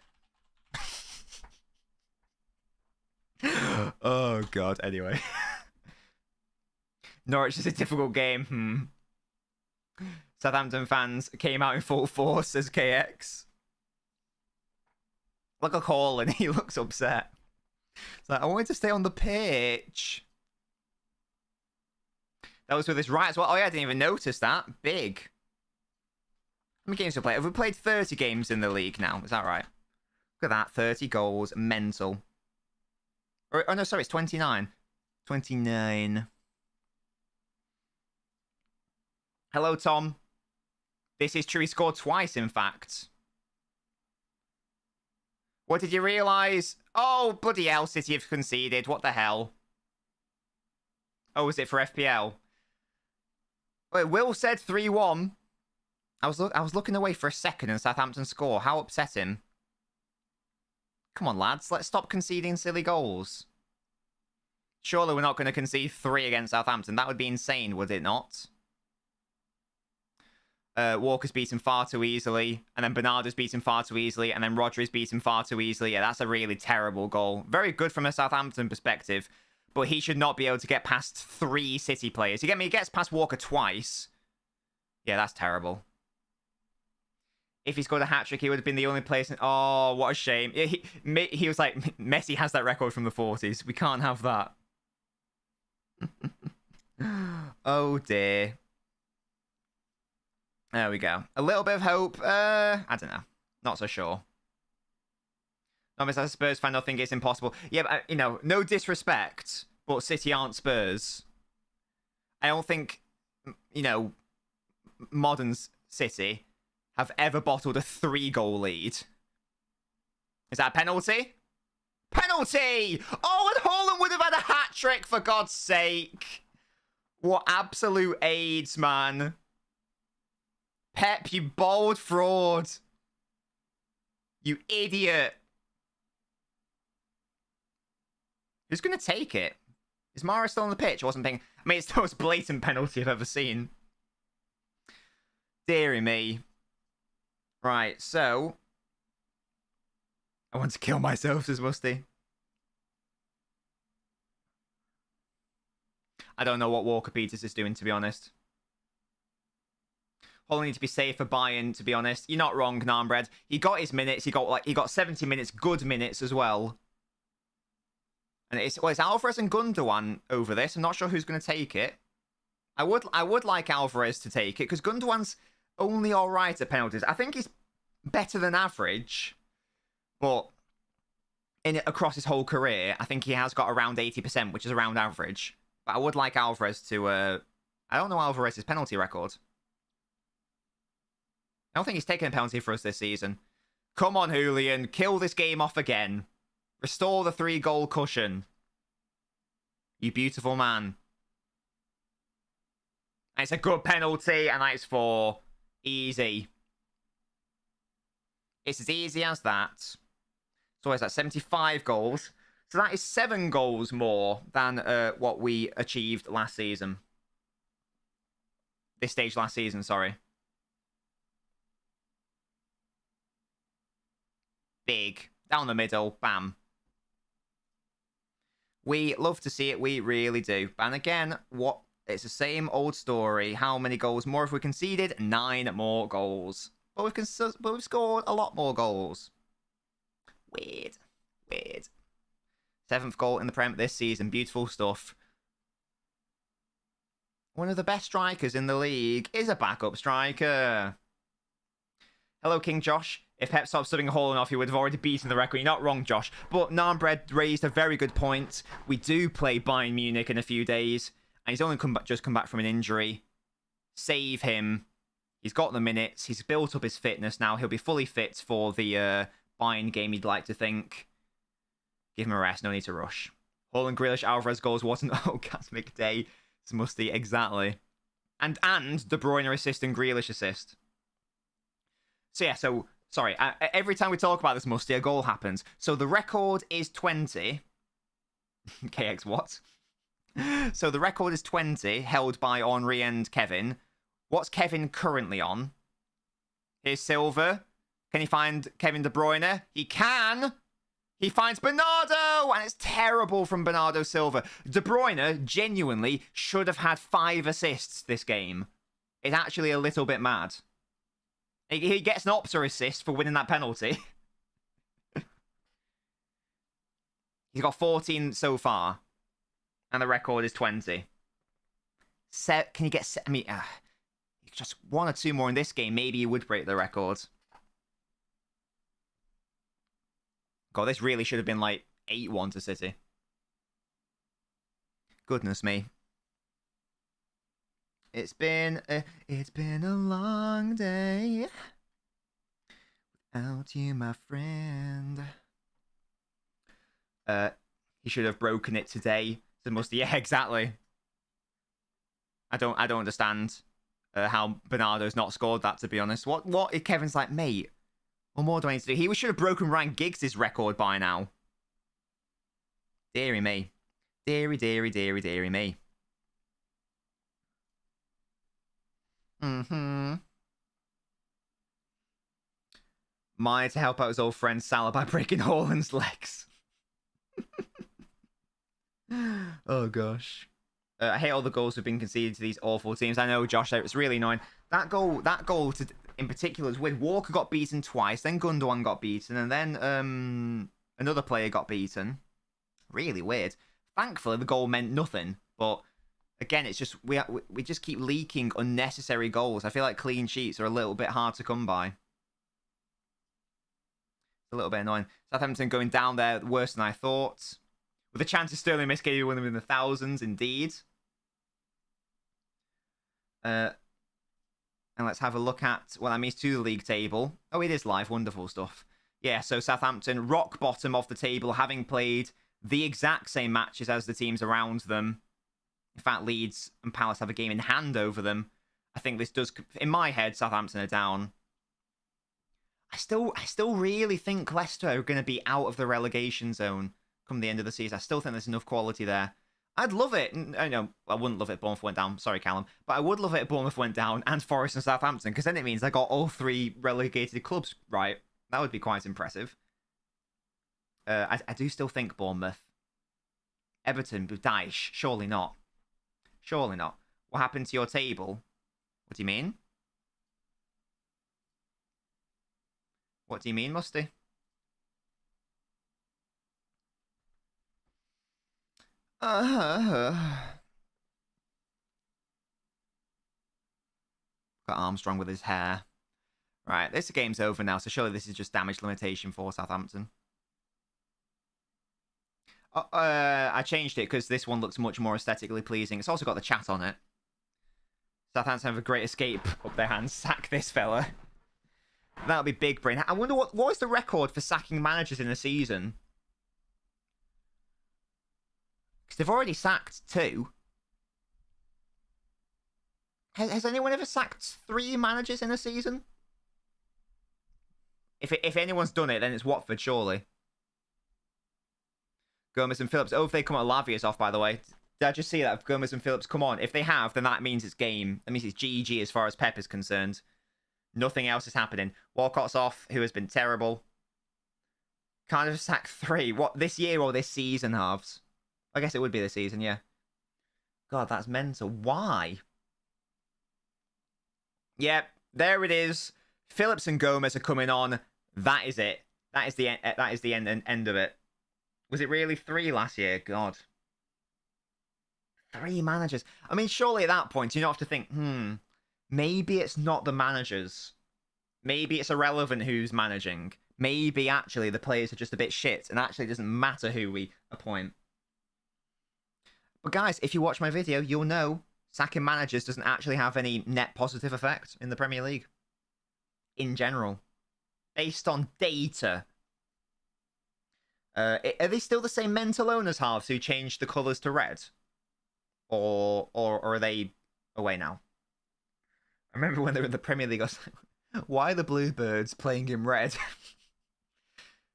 Oh, God. Anyway. Norwich is a difficult game. Southampton fans came out in full force, says KX. Look at Haaland. He looks upset. It's like, I wanted to stay on the pitch. That was with his right as well. Oh, yeah, I didn't even notice that. Big. How many games have we played? Have we played 30 games in the league now? Is that right? Look at that. 30 goals. Mental. Oh, no, sorry. It's 29. 29. Hello, Tom. This is true. He scored twice, in fact. What did you realise? Oh, bloody hell, City have conceded. What the hell? Oh, was it for FPL? Wait, Will said 3-1. I was looking away for a second and Southampton score. How upsetting. Come on, lads. Let's stop conceding silly goals. Surely we're not going to concede 3 against Southampton. That would be insane, would it not? Walker's beaten far too easily, and then Bernardo's beaten far too easily, and then Rodri's beaten far too easily. Yeah, that's a really terrible goal. Very good from a Southampton perspective, but he should not be able to get past 3 City players. You get me? He gets past Walker twice. Yeah, that's terrible. If he scored a hat-trick, he would have been the only place... Oh, what a shame. He was like, Messi has that record from the 40s. We can't have that. Oh, dear. There we go. A little bit of hope. I don't know. Not so sure. As a Spurs fan, I think it's impossible. Yeah, but, you know, no disrespect, but City aren't Spurs. I don't think, you know, modern City have ever bottled a 3-goal lead. Is that a penalty? Penalty! Oh, and Haaland would have had a hat-trick, for God's sake. What absolute AIDS, man. Pep, you bold fraud. You idiot. Who's going to take it? Is Mara still on the pitch? I wasn't thinking. I mean, it's the most blatant penalty I've ever seen. Deary me. Right, so. I want to kill myself, says Musty. I don't know what Walker Peters is doing, to be honest. Haaland need to be safe for Bayern, to be honest. You're not wrong, Narmbread. He got his minutes. He got 70 minutes, good minutes as well. And it's Alvarez and Gundogan over this. I'm not sure who's going to take it. I would like Alvarez to take it because Gundogan's only all right at penalties. I think he's better than average, but across his whole career, I think he has got around 80%, which is around average. But I would like Alvarez to. I don't know Alvarez's penalty record. I don't think he's taken a penalty for us this season. Come on, Julian. Kill this game off again. Restore the 3-goal cushion. You beautiful man. And it's a good penalty, and that's 4. Easy. It's as easy as that. So what is that? 75 goals. So that is 7 goals more than what we achieved last season. This stage last season, sorry. Big. Down the middle. Bam. We love to see it. We really do. And again, it's the same old story. How many goals more have we conceded? 9 more goals. But we've scored a lot more goals. Weird. 7th goal in the Prem this season. Beautiful stuff. One of the best strikers in the league is a backup striker. Hello, King Josh. If Pep stopped subbing Haaland off, he would have already beaten the record. You're not wrong, Josh. But Narmbread raised a very good point. We do play Bayern Munich in a few days, and he's only just come back from an injury. Save him. He's got the minutes. He's built up his fitness now. He'll be fully fit for the Bayern game, you'd like to think. Give him a rest. No need to rush. Haaland, Grealish, Alvarez goals. What an orgasmic day. It's musty. Exactly. And De Bruyne assist and Grealish assist. So yeah, sorry. Every time we talk about this musty, a goal happens. So the record is 20. KX what? So the record is 20, held by Henry and Kevin. What's Kevin currently on? Here's Silva. Can he find Kevin De Bruyne? He can! He finds Bernardo! And it's terrible from Bernardo Silva. De Bruyne genuinely should have had 5 assists this game. It's actually a little bit mad. He gets an Opta assist for winning that penalty. He's got 14 so far. And the record is 20. Can you get... I mean, just 1 or 2 more in this game. Maybe he would break the record. God, this really should have been like 8-1 to City. Goodness me. It's been a long day without you, my friend. He should have broken it today. So yeah, exactly. I don't understand how Bernardo's not scored that, to be honest. What if Kevin's like, mate, what more do I need to do? He should have broken Ryan Giggs' record by now. Deary me. Deary me. Maya to help out his old friend Salah by breaking Haaland's legs. Oh, gosh. I hate all the goals have been conceded to these awful teams. I know, Josh, it's really annoying. That goal in particular is weird. Walker got beaten twice, then Gundogan got beaten, and then another player got beaten. Really weird. Thankfully, the goal meant nothing, but again, it's just we just keep leaking unnecessary goals. I feel like clean sheets are a little bit hard to come by. It's a little bit annoying. Southampton going down there worse than I thought. With a chance of Sterling maybe winning in the thousands, indeed. And let's have a look at what that means to the league table. Oh, it is live. Wonderful stuff. Yeah, so Southampton, rock bottom of the table, having played the exact same matches as the teams around them. In fact, Leeds and Palace have a game in hand over them. I think this does, in my head, Southampton are down. I still really think Leicester are going to be out of the relegation zone come the end of the season. I still think there's enough quality there. I'd love it. I know I wouldn't love it if Bournemouth went down. Sorry, Callum. But I would love it if Bournemouth went down and Forest and Southampton, because then it means I got all 3 relegated clubs right. That would be quite impressive. I do still think Bournemouth. Everton with Dyche. Surely not. Surely not. What happened to your table? What do you mean? What do you mean, Musty? Got Armstrong with his hair. Right, this game's over now, so surely this is just damage limitation for Southampton. I changed it because this one looks much more aesthetically pleasing. It's also got the chat on it. Southampton have a great escape up their hands. Sack this fella. That'll be big brain. I wonder what is the record for sacking managers in a season? Because they've already sacked 2. Has anyone ever sacked 3 managers in a season? If anyone's done it, then it's Watford, surely. Gomez and Phillips. Oh, if they come on, Lavia's off, by the way. Did I just see that? If Gomez and Phillips come on. If they have, then that means it's game. That means it's GG as far as Pep is concerned. Nothing else is happening. Walcott's off, who has been terrible. Kind of sack 3. What, this year or this season, halves? I guess it would be this season, yeah. God, that's mental. Why? Yep, there it is. Phillips and Gomez are coming on. That is it. That is the end of it. Was it really 3 last year? God. 3 managers. I mean, surely at that point, you don't have to think, maybe it's not the managers. Maybe it's irrelevant who's managing. Maybe actually the players are just a bit shit and actually it doesn't matter who we appoint. But guys, if you watch my video, you'll know sacking managers doesn't actually have any net positive effect in the Premier League. In general. Based on data. Are they still the same mental owners, halves, who changed the colours to red? Or are they away now? I remember when they were in the Premier League, I was like, why are the Bluebirds playing in red?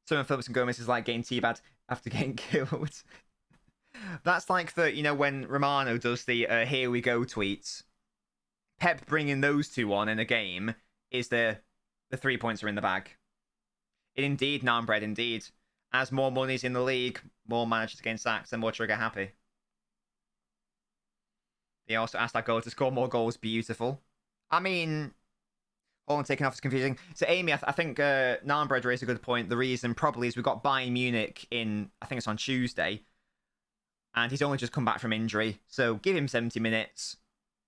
Someone Phillips and Gomez is like getting teabagged after getting killed. That's like the, you know, when Romano does the here we go tweets. Pep bringing those two on in a game is the 3 points are in the bag. Indeed, Narmbread, indeed. As more money's in the league, more managers getting sacked and more trigger happy. They also asked that goal to score more goals. Beautiful. I mean, Haaland taking off is confusing. So, Amy, I think Narmbread raised a good point. The reason probably is we've got Bayern Munich in, I think it's on Tuesday. And he's only just come back from injury. So, give him 70 minutes.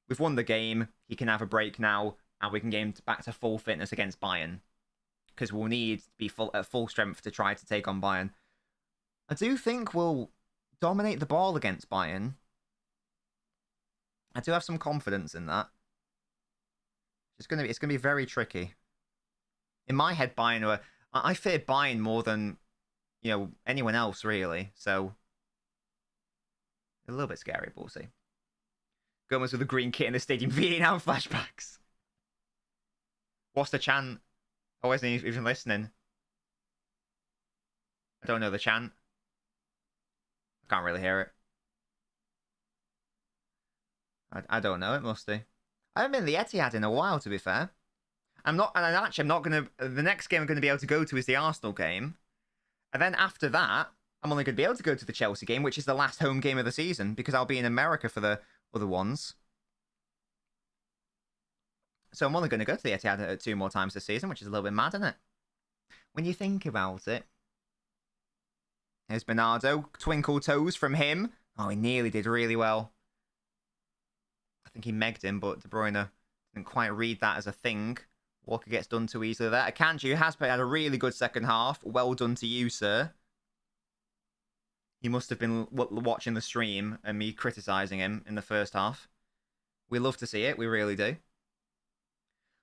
We've won the game. He can have a break now. And we can get him back to full fitness against Bayern. Because we'll need to be at full strength to try to take on Bayern. I do think we'll dominate the ball against Bayern. I do have some confidence in that. It's gonna be very tricky. In my head, Bayern I fear Bayern more than, you know, anyone else really. So a little bit scary, but we'll see. Gomez with a green kit in the stadium, Vietnam flashbacks. What's the chant? Oh, isn't he even listening? I don't know the chant. I can't really hear it. I don't know. It must be. I haven't been to the Etihad in a while, to be fair. I'm not gonna. The next game I'm gonna be able to go to is the Arsenal game, and then after that, I'm only gonna be able to go to the Chelsea game, which is the last home game of the season, because I'll be in America for the other ones. So I'm only gonna go to the Etihad 2 more times this season, which is a little bit mad, isn't it? When you think about it. Here's Bernardo. Twinkle toes from him. Oh, he nearly did really well. I think he megged him, but De Bruyne didn't quite read that as a thing. Walker gets done too easily there. Akanji has had a really good second half. Well done to you, sir. He must have been watching the stream and me criticising him in the first half. We love to see it. We really do.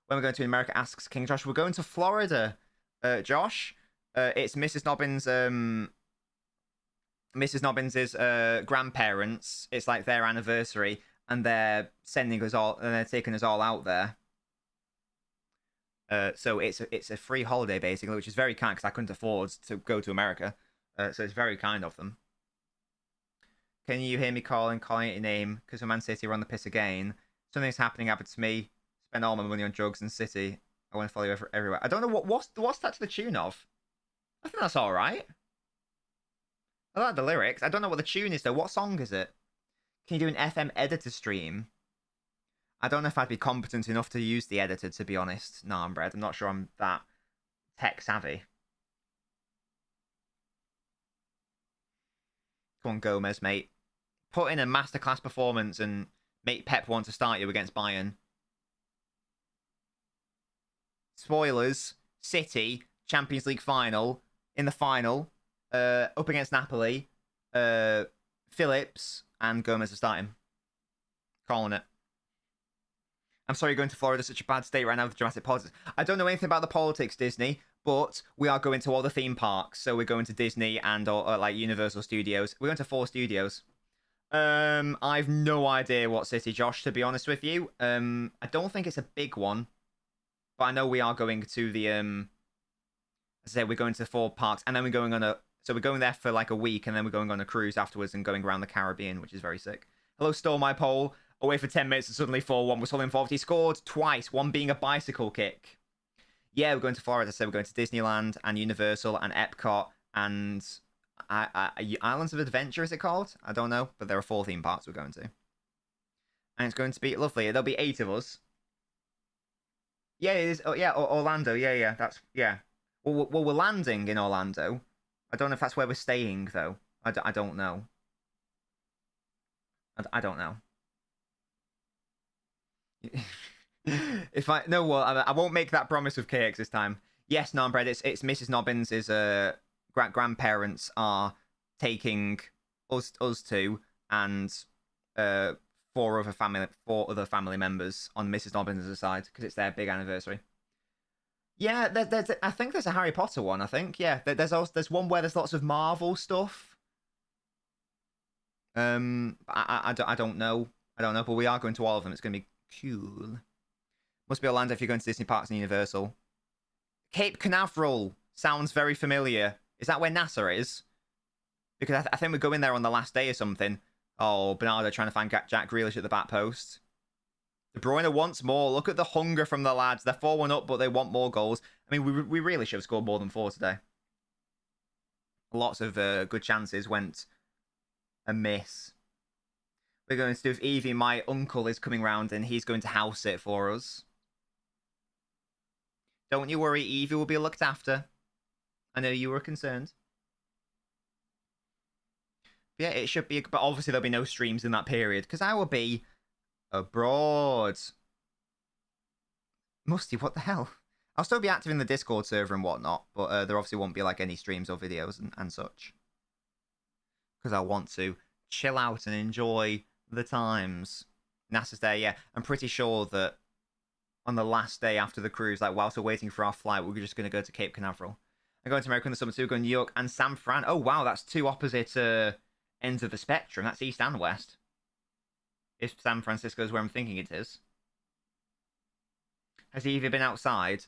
When we're going to America, asks King Josh. We're going to Florida, Josh. It's Mrs. Nobbins' grandparents. It's like their anniversary. And they're sending us all, and they're taking us all out there. So it's a free holiday basically, which is very kind because I couldn't afford to go to America. So it's very kind of them. Can you hear me calling out your name? Because for Man City, we're on the piss again. Something's happening. Happened to me. Spend all my money on drugs in City. I want to follow you everywhere. I don't know what's that to the tune of. I think that's all right. I like the lyrics. I don't know what the tune is though. What song is it? Can you do an FM editor stream? I don't know if I'd be competent enough to use the editor, to be honest, Narmbread. I'm not sure I'm that tech savvy. Come on, Gomez, mate. Put in a masterclass performance and make Pep want to start you against Bayern. Spoilers. City, Champions League final. In the final. Up against Napoli. Phillips and Gomez are starting. Calling it. I'm sorry you're going to Florida, such a bad state right now with the dramatic politics. I don't know anything about the politics, Disney, but we are going to all the theme parks. So we're going to Disney and like Universal Studios. We're going to 4 studios. I've no idea what city, Josh, to be honest with you. I don't think it's a big one. But I know we are going to the I said we're going to 4 parks, and then we're going on a. So we're going there for like a week, and then we're going on a cruise afterwards and going around the Caribbean, which is very sick. Hello, Storm My Pole. Away for 10 minutes and suddenly 4-1. We're still forward. He scored twice, one being a bicycle kick. Yeah, we're going to Florida. So we're going to Disneyland and Universal and Epcot and Islands of Adventure, is it called? I don't know, but there are 4 theme parks we're going to. And it's going to be lovely. There'll be 8 of us. Yeah, it is. Oh, yeah, Orlando. Yeah. That's, yeah. Well, we're landing in Orlando. I don't know if that's where we're staying, though. I don't know. I don't know. If I no, well, I won't make that promise with KX this time. Yes, non-bread. It's Mrs. Nobbins' grandparents are taking us two and 4 other family members on Mrs. Nobbins' side because it's their big anniversary. Yeah, I think there's a Harry Potter one. I think there's one where there's lots of Marvel stuff. I don't know, but we are going to all of them. It's going to be cool. Must be Orlando if you're going to Disney Parks and Universal. Cape Canaveral sounds very familiar. Is that where NASA is? Because I think we're going there on the last day or something. Oh, Bernardo trying to find Jack Grealish at the back post. De Bruyne wants more. Look at the hunger from the lads. They're 4-1 up, but they want more goals. I mean, we really should have scored more than 4 today. Lots of good chances went amiss. We're going to do with Evie. My uncle is coming round and he's going to house it for us. Don't you worry, Evie will be looked after. I know you were concerned. Yeah, it should be, but obviously there'll be no streams in that period because I will be abroad. Musty, what the hell? I'll still be active in the Discord server and whatnot, but there obviously won't be like any streams or videos and such. Because I want to chill out and enjoy the times. NASA's there, yeah. I'm pretty sure that on the last day after the cruise, like whilst we're waiting for our flight, we're just going to go to Cape Canaveral. I'm going to America in the summer too, going to New York and San Fran. Oh, wow, that's 2 opposite ends of the spectrum. That's east and west. If San Francisco is where I'm thinking it is. Has he even been outside?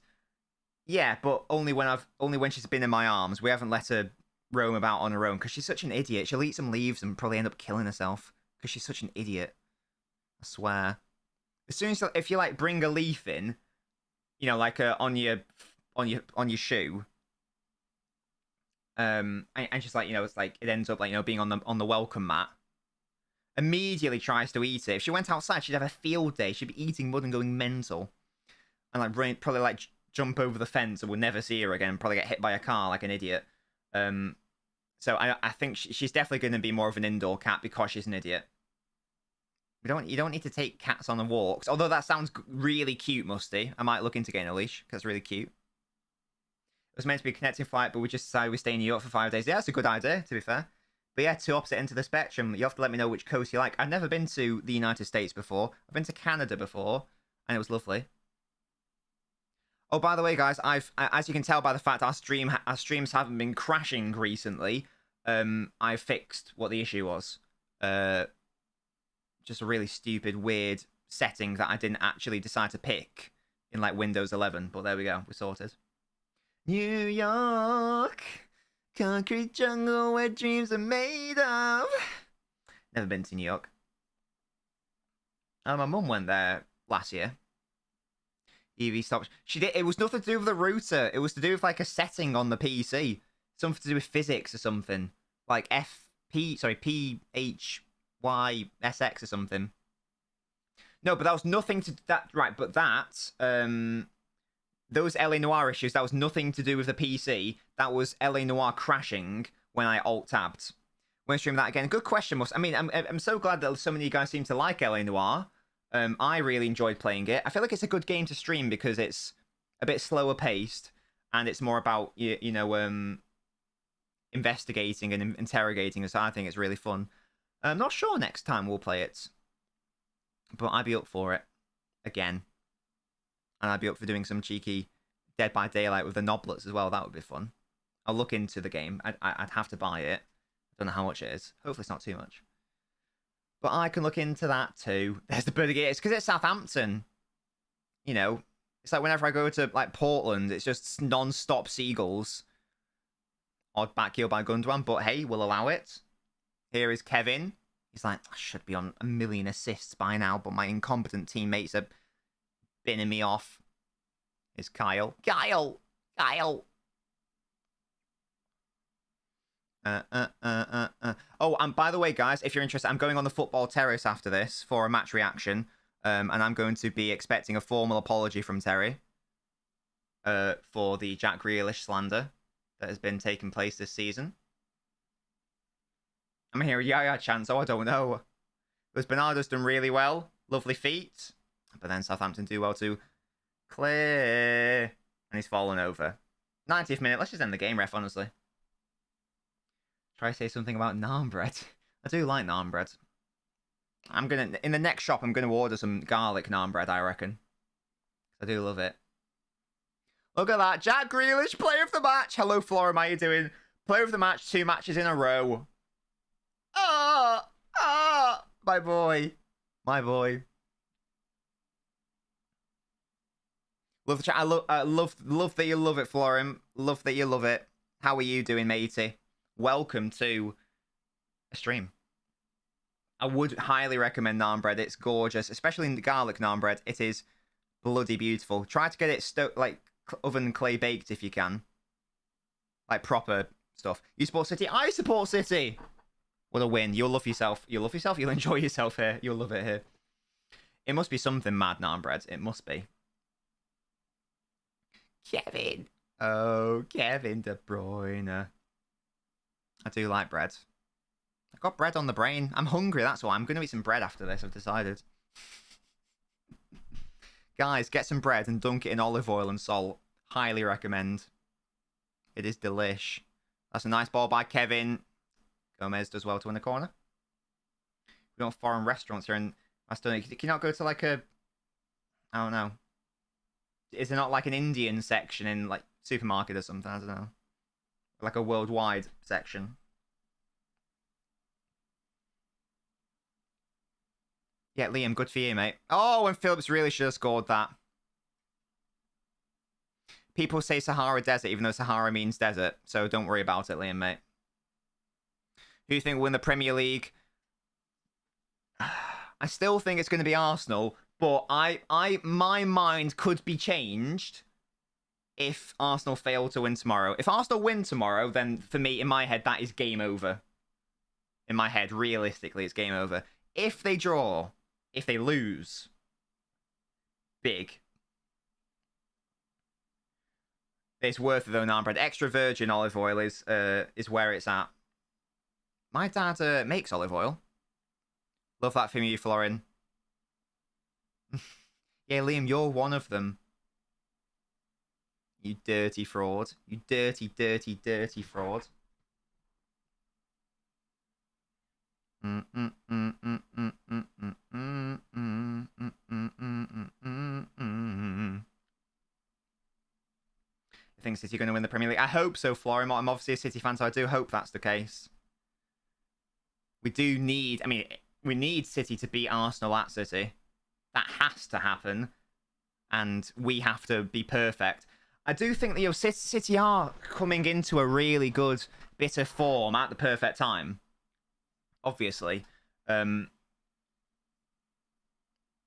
Yeah, but only when she's been in my arms. We haven't let her roam about on her own because she's such an idiot. She'll eat some leaves and probably end up killing herself because she's such an idiot. I swear. As soon as if you like bring a leaf in, you know, like on your shoe, and she's like, you know, it's like it ends up like, you know, being on the welcome mat. Immediately tries to eat it. If she went outside, she'd have a field day. She'd be eating mud and going mental, and like probably like jump over the fence and we'll never see her again. Probably get hit by a car like an idiot. So I think she's definitely going to be more of an indoor cat because she's an idiot. You don't need to take cats on the walks. Although that sounds really cute, Musty. I might look into getting a leash because it's really cute. It was meant to be a connecting flight, but we just decided we stay in New York for 5 days. Yeah, that's a good idea, to be fair. But yeah, 2 opposite ends of the spectrum. You have to let me know which coast you like. I've never been to the United States before. I've been to Canada before, and it was lovely. Oh, by the way, guys, as you can tell by the fact our streams haven't been crashing recently, I fixed what the issue was. Just a really stupid, weird setting that I didn't actually decide to pick in like Windows 11. But there we go, we're sorted. New York, concrete jungle where dreams are made of. Never been to New York. My mum went there last year. Evie stopped. She did. It was nothing to do with the router. It was to do with like a setting on the PC. Something to do with physics or something. Like PHYSX or something. No, but that was nothing to that. Right, but that those LA Noire issues. That was nothing to do with the PC. That was LA Noire crashing when I alt tabbed. When I stream that again. Good question, Mus. I mean, I'm so glad that so many of you guys seem to like LA Noire. I really enjoyed playing it. I feel like it's a good game to stream because it's a bit slower paced and it's more about you know investigating and interrogating. So I think it's really fun. I'm not sure next time we'll play it, but I'd be up for it again, and I'd be up for doing some cheeky Dead by Daylight with the Nobblets as well. That would be fun. I'll look into the game. I'd have to buy it. I don't know how much it is. Hopefully it's not too much. But I can look into that too. There's the bird again. It's because it's Southampton. You know, it's like whenever I go to like Portland, it's just non-stop seagulls. odd back heel by Gundogan, but hey, we'll allow it. Here is Kevin. He's like, I should be on 1 million assists by now, but my incompetent teammates are binning me off. Here's Kyle. Kyle! Oh, and by the way, guys, if you're interested, I'm going on the football terrace after this for a match reaction. And I'm going to be expecting a formal apology from Terry for the Jack Grealish slander that has been taking place this season. I'm hearing Yaya chants. Oh, I don't know. Because Bernardo's done really well. Lovely feet. But then Southampton do well too. Clear. And he's fallen over. 90th minute. Let's just end the game, ref, honestly. Try to say something about naan bread. I do like naan bread. In the next shop, I'm gonna order some garlic naan bread, I reckon. I do love it. Look at that. Jack Grealish, player of the match. Hello, Flora, how are you doing? Player of the match, 2 matches in a row. My boy. Love the chat. I love that you love it, Florin. Love that you love it. How are you doing, matey? Welcome to a stream. I would highly recommend naan bread. It's gorgeous, especially in the garlic naan bread. It is bloody beautiful. Try to get it like oven clay baked if you can. Like proper stuff. You support City? I support City! What a win. You'll love yourself. You'll love yourself. You'll enjoy yourself here. You'll love it here. It must be something mad naan bread. It must be. Kevin. Oh, Kevin De Bruyne. I do like bread. I've got bread on the brain. I'm hungry, that's why. I'm going to eat some bread after this, I've decided. Guys, get some bread and dunk it in olive oil and salt. Highly recommend. It is delish. That's a nice ball by Kevin. Gomez does well to win the corner. We don't have foreign restaurants here in Macedonia. Can you not go to like a... I don't know. Is there not like an Indian section in like supermarket or something? I don't know. Like a worldwide section. Yeah, Liam, good for you, mate. Oh, and Phillips really should have scored that. People say Sahara Desert, even though Sahara means desert. So don't worry about it, Liam, mate. Who do you think will win the Premier League? I still think it's going to be Arsenal, but my mind could be changed if Arsenal fail to win tomorrow. If Arsenal win tomorrow, then for me, in my head, that is game over. In my head, realistically, it's game over. If they draw, if they lose, big. It's worth it though, naan bread. Extra virgin olive oil is where it's at. My dad makes olive oil. Love that from you, Florin. Yeah, Liam, you're one of them. You dirty fraud. You dirty, dirty, dirty fraud. I think City are going to win the Premier League. I hope so, Florin. I'm obviously a City fan, so I do hope that's the case. We do need... I mean, we need City to beat Arsenal at City. That has to happen. And we have to be perfect. I do think that City are coming into a really good bit of form at the perfect time. Obviously.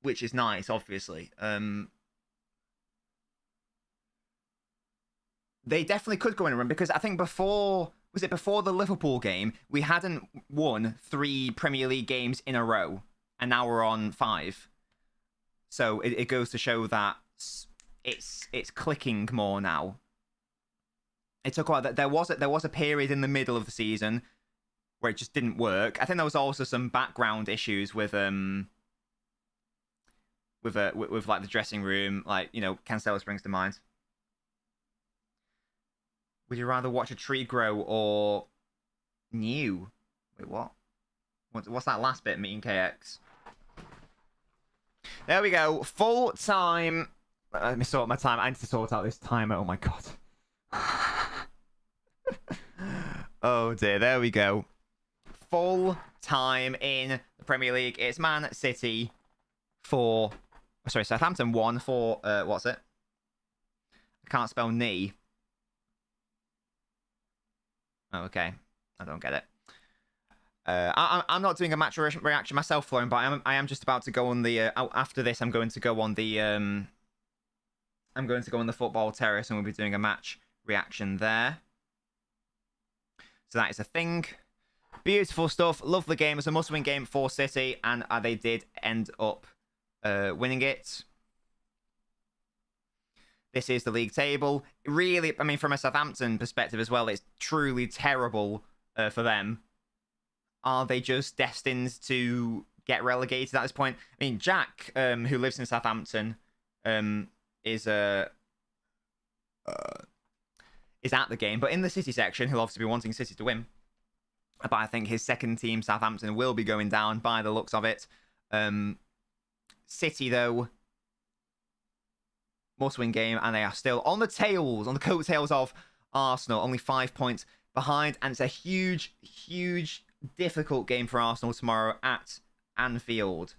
Which is nice, obviously. They definitely could go in a run because I think before the Liverpool game, we hadn't won 3 Premier League games in a row. And now we're on 5. So it goes to show that it's clicking more now. It took a while. There was a period in the middle of the season where it just didn't work. I think there was also some background issues with like the dressing room, like, you know, Cancelo springs to mind. Would you rather watch a tree grow or new? Wait, what? What's that last bit, meeting KX? There we go. Full time. Let me sort my time. I need to sort out this timer. Oh my god. Oh dear. There we go. Full time in the Premier League. It's Man City for... Sorry, Southampton 1 for... what's it? I can't spell knee. Oh, okay. I don't get it. I'm not doing a match reaction myself, Florin, but I am just about to go on the... after this, I'm going to go on the... I'm going to go on the football terrace and we'll be doing a match reaction there. So that is a thing. Beautiful stuff. Love the game. It's a must-win game for City, and they did end up winning it. This is the league table. Really, I mean, from a Southampton perspective as well, it's truly terrible for them. Are they just destined to get relegated at this point? I mean, Jack, who lives in Southampton, is at the game, but in the City section, he'll obviously be wanting City to win. But I think his second team, Southampton, will be going down by the looks of it. City, though, must-win game, and they are still on the coattails of Arsenal, only 5 points behind, and it's a huge, huge, difficult game for Arsenal tomorrow at Anfield.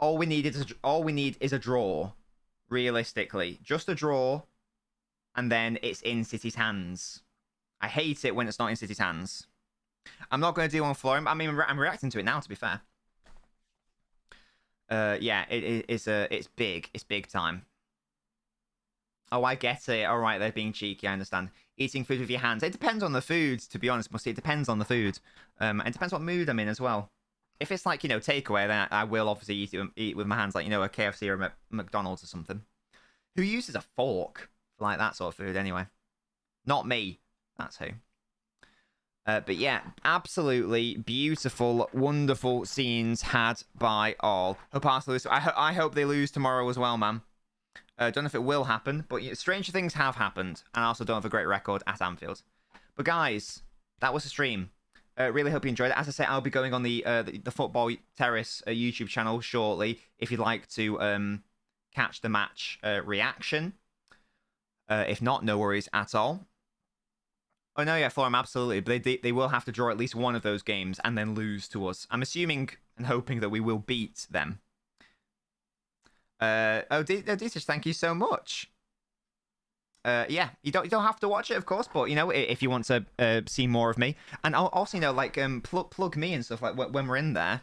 All we need is a draw, realistically. Just a draw, and then it's in City's hands. I hate it when it's not in City's hands. I'm not going to do one for him. I mean, I'm reacting to it now, to be fair. Yeah, it's big. It's big time. Oh, I get it. All right, they're being cheeky. I understand. Eating food with your hands. It depends on the food, to be honest, Musty. It depends on the food. And it depends what mood I'm in as well. If it's like, takeaway, then I will obviously eat with my hands, like, a KFC or a McDonald's or something. Who uses a fork for, like, that sort of food, anyway? Not me. That's who. But yeah, absolutely beautiful, wonderful scenes had by all. Hope Arsenal lose. I hope they lose tomorrow as well, man. Don't know if it will happen, but stranger things have happened, and I also don't have a great record at Anfield. But guys, that was the stream. Really hope you enjoyed it. As I say, I'll be going on the Football Terrace YouTube channel shortly if you'd like to catch the match reaction. If not, no worries at all. Oh, no, yeah, Forum, absolutely. But they will have to draw at least one of those games and then lose to us. I'm assuming and hoping that we will beat them. Dietrich, thank you so much. Yeah, you don't have to watch it, of course, but, if you want to see more of me. And also, like, plug me and stuff, like, when we're in there.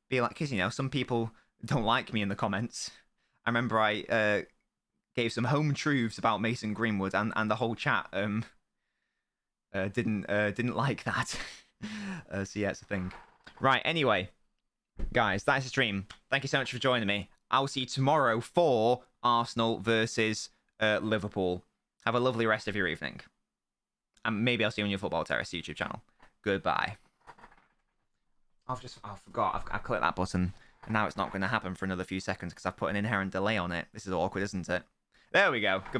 Be like, because, some people don't like me in the comments. I remember I gave some home truths about Mason Greenwood, and the whole chat... didn't like that. So yeah, it's a thing. Right, anyway, guys, that's the stream. Thank you so much for joining me. I'll see you tomorrow for Arsenal versus Liverpool. Have a lovely rest of your evening. And maybe I'll see you on your Football Terrace YouTube channel. Goodbye. I forgot. I've clicked that button. And now it's not going to happen for another few seconds because I've put an inherent delay on it. This is awkward, isn't it? There we go. Goodbye.